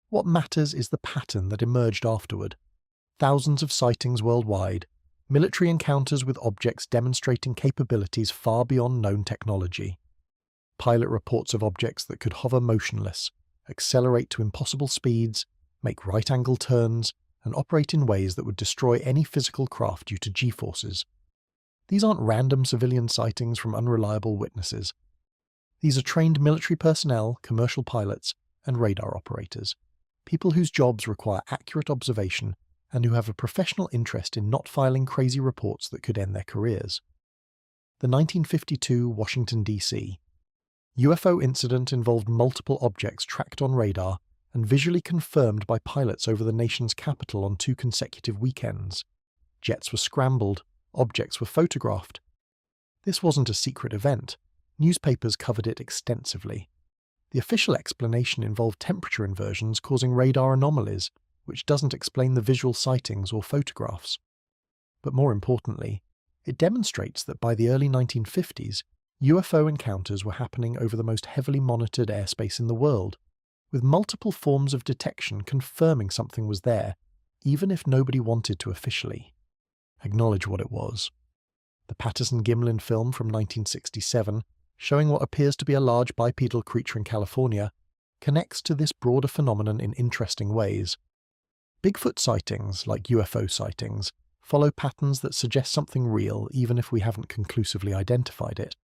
What matters is the pattern that emerged afterward. Thousands of sightings worldwide, military encounters with objects demonstrating capabilities far beyond known technology. Pilot reports of objects that could hover motionless, accelerate to impossible speeds, make right-angle turns, and operate in ways that would destroy any physical craft due to G-forces. These aren't random civilian sightings from unreliable witnesses. These are trained military personnel, commercial pilots, and radar operators, people whose jobs require accurate observation and who have a professional interest in not filing crazy reports that could end their careers. The 1952 Washington, D.C. UFO incident involved multiple objects tracked on radar and visually confirmed by pilots over the nation's capital on 2 consecutive weekends. Jets were scrambled, objects were photographed. This wasn't a secret event. Newspapers covered it extensively. The official explanation involved temperature inversions causing radar anomalies, which doesn't explain the visual sightings or photographs. But more importantly, it demonstrates that by the early 1950s, UFO encounters were happening over the most heavily monitored airspace in the world, with multiple forms of detection confirming something was there, even if nobody wanted to officially acknowledge what it was. The Patterson-Gimlin film from 1967, showing what appears to be a large bipedal creature in California, connects to this broader phenomenon in interesting ways. Bigfoot sightings, like UFO sightings, follow patterns that suggest something real even if we haven't conclusively identified it.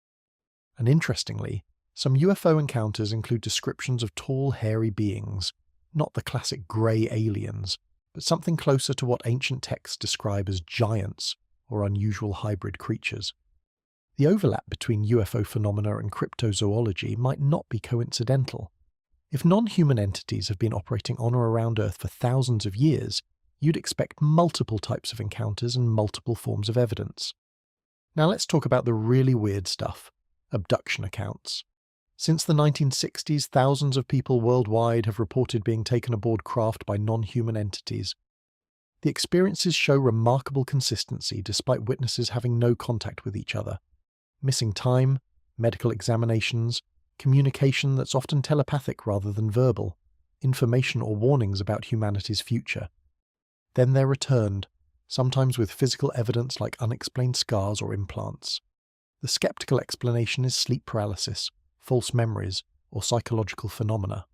And interestingly, some UFO encounters include descriptions of tall, hairy beings, not the classic grey aliens, but something closer to what ancient texts describe as giants or unusual hybrid creatures. The overlap between UFO phenomena and cryptozoology might not be coincidental. If non-human entities have been operating on or around Earth for thousands of years, you'd expect multiple types of encounters and multiple forms of evidence. Now let's talk about the really weird stuff: abduction accounts. Since the 1960s, thousands of people worldwide have reported being taken aboard craft by non-human entities. The experiences show remarkable consistency despite witnesses having no contact with each other. Missing time, medical examinations, communication that's often telepathic rather than verbal, information or warnings about humanity's future. Then they're returned, sometimes with physical evidence like unexplained scars or implants. The skeptical explanation is sleep paralysis, false memories, or psychological phenomena.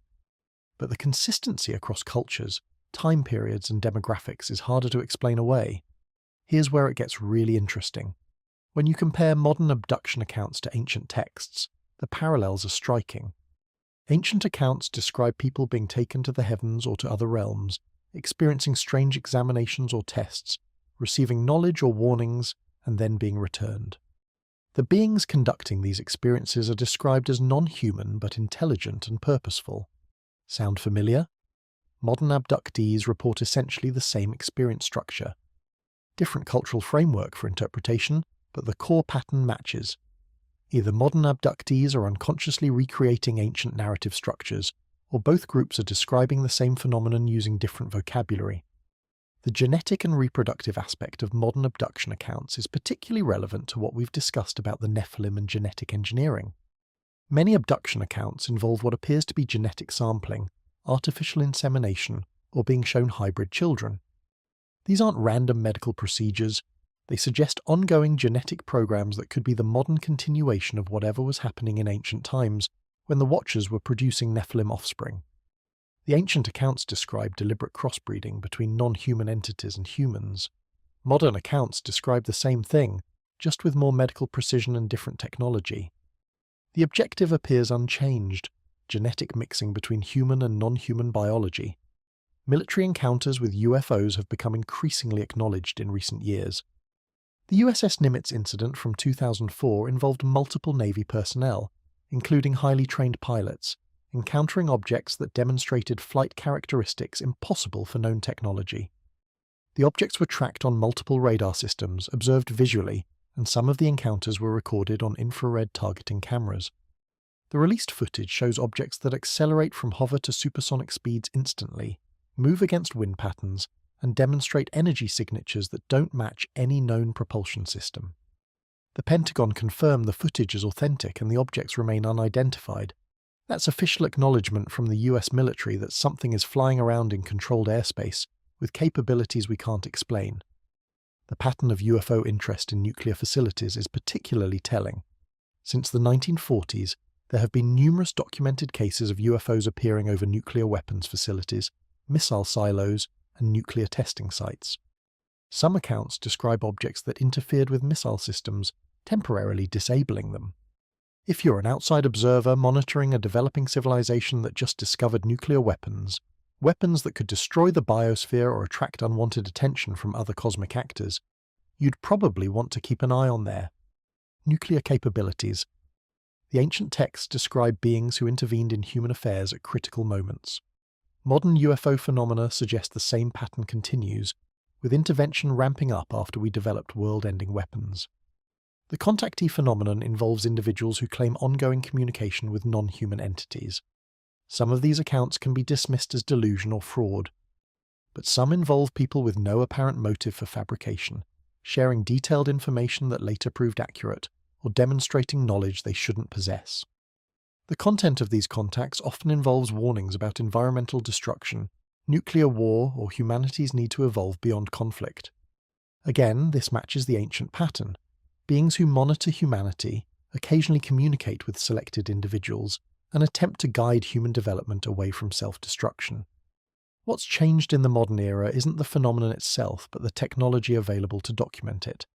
But the consistency across cultures, time periods, and demographics is harder to explain away. Here's where it gets really interesting. When you compare modern abduction accounts to ancient texts, the parallels are striking. Ancient accounts describe people being taken to the heavens or to other realms, experiencing strange examinations or tests, receiving knowledge or warnings, and then being returned. The beings conducting these experiences are described as non-human but intelligent and purposeful. Sound familiar? Modern abductees report essentially the same experience structure. Different cultural framework for interpretation, but the core pattern matches. Either modern abductees are unconsciously recreating ancient narrative structures, or both groups are describing the same phenomenon using different vocabulary. The genetic and reproductive aspect of modern abduction accounts is particularly relevant to what we've discussed about the Nephilim and genetic engineering. Many abduction accounts involve what appears to be genetic sampling, artificial insemination, or being shown hybrid children. These aren't random medical procedures. They suggest ongoing genetic programs that could be the modern continuation of whatever was happening in ancient times when the Watchers were producing Nephilim offspring. The ancient accounts describe deliberate crossbreeding between non-human entities and humans. Modern accounts describe the same thing, just with more medical precision and different technology. The objective appears unchanged: genetic mixing between human and non-human biology. Military encounters with UFOs have become increasingly acknowledged in recent years. The USS Nimitz incident from 2004 involved multiple Navy personnel, including highly trained pilots, encountering objects that demonstrated flight characteristics impossible for known technology. The objects were tracked on multiple radar systems, observed visually, and some of the encounters were recorded on infrared targeting cameras. The released footage shows objects that accelerate from hover to supersonic speeds instantly, move against wind patterns, and demonstrate energy signatures that don't match any known propulsion system. The Pentagon confirmed the footage is authentic and the objects remain unidentified. That's official acknowledgement from the US military that something is flying around in controlled airspace with capabilities we can't explain. The pattern of UFO interest in nuclear facilities is particularly telling. Since the 1940s, there have been numerous documented cases of UFOs appearing over nuclear weapons facilities, missile silos, and nuclear testing sites. Some accounts describe objects that interfered with missile systems, temporarily disabling them. If you're an outside observer monitoring a developing civilization that just discovered nuclear weapons that could destroy the biosphere or attract unwanted attention from other cosmic actors, you'd probably want to keep an eye on their nuclear capabilities. The ancient texts describe beings who intervened in human affairs at critical moments. Modern UFO phenomena suggest the same pattern continues, with intervention ramping up after we developed world-ending weapons. The contactee phenomenon involves individuals who claim ongoing communication with non-human entities. Some of these accounts can be dismissed as delusion or fraud, but some involve people with no apparent motive for fabrication, sharing detailed information that later proved accurate, or demonstrating knowledge they shouldn't possess. The content of these contacts often involves warnings about environmental destruction, nuclear war, or humanity's need to evolve beyond conflict. Again, this matches the ancient pattern. Beings who monitor humanity occasionally communicate with selected individuals and attempt to guide human development away from self-destruction. What's changed in the modern era isn't the phenomenon itself, but the technology available to document it.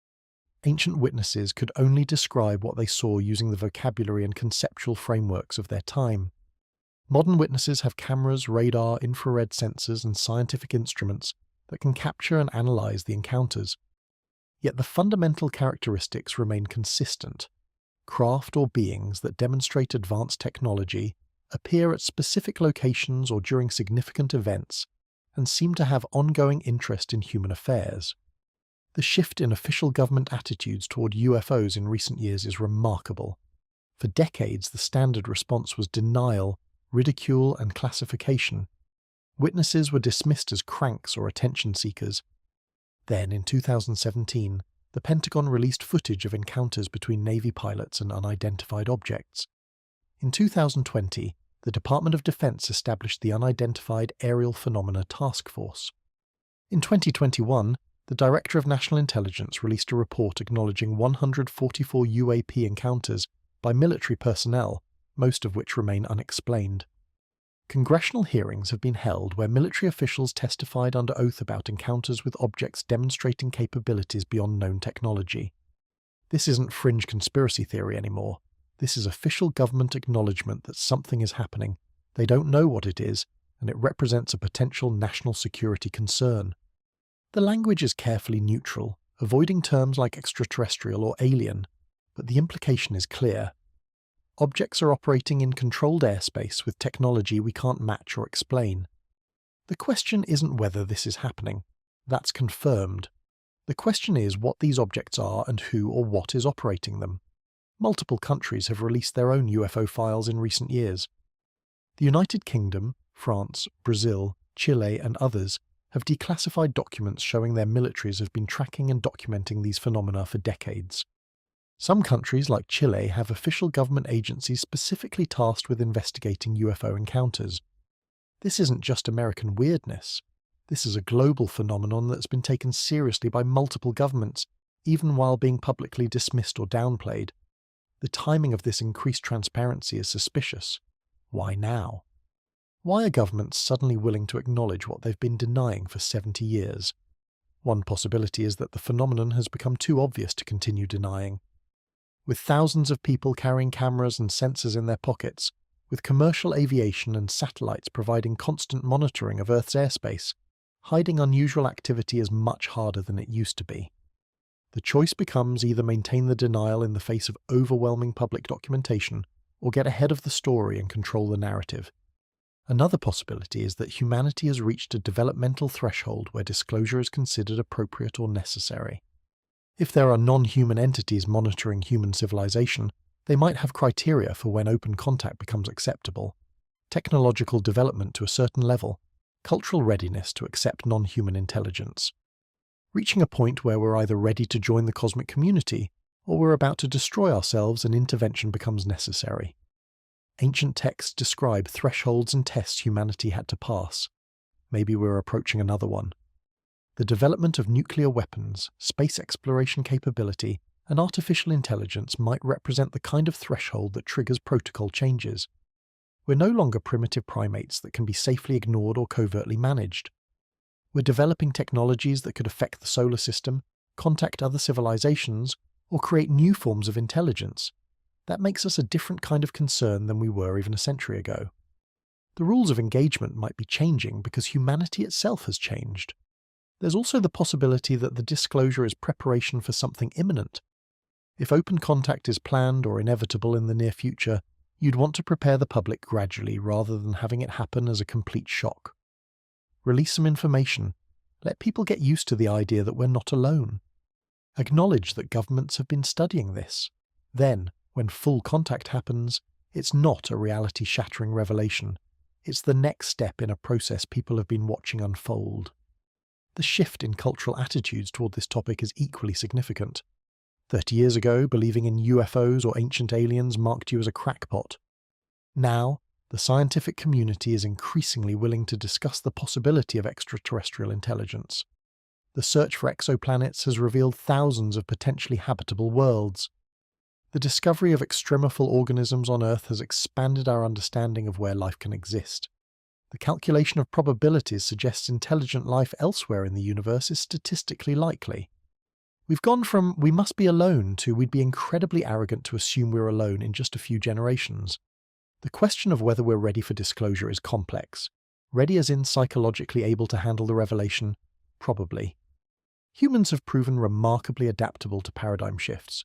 Ancient witnesses could only describe what they saw using the vocabulary and conceptual frameworks of their time. Modern witnesses have cameras, radar, infrared sensors, and scientific instruments that can capture and analyze the encounters. Yet the fundamental characteristics remain consistent. Craft or beings that demonstrate advanced technology appear at specific locations or during significant events and seem to have ongoing interest in human affairs. The shift in official government attitudes toward UFOs in recent years is remarkable. For decades, the standard response was denial, ridicule, and classification. Witnesses were dismissed as cranks or attention seekers. Then, in 2017, the Pentagon released footage of encounters between Navy pilots and unidentified objects. In 2020, the Department of Defense established the Unidentified Aerial Phenomena Task Force. In 2021, the Director of National Intelligence released a report acknowledging 144 UAP encounters by military personnel, most of which remain unexplained. Congressional hearings have been held where military officials testified under oath about encounters with objects demonstrating capabilities beyond known technology. This isn't fringe conspiracy theory anymore. This is official government acknowledgement that something is happening. They don't know what it is, and it represents a potential national security concern. The language is carefully neutral, avoiding terms like extraterrestrial or alien, but the implication is clear. Objects are operating in controlled airspace with technology we can't match or explain. The question isn't whether this is happening. That's confirmed. The question is what these objects are and who or what is operating them. Multiple countries have released their own UFO files in recent years. The United Kingdom, France, Brazil, Chile, and others have declassified documents showing their militaries have been tracking and documenting these phenomena for decades. Some countries, like Chile, have official government agencies specifically tasked with investigating UFO encounters. This isn't just American weirdness. This is a global phenomenon that's been taken seriously by multiple governments, even while being publicly dismissed or downplayed. The timing of this increased transparency is suspicious. Why now? Why are governments suddenly willing to acknowledge what they've been denying for 70 years? One possibility is that the phenomenon has become too obvious to continue denying. With thousands of people carrying cameras and sensors in their pockets, with commercial aviation and satellites providing constant monitoring of Earth's airspace, hiding unusual activity is much harder than it used to be. The choice becomes either maintain the denial in the face of overwhelming public documentation, or get ahead of the story and control the narrative. Another possibility is that humanity has reached a developmental threshold where disclosure is considered appropriate or necessary. If there are non-human entities monitoring human civilization, they might have criteria for when open contact becomes acceptable: technological development to a certain level, cultural readiness to accept non-human intelligence. Reaching a point where we're either ready to join the cosmic community, or we're about to destroy ourselves and intervention becomes necessary. Ancient texts describe thresholds and tests humanity had to pass. Maybe we're approaching another one. The development of nuclear weapons, space exploration capability, and artificial intelligence might represent the kind of threshold that triggers protocol changes. We're no longer primitive primates that can be safely ignored or covertly managed. We're developing technologies that could affect the solar system, contact other civilizations, or create new forms of intelligence. That makes us a different kind of concern than we were even a century ago. The rules of engagement might be changing because humanity itself has changed. There's also the possibility that the disclosure is preparation for something imminent. If open contact is planned or inevitable in the near future, you'd want to prepare the public gradually rather than having it happen as a complete shock. Release some information. Let people get used to the idea that we're not alone. Acknowledge that governments have been studying this. Then, when full contact happens, it's not a reality-shattering revelation. It's the next step in a process people have been watching unfold. The shift in cultural attitudes toward this topic is equally significant. 30 years ago, believing in UFOs or ancient aliens marked you as a crackpot. Now, the scientific community is increasingly willing to discuss the possibility of extraterrestrial intelligence. The search for exoplanets has revealed thousands of potentially habitable worlds. The discovery of extremophile organisms on Earth has expanded our understanding of where life can exist. The calculation of probabilities suggests intelligent life elsewhere in the universe is statistically likely. We've gone from "we must be alone" to "we'd be incredibly arrogant to assume we're alone" in just a few generations. The question of whether we're ready for disclosure is complex. Ready as in psychologically able to handle the revelation? Probably. Humans have proven remarkably adaptable to paradigm shifts.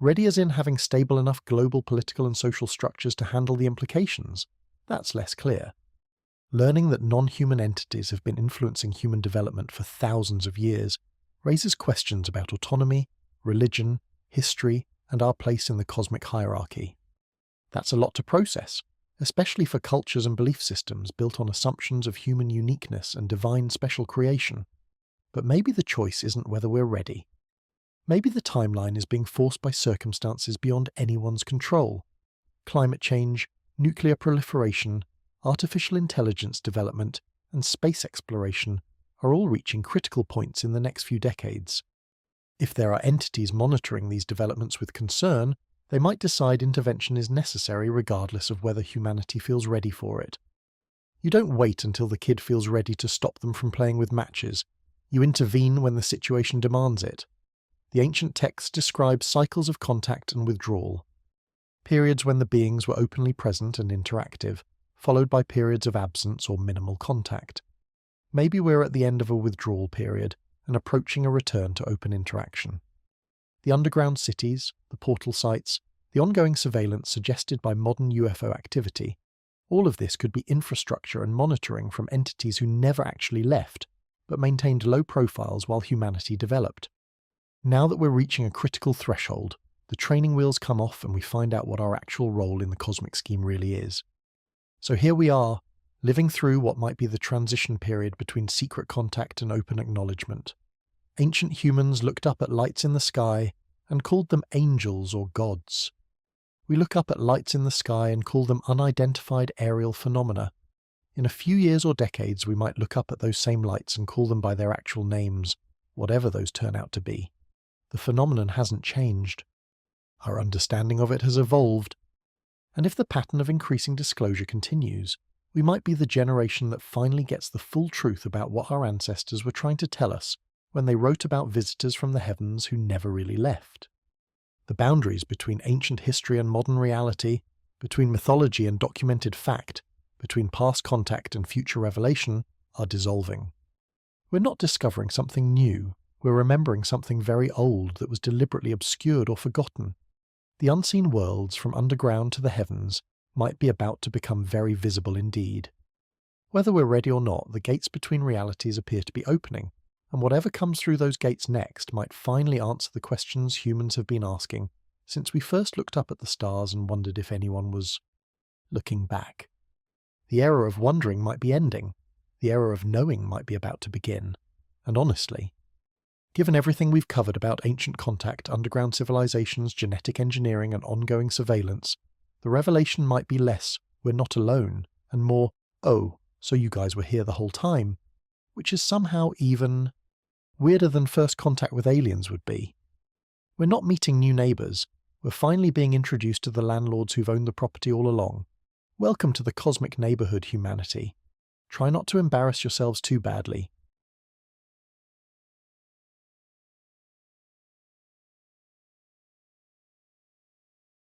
Ready as in having stable enough global political and social structures to handle the implications? That's less clear. Learning that non-human entities have been influencing human development for thousands of years raises questions about autonomy, religion, history, and our place in the cosmic hierarchy. That's a lot to process, especially for cultures and belief systems built on assumptions of human uniqueness and divine special creation. But maybe the choice isn't whether we're ready. Maybe the timeline is being forced by circumstances beyond anyone's control. Climate change, nuclear proliferation, artificial intelligence development, and space exploration are all reaching critical points in the next few decades. If there are entities monitoring these developments with concern, they might decide intervention is necessary regardless of whether humanity feels ready for it. You don't wait until the kid feels ready to stop them from playing with matches. You intervene when the situation demands it. The ancient texts describe cycles of contact and withdrawal. Periods when the beings were openly present and interactive, followed by periods of absence or minimal contact. Maybe we're at the end of a withdrawal period and approaching a return to open interaction. The underground cities, the portal sites, the ongoing surveillance suggested by modern UFO activity, all of this could be infrastructure and monitoring from entities who never actually left, but maintained low profiles while humanity developed. Now that we're reaching a critical threshold, the training wheels come off and we find out what our actual role in the cosmic scheme really is. So here we are, living through what might be the transition period between secret contact and open acknowledgement. Ancient humans looked up at lights in the sky and called them angels or gods. We look up at lights in the sky and call them unidentified aerial phenomena. In a few years or decades, we might look up at those same lights and call them by their actual names, whatever those turn out to be. The phenomenon hasn't changed. Our understanding of it has evolved. And if the pattern of increasing disclosure continues, we might be the generation that finally gets the full truth about what our ancestors were trying to tell us when they wrote about visitors from the heavens who never really left. The boundaries between ancient history and modern reality, between mythology and documented fact, between past contact and future revelation, are dissolving. We're not discovering something new, we're remembering something very old that was deliberately obscured or forgotten. The unseen worlds from underground to the heavens might be about to become very visible indeed. Whether we're ready or not, the gates between realities appear to be opening, and whatever comes through those gates next might finally answer the questions humans have been asking since we first looked up at the stars and wondered if anyone was looking back. The era of wondering might be ending, the era of knowing might be about to begin, and honestly, given everything we've covered about ancient contact, underground civilizations, genetic engineering, and ongoing surveillance, the revelation might be less, we're not alone, and more, oh, so you guys were here the whole time, which is somehow even weirder than first contact with aliens would be. We're not meeting new neighbours, we're finally being introduced to the landlords who've owned the property all along. Welcome to the cosmic neighbourhood, humanity. Try not to embarrass yourselves too badly.